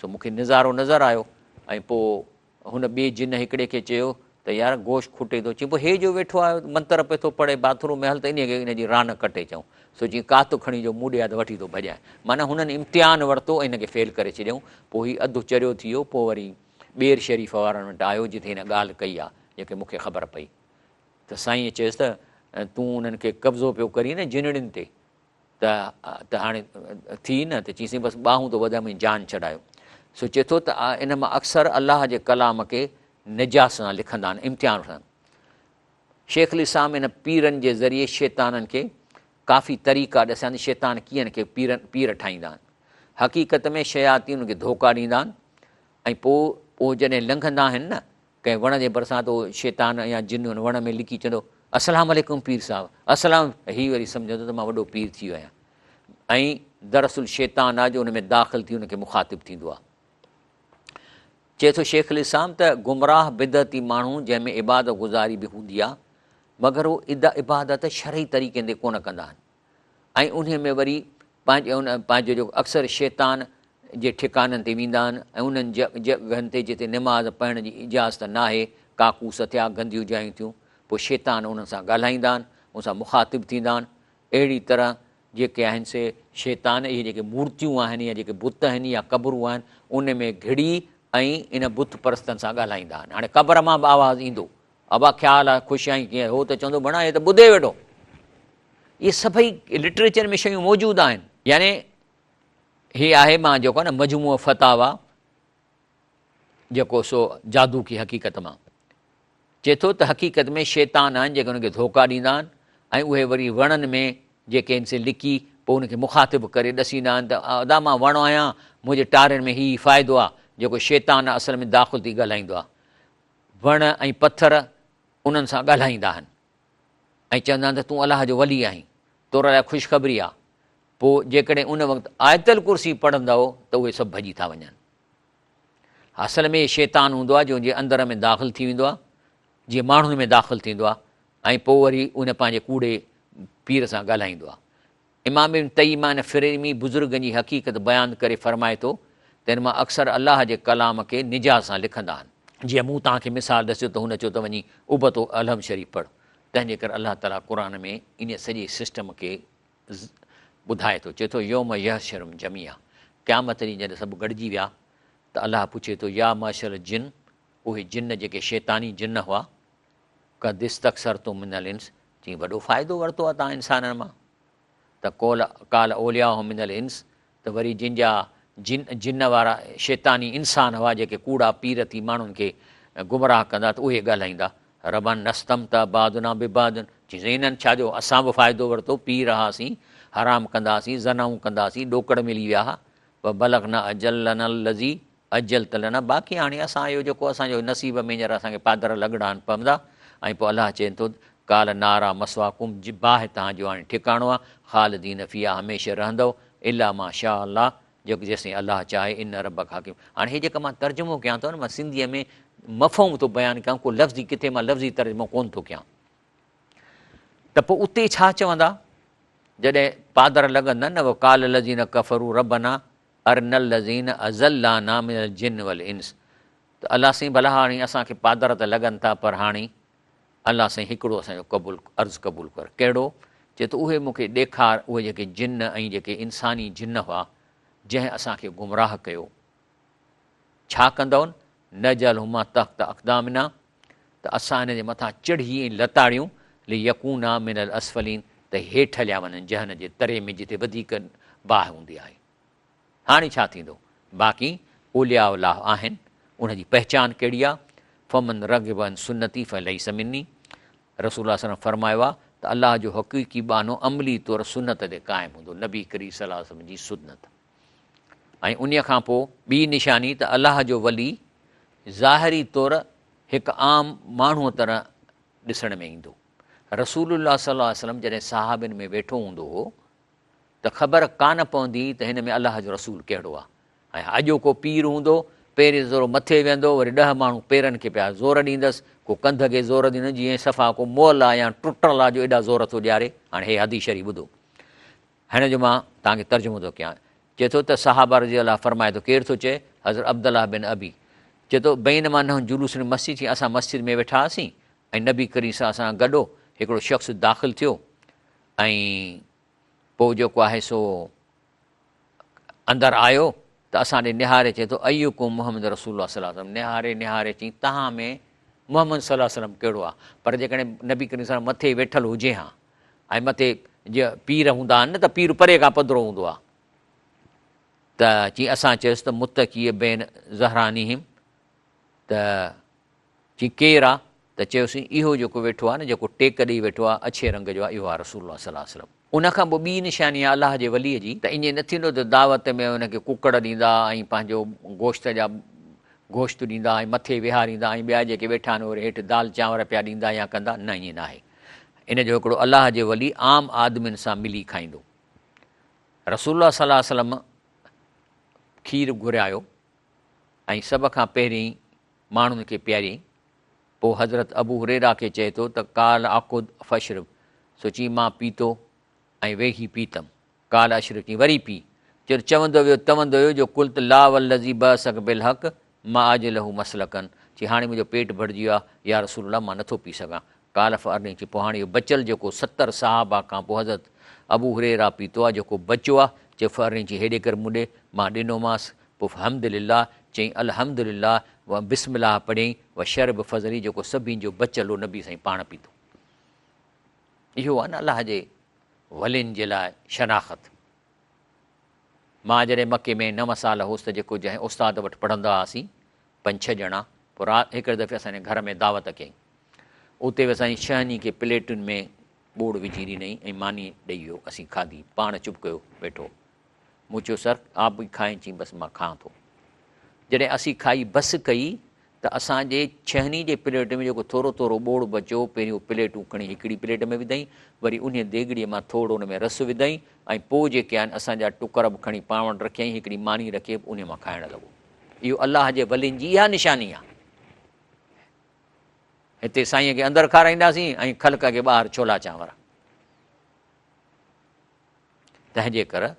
सो मूंखे नज़ारो नज़र आयो। ऐं पोइ हुन ॿिए जिन हिकिड़े खे चयो त यार गोश्त खुटे थो, चई पोइ हे जो वेठो आहे मंतर पे थो पढ़े बाथरूम में, हल त इन जी रान कटे चऊं। सो जीअं कात खणी जो मूं ॾिया त वठी थो भॼाए, माना हुननि इम्तिहान वरितो ऐं हिनखे फेल करे छॾियऊं। पोइ हीउ अधु चरियो थी वियो, पोइ वरी ॿेर शरीफ़ वारनि वटि आयो जिते हिन ॻाल्हि कई आहे जेके मूंखे ख़बर पई। त साईं चयसि त तूं उन्हनि खे कब्ज़ो पियो करी न जिनड़ियुनि ते, त हाणे थी न, त चईसीं बसि ॿाहूं त वध में जान छॾायो। सो चए थो त इन मां अक्सर अलाह जे कलाम खे निजात सां लिखंदा आहिनि, इम्तिहान सां। शेख अल इस्लाम इन पीरनि जे ज़रिए शैताननि खे काफ़ी तरीक़ा ॾिसनि शैतान कीअं खे पीर ठाहींदा आहिनि। हक़ीक़त में शयातीन खे धोखा ॾींदा आहिनि ऐं पोइ जॾहिं लंघंदा आहिनि न कंहिं वण जे भरिसां त उहो शैतान या जिन हुन वण में लिकी चवंदो अस्सलाम वालेकुम पीर साहिबु, अस्सलाम, हीअ वरी सम्झंदो त मां वॾो पीर थी वियो आहियां। ऐं दरअसल शैतान आहे जो हुन में दाख़िल थी हुनखे मुखातिबु थींदो आहे। चए थो शेख अल इस्लाम त गुमराह बिदती माण्हू जंहिंमें इबादत गुज़ारी बि हूंदी आहे, मगर उहो इबादत शरई तरीक़े ते कोन कंदा आहिनि ऐं उन में वरी पंहिंजो जो अक्सर शैतान जे ठिकाननि ते वेंदा आहिनि ऐं उन्हनि जॻहनि ते जिते निमाज़ पढ़ण जी इजाज़त न आहे, काकूस थिया, गंदियूं जायूं थियूं, पोइ शैतान उन्हनि सां ॻाल्हाईंदा आहिनि, उन सां मुखातिबु थींदा आहिनि। अहिड़ी तरह जेके आहिनि से शैतान इहे जेके मूर्तियूं आहिनि या जेके बुत आहिनि या क़बरूं आहिनि उन में घिड़ी ऐं इन बुत परस्तनि सां ॻाल्हाईंदा आहिनि। हाणे क़बर मां बि आवाज़ु ईंदो, अबा ख़्यालु आहे ख़ुशि आई कीअं, हो त चवंदो बणा हे त ॿुधे वेठो। इहे सभई लिटरेचर में शयूं मौजूदु आहिनि। यानी हीअ आहे मां जेको आहे न मजमूअ फतावा जेको सो जादू की हक़ीक़त मां चए थो त हक़ीक़त में शैतान आहिनि जेके हुनखे धोखा ॾींदा आहिनि ऐं उहे वरी वणनि में जेके आहिनि से लिकी पोइ हुनखे मुखातिबु करे ॾसींदा आहिनि त अदा मां वणु आहियां, मुंहिंजे टारनि में हीउ फ़ाइदो आहे, जेको शैतान असल में दाख़िल थी ॻाल्हाईंदो आहे। वण ऐं पथर उन्हनि सां ॻाल्हाईंदा आहिनि ऐं चवंदा आहिनि त तूं अलाह जो वली आहीं, तोर लाइ ख़ुशख़बरी आहे। पोइ जेकॾहिं उन वक़्तु आयतल कुर्सी पढ़ंदव त उहे सभु भॼी था वञनि। असल में शैतान हूंदो आहे जो जीअं अंदर में दाख़िल थी वेंदो आहे, जीअं माण्हुनि में दाख़िल थींदो आहे ऐं पोइ वरी उन पंहिंजे कूड़े पीर सां ॻाल्हाईंदो आहे। इमाम इब्न तैय्यिमा इन फ़िरैमी बुज़ुर्गनि जी हक़ीक़त बयानु करे फ़रमाए थो त हिन मां अक्सर अलाह जे कलाम खे निजात सां लिखंदा आहिनि। जीअं मूं तव्हांखे मिसाल ॾसियो त हुन चयो त वञी उबतो अलहम शरीफ़ पढ़, तंहिंजे करे अलाह ताला क़ुर में इन सॼे सिस्टम खे ॿुधाए थो। चए थो योम यहशरुम जमिया, क़यामत ॾींहुं जॾहिं सभु गॾिजी विया त अलाह पुछे थो या माशर जिन, उहे जिन जेके शैतानी जिन हुआ, कदिस्तक्सर तो मिनल इंस, चई वॾो फ़ाइदो वरितो आहे तव्हां इंसाननि मां। त काल ओलिया मिनल इंस, त वरी जिन जा जिन वारा शैतानी इंसान हुआ जेके कूड़ा पीर थी माण्हुनि खे गुमराह कंदा त उहे ॻाल्हाईंदा रबन नस्तम त बादना बिबादन, चई इन्हनि छाजो असां बि फ़ाइदो वरितो, पी रहासीं, हराम कंदासीं, ज़नाऊं कंदासीं, ॾोकड़ मिली विया हुआ, पर बलग न अजल न लज़ी अजल तल न, बाक़ी हाणे असां इहो जेको असांजो नसीब में हींअर असांखे पादर लॻड़ा आहिनि पवंदा। ऐं पोइ अलाह चवनि थो काल नारा मसवाकुम, बाहि तव्हांजो हाणे ठिकाणो आहे, ख़ालिदीन फ़िहा, हमेशह रहंदव, इला मा शा अलाह, जेको जेसिताईं अलाह चाहे, इन रब हाकिम। हाणे हे जेका मां तर्जुमो कयां थो न, मां सिंधीअ में मफ़हूम थो बयानु कयां, को लफ़्ज़ी किथे मां लफ़्ज़ी तर्जुमो कोन थो कयां। त पोइ उते छा चवंदा जॾहिं पादर लॻंदा न, काल लज़ीन कफ़रू रबना अरनल लज़ीन अज़ल्लाना मिनल जिन वल इंस, त अलाह साईं भला हाणे असांखे पादर त लॻनि था, पर हाणे अलाह साईं हिकिड़ो असांजो अर्ज़ु क़बूल कर। कहिड़ो? चए त उहे मूंखे ॾेखार, उहे जेके जिन ऐं जेके इंसानी जिन हुआ जंहिं असांखे गुमराह कयो, छा कंदव? न जल हुमा तख़्त अक़दामिना, त असां हिन जे मथां चिढ़ी ऐं लताड़ियूं, ले यकूना मिनल असफलीन, त हेठि हलिया वञनि जहन जे तरे में जिते वधीक बाहि हूंदी आहे। हाणे छा थींदो? बाक़ी ओलिया उलाह आहिनि, उनजी पहचान कहिड़ी आहे? फ़मन रग़िबन सुन्नती फ़लैसा मिन्नी, रसूल सल्लल्लाहु फरमायो आहे त अलाह जो हक़ीक़ी बानो अमली तौरु सुनत ते क़ाइमु हूंदो, नबी करीम सल्लल्लाहु अलैहि वसल्लम जी सुनत। ऐं उन खां पोइ ॿी निशानी त अलाह जो वली ज़ाहिरी तौरु हिकु आम माण्हूअ तरह ॾिसण में ईंदो। रसूलुल्लाह सल्लल्लाहु अलैहि वसल्लम जॾहिं सहाबनि में वेठो हूंदो हो त ख़बर कान पवंदी त हिन में अलाह जो रसूल कहिड़ो आहे। ऐं अॼोको पीर हूंदो, पहिरें ज़ोर मथे वेंदो, वरी 10 माण्हू पेरनि खे पिया ज़ोर ॾींदसि, को कंध खे ज़ोर ॾींदसि, जीअं सफ़ा को मोल आहे या टुटल आहे जो एॾा ज़ोर थो ॾियारे। हाणे हे हदीस शरीफ़ ॿुधो, हिन जो मां तव्हांखे तर्जुमो थो कयां। चए थो त सहाबा रज़ी अलाह फरमाए थो, केरु थो चए? हज़रत अब्दुल्लाह बिन अबी। चए थो बइन मां न जुलूस में मस्जिद थी, असां मस्जिद में वेठा हुआसीं ऐं नबी करीम सां गॾो हिकिड़ो शख़्स दाख़िल थियो ऐं पोइ जेको आहे सो अंदरि आयो त असां ॾे निहारे चए थो अय्युकुम मुहम्मद रसूलुल्लाह सल्लल्लाहु अलैहि वसल्लम, निहारे चई तव्हां में मुहम्मद सल्लल्लाहु अलैहि वसल्लम कहिड़ो आहे? पर जेकॾहिं नबी करीम सां मथे वेठल हुजे हा ऐं मथे जीअं पीर हूंदा आहिनि न, त पीर परे खां पधिरो हूंदो आहे, त जीअं असां चयोसि त मुतक़ीअ बेन ज़हरानी हिम, त जीअं केरु आहे त चयोसीं इहो जेको वेठो आहे न, जेको टेक ॾेई वेठो आहे अछे रंग जो आहे, इहो आहे रसूलुल्लाह सल्लल्लाहु अलैहि वसल्लम। उनखां पोइ ॿी निशानी आहे अलाह जे वलीअ जी, त ईअं न थींदो त दावत में हुनखे कुकड़ ॾींदा ऐं पंहिंजो गोश्त जा गोश्त ॾींदा ऐं मथे विहारींदा ऐं ॿिया जेके वेठा आहिनि उहे हेठि दाल चांवर पिया ॾींदा या कंदा, न ईअं न आहे। इन जो हिकिड़ो अलाह जे वली आम आदमियुनि सां मिली खाईंदो। रसूलुल्लाह सल्लल्लाहु अलैहि वसल्लम खीरु घुरायो ऐं सभ खां पहिरीं माण्हुनि खे पीआरियईं। पोइ हज़रत अबू हुरैरा खे चए थो त काल आकुद फशरब, सोची मां पीतो ऐं वेही पीतमि। काल अशरब चई वरी पी, चवंदो वियो जो कुल त ला वल्लज़ी बअसक बिल हक़ मां अज लहू मसलकनि, चई हाणे मुंहिंजो पेट भरिजी वियो आहे या रसूलुल्लाह मां नथो पी सघां। काल फअरनी, चई पोइ हाणे इहो बचियल जेको 70 सहाबा खां पोइ हज़रत अबू हुरैरा पीतो आहे, जेको बचियो आहे, चई फअरनी, चई हेॾे करे मूं ॾे, मां ॾिनोमांसि। पोइ हम्दुलिल्लाह चई अल्हम्दुलिल्लाह व बिस्मिल्लाह पढ़ियईं व शरब फज़ली, जेको सभिनि जो बचियल हो नबी साईं पाण पीतो। इहो आहे न अलाह जे वलियुनि जे लाइ शनाख़त। मां जॾहिं मके में 9 साल हुउसि त जेको जंहिं उस्ताद वटि पढ़ंदा हुआसीं 5-6 ॼणा, पोइ राति हिकिड़े दफ़े असांजे घर में दावत कयईं। उते बि असांजी 6 के प्लेटुनि में ॿोड़ विझी ॾिनई ऐं मानी ॾेई वियो, असीं खाधी, पाण चुप कयो वेठो। मूं चयो सर आप बि खाए, चई बसि मां खां थो। जॾहिं असीं खाई बसि कई त असांजे 6 जे प्लेट में जेको थोरो थोरो ॿोड़ बचियो, पहिरियों प्लेटूं खणी हिकिड़ी प्लेट में विधई, वरी उन देगिड़ीअ मां थोरो उन में रस विधई ऐं पोइ जेके आहिनि असांजा टुकर बि खणी पाण वटि रखियईं, हिकिड़ी मानी रखी उन मां खाइण लॻो। इहो अलाह जे वलियुनि जी इहा निशानी आहे। हिते साईंअ खे अंदरि खाराईंदासीं ऐं ख़ल्क़ खे ॿाहिरि छोला चांवर। तंहिंजे करे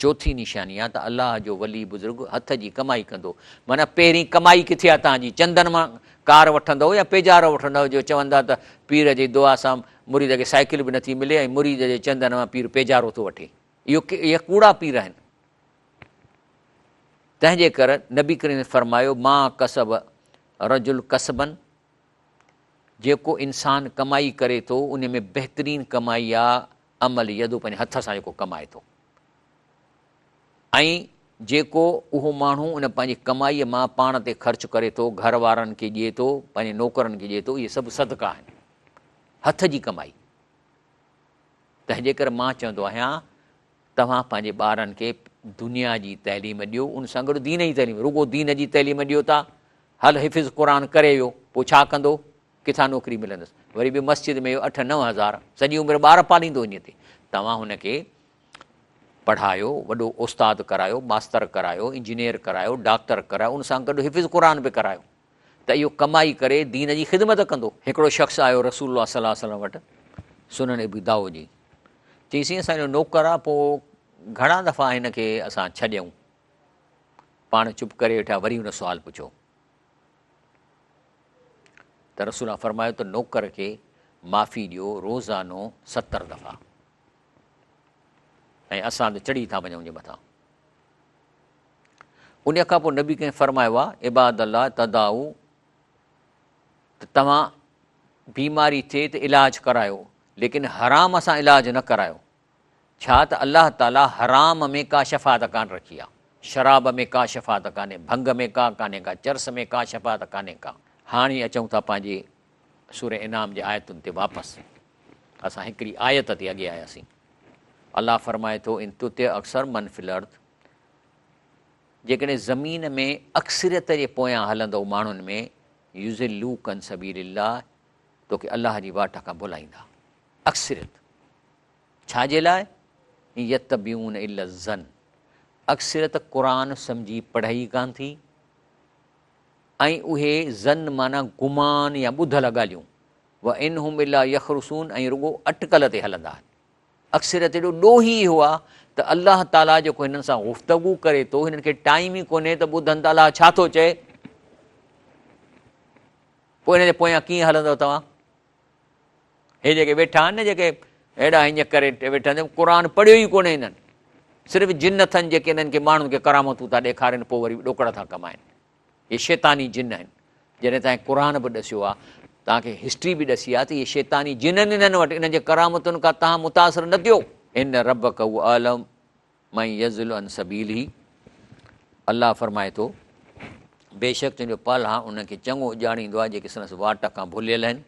चौथी निशानी आहे त अलाह जो वली बुज़ुर्ग हथ जी कमाई कंदो। माना पहिरीं कमाई किथे आहे तव्हांजी, चंदन मां कार वठंदव या पेजारो वठंदव, जो चवंदा त पीर जी दुआ सां मुरीद खे साइकिल बि नथी मिले ऐं मुरीद जे चंदन मां पीर पेजारो थो वठे। इहे कूड़ा पीर आहिनि। तंहिंजे करे नबी करीम फरमायो मां कसब रजुल कसबन, जेको इंसानु कमाई करे थो उन में बहितरीनु कमाई आहे अमल यदु, पंहिंजे हथ सां जेको कमाए थो। ऐं जेको उहो माण्हू उन पंहिंजी कमाईअ मां पाण ते ख़र्चु करे थो, घर वारनि खे ॾिए थो, पंहिंजे नौकरनि खे ॾिए थो, इहे सभु सदका आहिनि, हथ जी कमाई। तंहिंजे करे मां चवंदो आहियां तव्हां पंहिंजे ॿारनि खे दुनिया जी तइलीम ॾियो, उन सां गॾु दीन जी तइलीम, रुॻो दीन जी तइलीम ॾियो था। हल हिफ़िज़ क़ुर करे वियो, पोइ छा कंदो, किथां नौकिरी मिलंदसि, वरी बि मस्जिद में 8-9 हज़ार, सॼी उमिरि ॿार पालींदो इन ते। तव्हां हुनखे पढ़ायो, वॾो उस्ताद करायो, मास्तर करायो, इंजीनियर करायो, डॉक्टर करायो, उन सां गॾु हिफ़िज़ क़ुर बि करायो, त इहो कमाई करे दीन जी ख़िदमत कंदो। हिकिड़ो शख़्स आयो रसूलुल्लाह सल्लल्लाहु अलैहि वसल्लम वटि, सुनन इब्न दाऊद जी, चईसीं असांजो नौकर आहे, पोइ घणा दफ़ा हिन खे असां छॾियऊं। पाण चुप करे वेठा, वरी हुन सुवालु पुछो त रसूल फरमायो त नौकर खे माफ़ी ॾियो रोज़ानो 70 दफ़ा, ऐं असां त चढ़ी था वञूं जे मथां। उन खां पोइ नबी कंहिं फरमायो आहे इबाद अल्लाह तदाऊ, त तव्हां बीमारी थिए त इलाजु करायो, लेकिन हराम सां इलाजु न करायो। छा त अलाह ताला हराम में का शफ़ात कान रखी आहे, शराब में का शफ़ात कान्हे, भंग में का कान्हे का, चर्स में का शफ़ात कान्हे का। हाणे अचूं था पंहिंजे सूर इनाम जे आयतुनि ते वापसि। असां हिकिड़ी आयत ते अॻे आयासीं। अलाह फरमाए थो इन तुते अक्सर मन फिल अर्द, जेकॾहिं ज़मीन में अक्सरियत जे पोयां हलंदो माण्हुनि में, युज़िलू कन सबीलिल्लाह, तोखे अलाह जी वाट खां भुलाईंदा। अक्सरियत छाजे लाइ, यतबियून इल्ला ज़न, अक्सरियत क़ुर सम्झी पढ़ाई कान थी, ऐं उहे ज़न माना गुमान या ॿुधल ॻाल्हियूं, व इन हुम इल्ला यख़रुसून, ऐं रुॻो अटकल ते हलंदा आहिनि। अक्सरियत एॾो ॾोही इहो आहे त अलाह ताला जेको हिननि सां गुफ़्तगू करे थो, हिननि खे टाइम ई कोन्हे त ॿुधनि त अलाह छा थो चए, पोइ हिन जे पोयां कीअं हलंदव तव्हां। हे जेके वेठा आहिनि न, जेके अहिड़ा हीअं करे वेठा आहिनि, क़ुर पढ़ियो ई कोन्हे हिननि, सिर्फ़ु जिन अथनि जेके हिननि खे माण्हुनि खे करामतूं था ॾेखारनि, पोइ वरी ॾोकड़ था कमाइनि। इहे शैतानी जिन आहिनि। जॾहिं तव्हां क़ुर बि ॾसियो आहे, तव्हांखे हिस्ट्री बि ॾसी आहे, त इहे शैतानी जिननि इन्हनि वटि, इन्हनि जे करामतुनि खां तव्हां मुतासिर न थियो। इन रब कऊ आलम मई यज़ुल अन सबील ही, अलाह फरमाए थो बेशक तुंहिंजो पल हा उनखे चङो ॼाणींदो आहे जेके संदसि वाट खां भुलियल आहिनि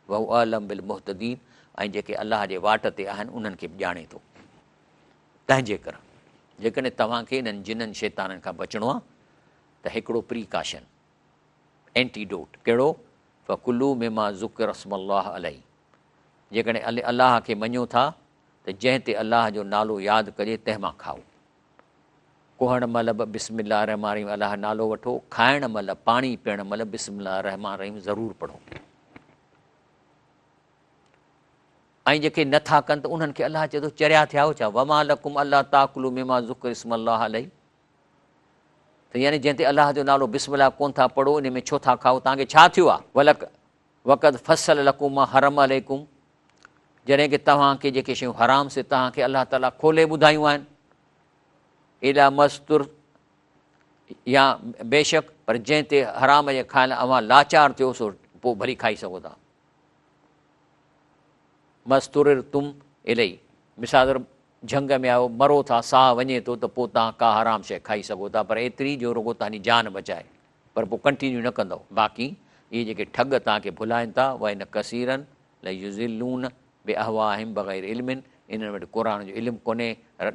वहू आलम बिल मुहतदीन ऐं जेके अलाह जे वाट ते आहिनि उन्हनि खे बि ॼाणे थो। तंहिंजे करे जेकॾहिं तव्हांखे इन्हनि जिननि शैताननि खां बचिणो आहे त हिकिड़ो प्रिकाशन एंटीडोट कहिड़ो फ़कुलू मिमा ज़ुक्र रस्मल्लाह अलैहि जेकॾहिं अलाह खे मञो था त जंहिं ते अलाह जो नालो यादि कजे तंहिं मां खाओ। कुहण महिल बि बिस्मिल्लाह रहमान रहीम अलाह नालो वठो, खाइण महिल पाणी पीअण महिल बिस्मिल्लाह रहमान रहीम ज़रूरु पढ़ो। ऐं जेके नथा कनि त उन्हनि खे अलाह चए थो चरिया थिया हो छा वमा लकुम अल्लाह ताकुलू मिमा ज़ुक्र इस्मल्लाह अलैहि त यानी जंहिं ते अलाह जो नालो बिस्मिल्लाह कोन था पढ़ो इन में छो था खाओ, तव्हांखे छा थियो आहे? वक़्त फसल लकुम हरम अलैकुम जॾहिं की तव्हांखे जेके शयूं हराम से तव्हांखे अलाह ताला खोले ॿुधायूं आहिनि एॾा मस्तुर या बेशक पर जंहिं ते हराम जे खाइण अव्हां लाचार थियो सो पोइ भली खाई सघो था। मस्तुर तुम इलाही मिसाल झंग में आयो मरो था साह वञे थो त पोइ तव्हां का हराम शइ खाई सघो था पर एतिरी जो रुॻो तव्हांजी जान बचाए पर पोइ कंटिन्यू न कंदव। बाक़ी इहे जेके ठग तव्हांखे भुलाइनि था व इन कसीरनि ल युज़िलून बे अहवाहिम बग़ैर इल्मिन इन्हनि वटि क़ुर जो इल्मु कोन्हे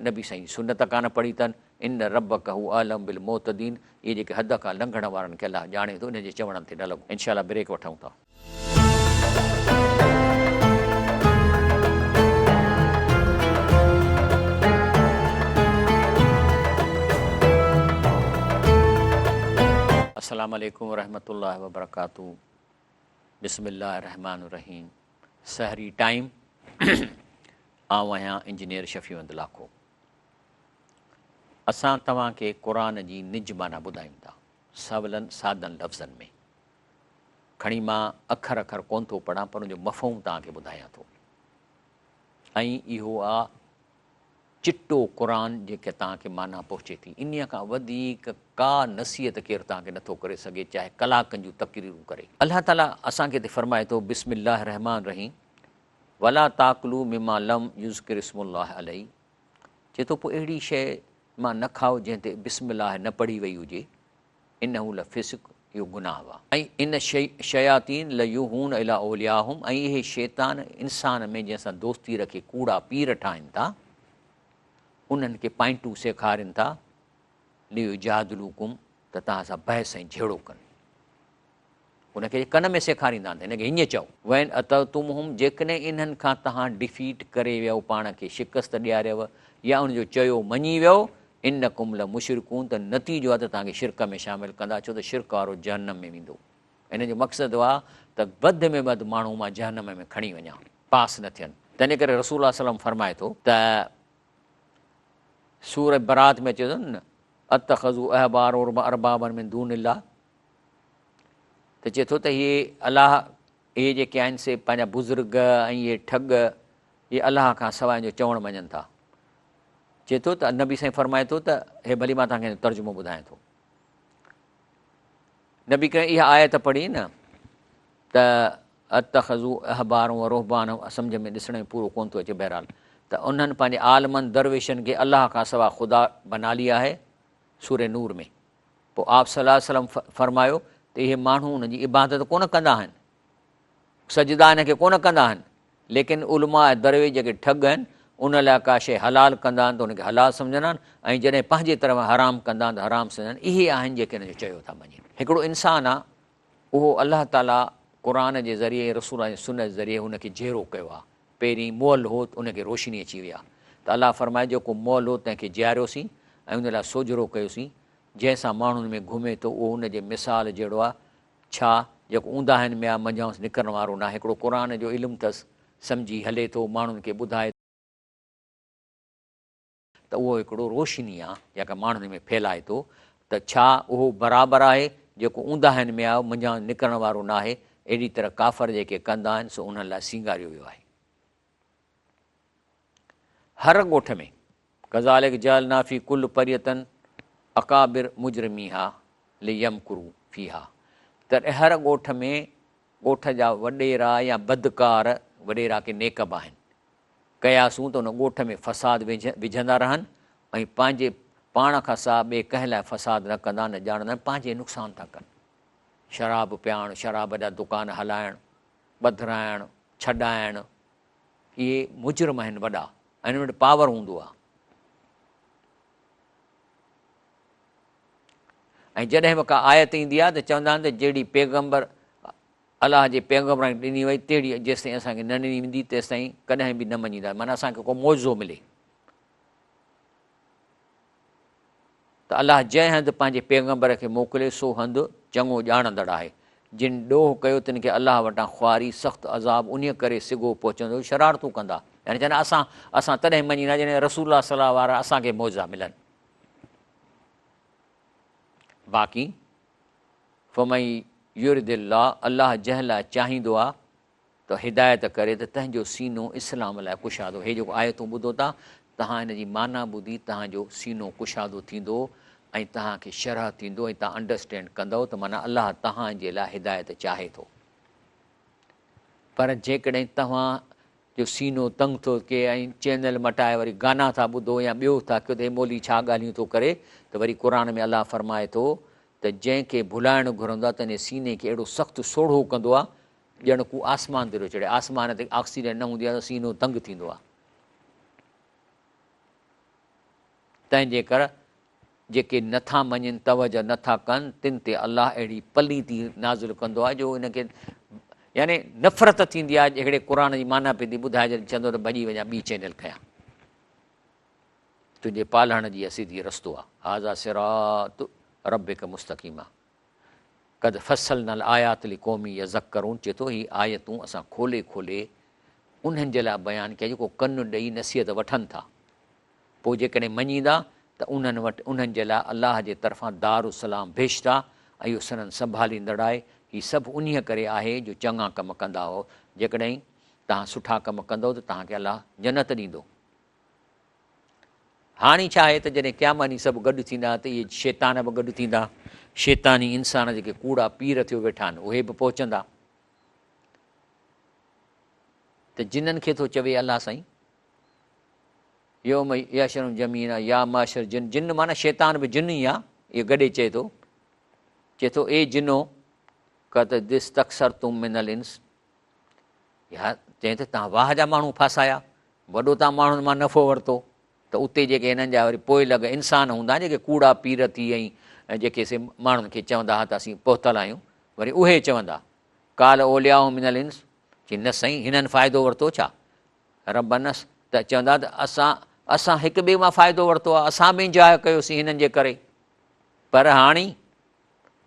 नबी साईं सुनत कान पढ़ी अथनि इन रब कहू आलम बिल मोतदीन इहे जेके हद खां लंघण वारनि खे अलाह ॼाणे थो इन जे चवण ते न लॻो। इनशा ब्रेक वठूं था। अस्सलामु अलैकुम वरहमतुल्लाहि वबरकातुहू। बिस्मिल्लाह रहमान रहीम। सहरी टाइम आउं आहियां इंजीनियर शफ़ीउद्द लाखो। असां तव्हांखे क़ुर जी निज माना ॿुधायूं था सवलनि सादनि लफ़्ज़नि में। खणी मां अखर अखर कोन थो पढ़ां पर उनजो मफ़हूम तव्हांखे ॿुधायां थो ऐं इहो आहे चिटो क़ुर जेके तव्हांखे माना पहुचे थी। इन खां वधीक का नसीहत केरु तव्हांखे नथो करे सघे चाहे कलाकनि जूं तक़रीरूं करे। अलाह ताला असांखे हिते फरमाए थो बिस्मिल्लाह रहमान रहीम वला ताकलू मिमा लम युज़किर इस्मुल्लाह अलैहि चए थो पोइ अहिड़ी शइ मां न खाओ जंहिं ते बिस्मिल्लाह न पढ़ी वई हुजे इन्नहु लफ़िस्क इहो गुनाह आहे। ऐं इन शयातीन लयूहून इला औलियाहुम ऐं इहे शैतान इंसान में जंहिंसां दोस्ती रखे कूड़ा पीर ठाहिनि था उन्हनि खे पाइंटूं सेखारीनि था लियो जादलूकुम त तव्हां सां बहस ऐं झेड़ो कनि। उनखे कन में सेखारींदा आहिनि हिनखे हीअं चओ वैन अतव तुम हुम जेकॾहिं इन्हनि खां तव्हां डिफीट करे वियो पाण खे शिकस्त ॾियारियव या उनजो चयो मञी वियो इन कुमल मुशरिकून त नतीजो आहे त तव्हांखे शिरक में शामिलु कंदा छो त शिरक वारो जहन्नम में वेंदो। इन जो मक़सदु आहे त वधि में वधि माण्हू मां जहन्नम में खणी वञा पास न थियनि। तंहिंजे करे रसूल सलम फरमाए थो त सूर बरात में चए थो न अतख़ज़ू अहबार अरबाबन में दून इल्लाह त चए थो त इहे अलाह इहे जेके आहिनि से पंहिंजा बुज़ुर्ग ऐं इहे ठग इहे अलाह खां सवाइ जो चवणु मञनि था। चए थो त नबी साईं फरमाए थो त हे भली मां तव्हांखे तर्जुमो ॿुधायां थो। नबी करे इहा आयत पढ़ी न त अतख़ज़ू अहबार रोहबान सम्झ में ॾिसण में पूरो कोन थो अचे बहरहाल त उन्हनि पंहिंजे आलमनि दरवेशनि खे अलाह खां सवाइ ख़ुदा बना लिया आहे सूरे नूर में। पोइ आप सलाहु वसलम फरमायो त इहे माण्हू हुनजी इबादत कोन कंदा आहिनि सजदा हिनखे कोन कंदा आहिनि लेकिन उलमा ऐं दरवेश जेके ठग आहिनि उन लाइ का शइ हलाल कंदा आहिनि त उनखे हलाल सम्झंदा आहिनि ऐं जॾहिं पंहिंजे तरफ़ हराम कंदा आहिनि त हराम सम्झंदा आहिनि। इहे आहिनि जेके हिनजो चयो था मञनि। हिकिड़ो इंसानु आहे उहो अलाह ताला क़ुर जे ज़रिए रसूल जे सुनत जे ज़रिए हुनखे जहिड़ो कयो आहे। पहिरीं मोल हो त उनखे रोशनी अची वई आहे त अलाह फरमाए जेको मोल हो तंहिंखे जीआरियोसीं ऐं उन लाइ सोजरो कयोसीं जंहिंसां माण्हुनि में घुमे थो उहो उनजे मिसाल जहिड़ो आहे छा जेको ऊंदा आहिनि में आहे मंझांसि निकिरण वारो न आहे। हिकिड़ो क़ुर जो इल्मु अथसि सम्झी हले थो माण्हुनि खे ॿुधाए त उहो हिकिड़ो रोशनी आहे जेका माण्हुनि में फैलाए थो त छा उहो बराबरि आहे जेको ऊंदा आहिनि में आहे मंझां निकिरण वारो न आहे। अहिड़ी तरह काफ़र जेके कंदा आहिनि सो उन्हनि लाइ सींगारियो वियो आहे। हर ॻोठ में गज़ालिक जल नाफ़ी कुल परियतन अकाबिर मुजरमी हा लियम कुरू फी हा त हर ॻोठ में ॻोठ जा वॾेरा या बदकार वॾेरा के नेकब आहिनि कयासूं त उन ॻोठ में फ़साद विझंदा रहनि ऐं पंहिंजे पाण खां सवाइ ॿिए कंहिं लाइ फ़साद न कंदा, न ॼाणंदा आहिनि, पंहिंजे नुक़सान था कनि। शराब पीआरणु, शराब जा दुकान हलाइणु, ॿधिराइणु, छॾाइणु, इहे मुजरिम आहिनि वॾा, ऐं हिन वटि पावर हूंदो आहे। ऐं जॾहिं बि का आयत ईंदी आहे त चवंदा आहिनि त जहिड़ी पैगंबर अलाह जे पैगंबर ॾिनी वई तहिड़ी जेसिताईं असांखे न ॾिनी वेंदी तेसिताईं कॾहिं बि न मञीदा, माना असांखे को मौज़ो मिले। त अलाह जंहिं हंधि पंहिंजे पैगंबर खे मोकिले सो हंधि चङो ॼाणंदड़ आहे। जिन ॾोह कयो तिन खे अलाह वटां ख़्वारी सख़्तु अज़ाब उन करे सिगो पहुचंदो, शरारतूं कंदा। यानी चवंदा असां तॾहिं मञीदा जॾहिं रसूल सलाह वारा असांखे मौज़ा मिलनि। बाक़ी फमई युरिदिल्लाह, अलाह जंहिं लाइ चाहींदो आहे त हिदायत करे त तंहिंजो सीनो इस्लाम लाइ कुशादो। हे जेको आयतूं ॿुधो था, तव्हां हिन जी माना ॿुधी तव्हांजो सीनो कुशादो थींदो ऐं तव्हांखे शरह थींदो ऐं तव्हां अंडरस्टैंड कंदव त माना अलाह तव्हांजे लाइ हिदायत चाहे थो। पर जेकॾहिं तव्हांजो सीनो तंग थो थिए ऐं चैनल मटाए वरी गाना था ॿुधो या ॿियो था कयो त हे मोली छा ॻाल्हियूं थो करे, त वरी क़ुर में अलाह फरमाए थो त जंहिंखे भुलाइणु घुरंदो आहे त सीने खे अहिड़ो सख़्तु सोढ़ो कंदो आहे ॼण को आसमान ते थो चढ़े। आसमान ते ऑक्सीजन न हूंदी आहे त सीनो तंग थींदो आहे। तंहिंजे करे जेके नथा मञनि, तवजह नथा कनि, तिन ते अलाह अहिड़ी पलीती नाज़िल कंदो आहे जो हिनखे यानी नफ़रत थींदी आहे। हिकिड़े क़ुर जी माना पई थी ॿुधाए, जॾहिं चवंदो त भॼी वञा ॿी चैनल खयां, तुंहिंजे पालण जी सिधी रस्तो आहे। हाज़ा सिरात रब्बिक मुस्तक़ीम आहे। कद फसल नल आयात लि क़ौमी यज़क्करून, चए थो हीअ आयतूं असां खोले खोले उन्हनि जे लाइ बयानु कया जेको कनु ॾेई नसीहत वठनि था। पोइ जेकॾहिं मञीदा त उन्हनि वटि उन्हनि जे लाइ अलाह जे तरफ़ां दारुसलाम बेशिता ऐं इहो सननि संभालींदड़ आहे। हीअ सभु उन करे आहे जो चङा कम कंदा हो। जेकॾहिं तव्हां सुठा कम कंदव त तव्हांखे अलाह जन्नत ॾींदो। हाणे छा आहे त जॾहिं क़यामत ॾींहुं सभु गॾु थींदा त इहे शैतान बि गॾु थींदा, शैतानी इंसान जेके कूड़ा पीर थियो वेठा आहिनि उहे बि पहुचंदा। त जिन्हनि खे थो चवे अलाह साईं योम यशरुम जमीन या माशर जिन, जिन माना शैतान बि जिन ई आहे, इहो गॾे चए थो ए जिनो कत दिस तक्सर तुम मिनल इंस, या चए थो तव्हां वाह जा माण्हू फासाया, वॾो तव्हां माण्हुनि मां नफ़ो वरितो। त उते जेके हिननि जा वरी पोइ लॻ इंसान हूंदा जेके कूड़ा पीर थी ऐं जेके से माण्हुनि खे चवंदा हुआ त असीं पहुतल आहियूं, वरी उहे चवंदा काल ओलियाऊं मिनल इंस, चई न साईं हिननि फ़ाइदो वरितो छा, रबनस, त चवंदा त असां हिक ॿिए मां फ़ाइदो वरितो आहे, असां बि इंजॉय कयोसीं हिननि जे करे, पर हाणे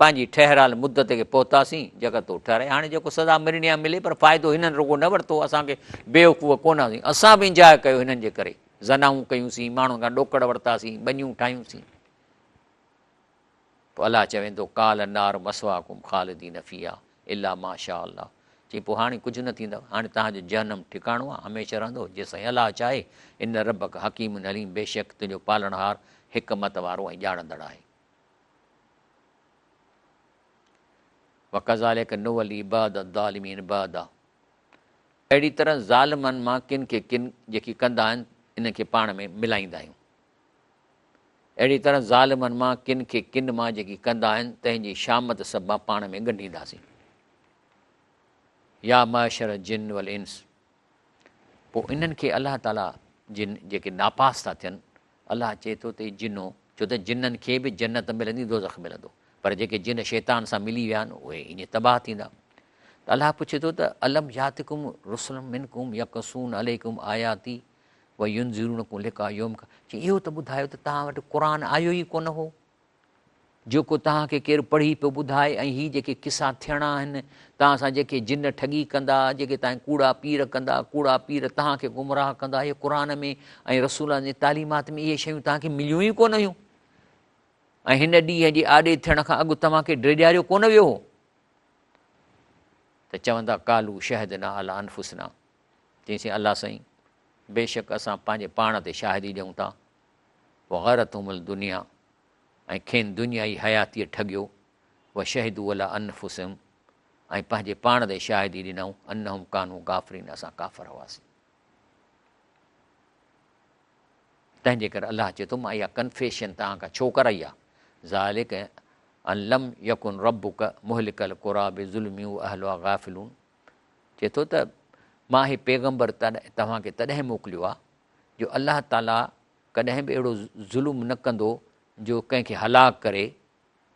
पंहिंजी ठहराल मुदत खे पहुतासीं जगत तो ठहिराए। हाणे जेको सदा मिलणी आहे मिले, पर फ़ाइदो हिननि रुॻो न वरितो, असांखे बेवकूफ़ कोन हुआसीं, असां बि इंजॉय कयो हिननि जे करे, ज़नाऊं कयूंसीं, माण्हुनि खां ॾोकड़ वरितासीं, बनियूं ठाहियूंसीं। पोइ अलाह चवे थो काल नार मसवाकुम ख़ालिदीन फ़ीहा इल्ला माशा अल्लाह, चई पोइ हाणे कुझु न थींदव, हाणे तव्हांजो जनम ठिकाणो आहे, हमेशह रहंदो जेसिताईं अलाह चाहे। इन रबक हकीम अलीम, बेशक तुंहिंजो पालणहार हिकमत वारो ऐं ॼाणंदड़ आहे। वक़ज़ालिक नुवली बाद ज़ालिमीन बादा, अहिड़ी तरह ज़ालिमनि मां किन खे किन जेकी कंदा आहिनि इनखे पाण में मिलाईंदा आहियूं। अहिड़ी तरह ज़ालिमनि मां किन खे किन मां जेकी कंदा आहिनि तंहिंजी शामत सभु पाण में ॻंढींदासीं। या माशर जिन वल इंस, पोइ इन्हनि खे अलाह ताला जिन जेके नापास था थियनि, अलाह चए थो त जिनो, छो त जिन्हनि खे बि जन्नत मिलंदी, दोज़ख मिलंदो, पर जेके जिन शैतान सां मिली विया आहिनि उहे ईअं तबाह थींदा। त अलाह पुछे थो त अलम यातिकुम रुसुलुम मिनकुम यक़सून अलैकुम आयाती व युनज़िरूनकुम लिक़ा यौमिकुम, चई इहो त ॿुधायो त तव्हां वटि क़ुर आयो ई कोन हो, जेको तव्हांखे केरु पढ़ी पियो ॿुधाए, ऐं हीअ जेके किसा थियणा आहिनि, तव्हां सां जेके जिन ठगी कंदा, जेके तव्हां कूड़ा पीर कंदा, कूड़ा पीर तव्हांखे गुमराह कंदा, इहे क़ुर में ऐं रसूल जे तालीमात में इहे शयूं तव्हांखे मिलियूं ई कोन हुयूं, ऐं हिन ॾींहं जे आॾे थियण खां अॻु तव्हांखे ड्रेॼारियो कोन वियो हो। त चवंदा कालू शहदना अला अनफुसना, चईसीं अलाह साईं बेशक असां पंहिंजे पाण ते शाहिदी ॾियूं था, वग़ैरतुमुल दुनिया, ऐं खेनि दुनिया जी हयातीअ ठगियो, व शहिदू अला अनफुसम, ऐं पंहिंजे पाण ते शाहिदी ॾिनऊं अनहुम कानू काफ़रीन, असां काफ़र हुआसीं। त तंहिंजे करे अलाह चए थो मां इहा कन्फेशन तव्हां खां छो कराई आहे, ज़ालिक लम यकुन रब्बुक मुहलिकल क़ुरा बिज़ुल्मियूं अहलुहा गाफ़िलून। चए थो त मां ही पैगम्बर तव्हांखे तॾहिं मोकिलियो आहे जो अलाह ताला कॾहिं बि अहिड़ो ज़ुल्म न कंदो जो कंहिंखे हलाक करे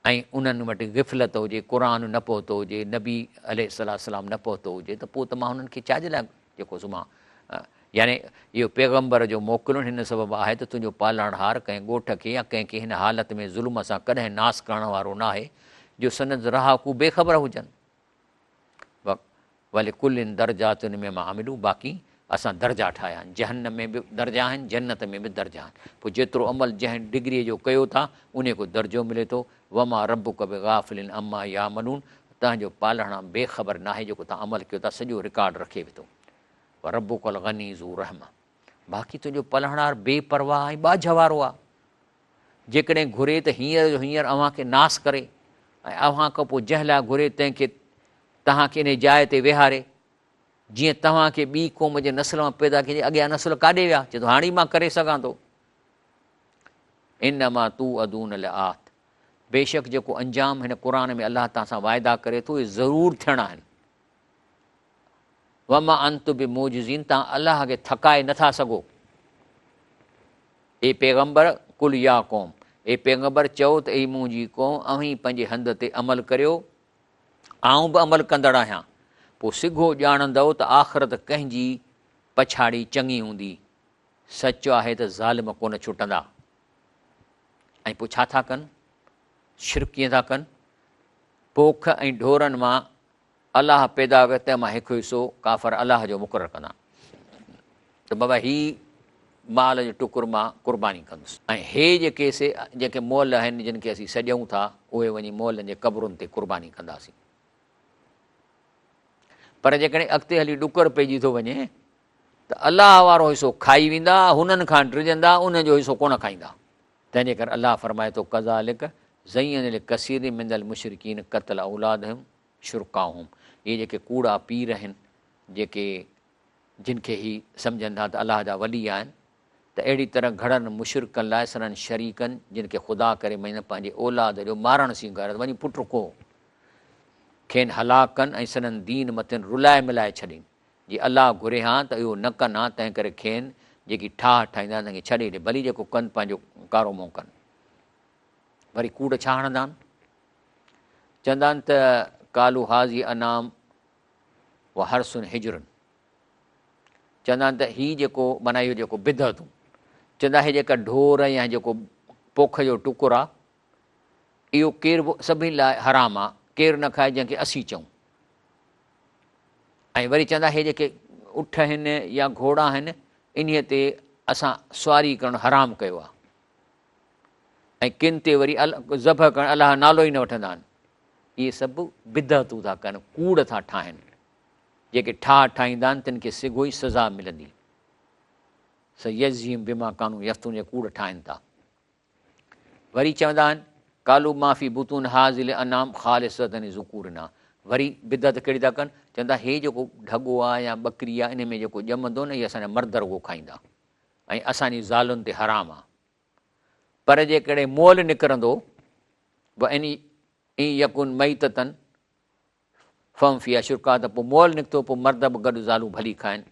ऐं उन्हनि वटि गिफ़लत हुजे, क़ुर न पहुतो हुजे, नबी अलैहिस्सलाम न पहुतो हुजे, त पोइ त मां हुननि खे छाजे लाइ जेको सुम्हां। यानी इहो पैगम्बर जो मोकिलणु हिन सबबु आहे त तुंहिंजो पालणहार कंहिं ॻोठ खे या कंहिंखे हिन हालत में ज़ुल्म सां कॾहिं नास करण वारो न आहे जो सनद रहाकू बेख़बर हुजनि। भले कुलिन दर्जातुनि में मां आमिलूं, बाक़ी असां दर्जा ठाहिया आहिनि, जहन्नम में बि दर्जा आहिनि, जन्नत में बि दर्जा आहिनि। पोइ जेतिरो अमल जंहिं डिग्रीअ जो कयो था उन को दर्जो मिले थो। वमा रब्बुक बिग़ाफ़िलिन अम्मा यामलून, तव्हांजो पालणा बेख़बर न आहे जेको तव्हां अमल कयो था, सॼो रिकॉर्ड रखे वेठो। रब्बुकल गनी ज़ू रहम, बाक़ी तुंहिंजो पालणहार बेपरवाह ऐं ॿाझ वारो आहे। जेकॾहिं घुरे त हींअर जो हींअर अव्हां खे नास करे ऐं अव्हां खां पोइ जंहिं लाइ घुरे तंहिंखे तव्हांखे इन जाइ ते वेहारे, जीअं तव्हांखे ॿी क़ौम जे नस्ल मां पैदा कजे, अॻियां नस्ल काॾे विया, चए थो हाणे ई मां करे सघां थो। इन मां तू अदून आत, बेशक जेको अंजाम हिन क़ुर में अलाह तव्हां सां वाइदा करे थो, इहे ज़रूरु थियणा आहिनि। वमा अंत बि मोजिज़ीन, तव्हां अलाह खे थकाए नथा सघो। ए पैगम्बर कुल या क़ौम, ए पैगम्बर चओ त ई मुंहिंजी क़ौम, अव्हीं पंहिंजे हंध ते अमल करियो, आऊं बि अमल कंदड़ आहियां। पोइ सिघो ॼाणंदव त आख़िरत कंहिंजी पछाड़ी चङी हूंदी। सच आहे त ज़ालिम कोन छुटंदा। ऐं पोइ छा था कनि, शिरक कीअं था कनि, पोख ऐं ढोरनि मां अलाह पैदा करे तंहिं मां हिकु हिसो काफ़र अलाह जो मुक़ररु कंदा त बाबा हीउ माल जो टुकुर मां क़ुर्बानी कंदुसि, ऐं हे जेके मोल आहिनि जिन खे असीं सॼूं था उहे वञी मोलनि जे क़बरुनि ते क़ुर्बानी कंदासीं। पर जेकॾहिं अॻिते हली ॾुकर पइजी थो वञे त अलाह वारो हिसो खाई वेंदा, हुननि खां डिॼंदा, उनजो हिसो कोन खाईंदा। तंहिंजे करे अलाह फरमाए थो कज़ालिक ज़य्यन लिकसीर मिनल मुशरिकीन क़त्ल औलादहुम शुरकाहुम, इहे जेके कूड़ा पीर आहिनि जेके जिन खे ही सम्झनि था त अलाह जा वली आहिनि, त अहिड़ी तरह घणनि मुशरिकनि लाइ सननि शरीकनि जिन खे ख़ुदा करे मञनि पंहिंजे औलाद जो मारण सिंगार वञी पुटु को खेनि हलाक कनि ऐं सननि दीन मथनि रुलाए मिलाए छॾनि। जीअं अलाह घुरे हा त इहो न कनि हा, तंहिं करे खेनि जेकी ठाह ठाहींदा आहिनि तंहिंखे छॾे ॾे, भली जेको कनि पंहिंजो कारो मुंहुं कनि। वरी कूड़ छा हणंदा आहिनि, चवंदा आहिनि त कालू हाज़ी अनाम व हरसुन हिजरुनि, चवंदा आहिनि त हीउ जेको माना इहो जेको बिदअतूं, चवंदा हे जेका ढोर या जेको पोख जो टुकुर आहे इहो केरु बि सभिनी लाइ हराम आहे, केरु न खाए जंहिंखे असीं चऊं। ऐं वरी चवंदा हे जेके उठ आहिनि या घोड़ा आहिनि इन्हीअ ते असां सुवारी करणु हराम कयो आहे, ऐं किन ते वरी ज़बह करणु अलाह नालो ई न वठंदा आहिनि। इहे सभु बिदअतूं था कनि, कूड़ था ठाहिनि। जेके ठाहींदा आहिनि तिन खे सिघो ई सज़ा मिलंदी। सयज़ीम बिमा कानू यफ़्तून, जे कूड़ ठाहिनि था। वरी चवंदा आहिनि कालू माफ़ी बुतून हाज़िल अनाम ख़ालिसतन ज़ुकूरना, वरी बिदअत कहिड़ी था कनि, चवंदा हे जेको ढगो आहे या ॿकरी आहे इन में जेको ॼमंदो न इहे असांजा मर्द रुॻो खाईंदा ऐं असांजी ज़ालुनि ते हराम आहे। पर जेकॾहिं मोल निकिरंदो व इन यकुन मईततन फमफिया शुरका, त पोइ मोल निकितो पोइ मर्द बि गॾु ज़ालूं भली खाइनि।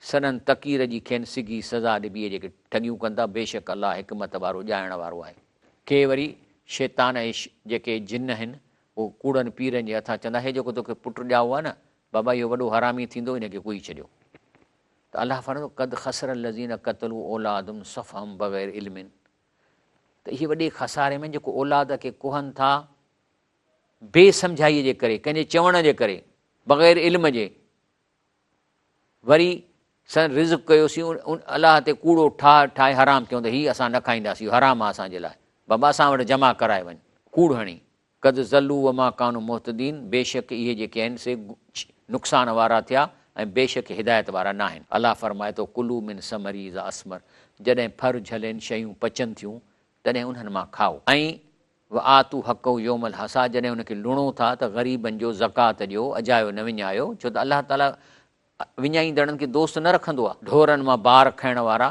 सननि तकीर जी खेनि सिगी सज़ा ॾिबी, जेके ठॻियूं कनि था, बेशक अलाह हिकमत वारो ॼाइण वारो आहे। के वरी शैतान ऐं जेके जिन आहिनि उहो कूड़नि पीरनि जे हथां चवंदा हे जेको तोखे पुटु ॼाओ आहे न बाबा इहो वॾो हरामी थींदो, हिनखे कोई छॾियो। त अलाह फरमाईंदो क़द ख़सर लज़ीन क़तलू औलादुम सफ़हम बग़ैर इल्मिन, त इहे वॾे खसारे में जेको औलाद खे कोहनि था बेसमझाईअ जे करे, कंहिंजे चवण जे करे, बग़ैर इल्म जे। वरी सन रिज़्क़ कयोसीं अलाह ते कूड़ो ठाहे हराम कयूं त हीअ असां न खाईंदासीं, हराम आहे असांजे लाइ, बाबा असां वटि जमा कराए वञ, कूड़ हणी। कद ज़लू वमा कानू मुहतदीन, बेशक इहे जेके आहिनि से नुक़सान वारा थिया ऐं बेशक हिदायत वारा न आहिनि। अलाह फरमाए थो कुलू मिन समरीज़ असमर, जॾहिं फर झलनि शयूं पचनि थियूं तॾहिं उन्हनि मां खाओ। ऐं व आतू हक़ो योमल हसा, जॾहिं हुनखे लुणो था त ग़रीबनि जो ज़कात ॾियो, अजायो न विञायो, छो त अलाह ताला विञाईंदड़नि खे दोस्त न रखंदो आहे। ढोरनि मां बार खाइण वारा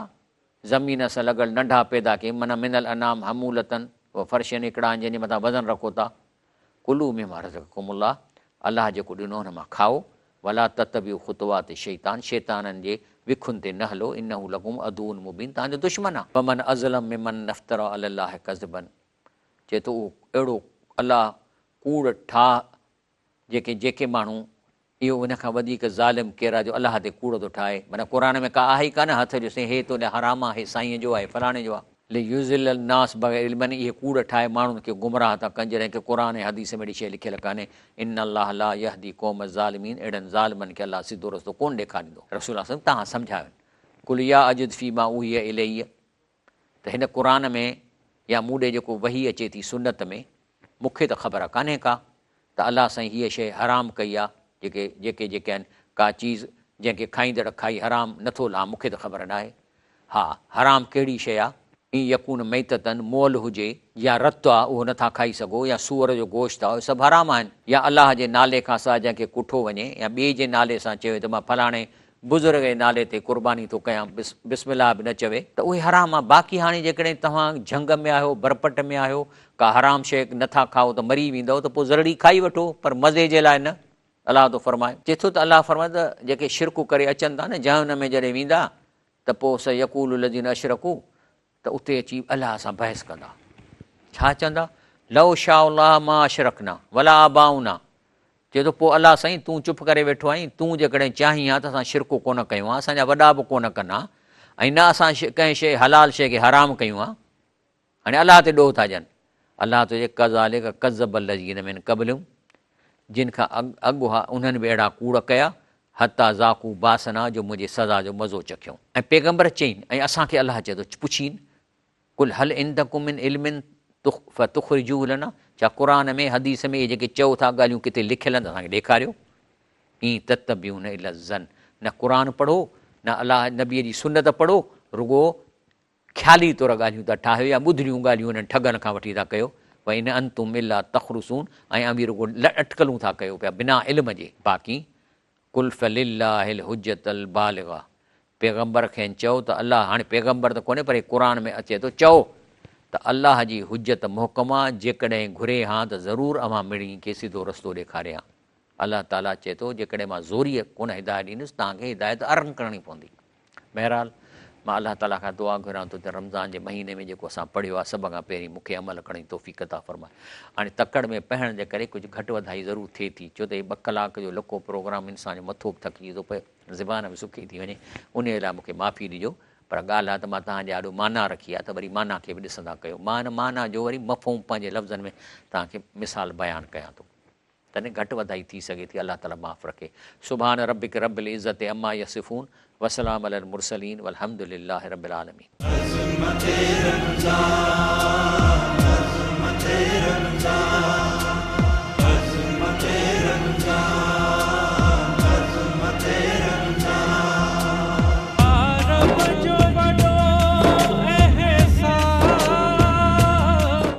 ज़मीन सां लॻल नंढा पैदा कई, माना मिनल अनाम हमूलतन, उहो फ़र्श आहिनि हिकिड़ा जंहिंजे मथां वज़न रखो था। कुलू में रज़क़कुमुल्लाह, अलाह जेको ॾिनो हुन मां खाओ। वला ततबिउ ख़ुतवात शैतान, शैताननि जे विखुनि ते न हलो, इन्नहु लकुम अदुउन मुबीन, तव्हांजो दुश्मन आहे। वमन अज़लम मिमन नफ़्तरा अलल्लाहि कज़बन, चए थो उहो अहिड़ो अलाह कूड़ ठाह, जेके माण्हू, इहो उन खां वधीक ज़ालिम केरु आहे जो अलाह ते कूड़ थो ठाहे। माना क़ुर में का आहे ई कान हथ जो से हे तो हराम आहे, हे साईं जो आहे, फलाणे जो आहे। ले यूज़िल नास बग़ैर इल्मन, इहे कूड़ ठाहे माण्हुनि खे गुमराह था कनि, जॾहिं की क़ुर ऐं हदीस में अहिड़ी शइ लिखियल कान्हे। इन अल्लाह ला यहदी क़ौम ज़ालिमीन, अहिड़नि ज़ालिमनि खे अलाह सिधो रस्तो कोन ॾेखारींदो। रसूल तव्हां सम्झायो कुल या अजिद फ़ी मा उहिय इलैय, त हिन क़ुर में या मूं ॾे जेको वही अचे थी सुन्नत में, मूंखे त ख़बर कान्हे का त अलाह साईं हीअ शइ हराम कई आहे। जेके आहिनि का चीज़ जंहिंखे खाईंदड़ खाई हराम नथो ला, मूंखे त ख़बर न आहे। हा, हराम कहिड़ी शइ आहे? ई यकून मैततन, मोल हुजे या रतु आहे उहो नथा खाई सघो, या सूअर जो गोश्त आहे, सभु हराम आहिनि। या अलाह जे नाले खां सवाइ जंहिंखे कुठो वञे, या ॿिए जे नाले सां चवे त मां फलाणे बुज़ुर्ग जे नाले ते क़ुर्बानी थो कयां, बिस्मिल्लाह बि न चवे, त उहे हराम आहे। बाक़ी हाणे जेकॾहिं तव्हां झंग में आहियो, बरपट में आहियो, का हराम शइ नथा खाओ त मरी वेंदव, त पोइ ज़रूरी खाई वठो, पर मज़े जे लाइ न। अलाह थो फरमाए, चए थो त अलाह फरमाए त जेके शिरकु करे अचनि था न जहन्नम में जॾहिं वेंदा, त पोइ स यक़ूलु लज़ीन अशरकू, त उते अची अलाह सां बहस कंदा। छा चवंदा? लौ शाअ अल्लाह मा अशरकना वला आबाउना, चए थो पोइ अलाह साईं तूं चुप करे वेठो आहीं, तूं जेकॾहिं चाहीं हा त असां शिरको कोन कयूं आहे, असांजा वॾा बि कोन कनि हा, ऐं न असां कंहिं शइ हलाल शइ खे हराम कयूं आहे। हाणे अलाह ते ॾोह था ॾियनि। अलाह तो चए कज़ालिक कज़्ज़ब लज़ीन मिन क़ब्लिहिम, जिन खां अॻु हा उन्हनि बि अहिड़ा कूड़ कया, हता ज़ाकू बासना, जो मुंहिंजे सज़ा जो मज़ो चखियो। ऐं पैगंबर चईनि, ऐं असांखे अलाह चए थो पुछीनि, कुल हल इंदकुम मिन इल्मिन फतुख़रिजूहु लना, छा क़ुर में हदीस में इहे जेके चओ था ॻाल्हियूं किथे लिखियल आहिनि, असांखे ॾेखारियो। ई ततबिऊन इला ज़न, न क़ुर पढ़ो, न अलाह नबीअ जी सुन्नत पढ़ो, रुगो ख़्याली तौरु ॻाल्हियूं था ठाहियो, या ॿुधड़ियूं ॻाल्हियूं उन्हनि ठगनि खां वठी था कयो। भई इन अंतुम इला तख़रुसून, ऐं अमीर रुगो अटकलूं था कयो पिया बिना इल्म जे। बाक़ी कुल फलिल्लाहिल हुज्जतल बालिगा, पैगंबर खे चओ त अलाह, हाणे पैगंबर त कोन्हे पर क़ुर में अचे थो, चओ त अलाह जी हुज्जत मुहकम आहे, जेकॾहिं घुरे हा त ज़रूरु अवां मिड़ी खे सिधो रस्तो ॾेखारियां। अलाह ताला चए थो जेकॾहिं मां ज़ोरीअ कोन हिदायत ॾींदुसि, तव्हांखे हिदायत अर्न करणी पवंदी। बहरहाल मां अलाह ताला खां दुआ घुरां थो त रमज़ान जे महीने में जेको असां पढ़ियो आहे, सभ खां पहिरीं मूंखे अमल करण जी तौफ़ीक़ अता फ़रमाए। हाणे तकड़ में पढ़ण जे करे कुझु घटि वधाई ज़रूरु थिए थी, छो त हे 2 कलाक जो लको प्रोग्राम इंसान जो मथो बि थकिजी थो पए, ज़बान बि सुकी थी वञे, उन लाइ मूंखे माफ़ी ॾिजो। पर ॻाल्हि आहे त मां तव्हांजे ॾाढो माना रखी आहे, त वरी माना खे बि ॾिसंदा कयो। मां हिन माना जो वरी मफ़हूम पंहिंजे लफ़्ज़नि में तव्हांखे मिसाल बयानु कयां थो, तॾहिं घटि वधाई थी सघे थी। अलाह ताला माफ़ रखे। सुभान रब्बिक रब्बिल इज़्ज़ति अम्मा यसिफ़ून, वसलाम अलल मुरसलीन, वल्हम्दुलिल्लाहि रब्बिल आलमीन।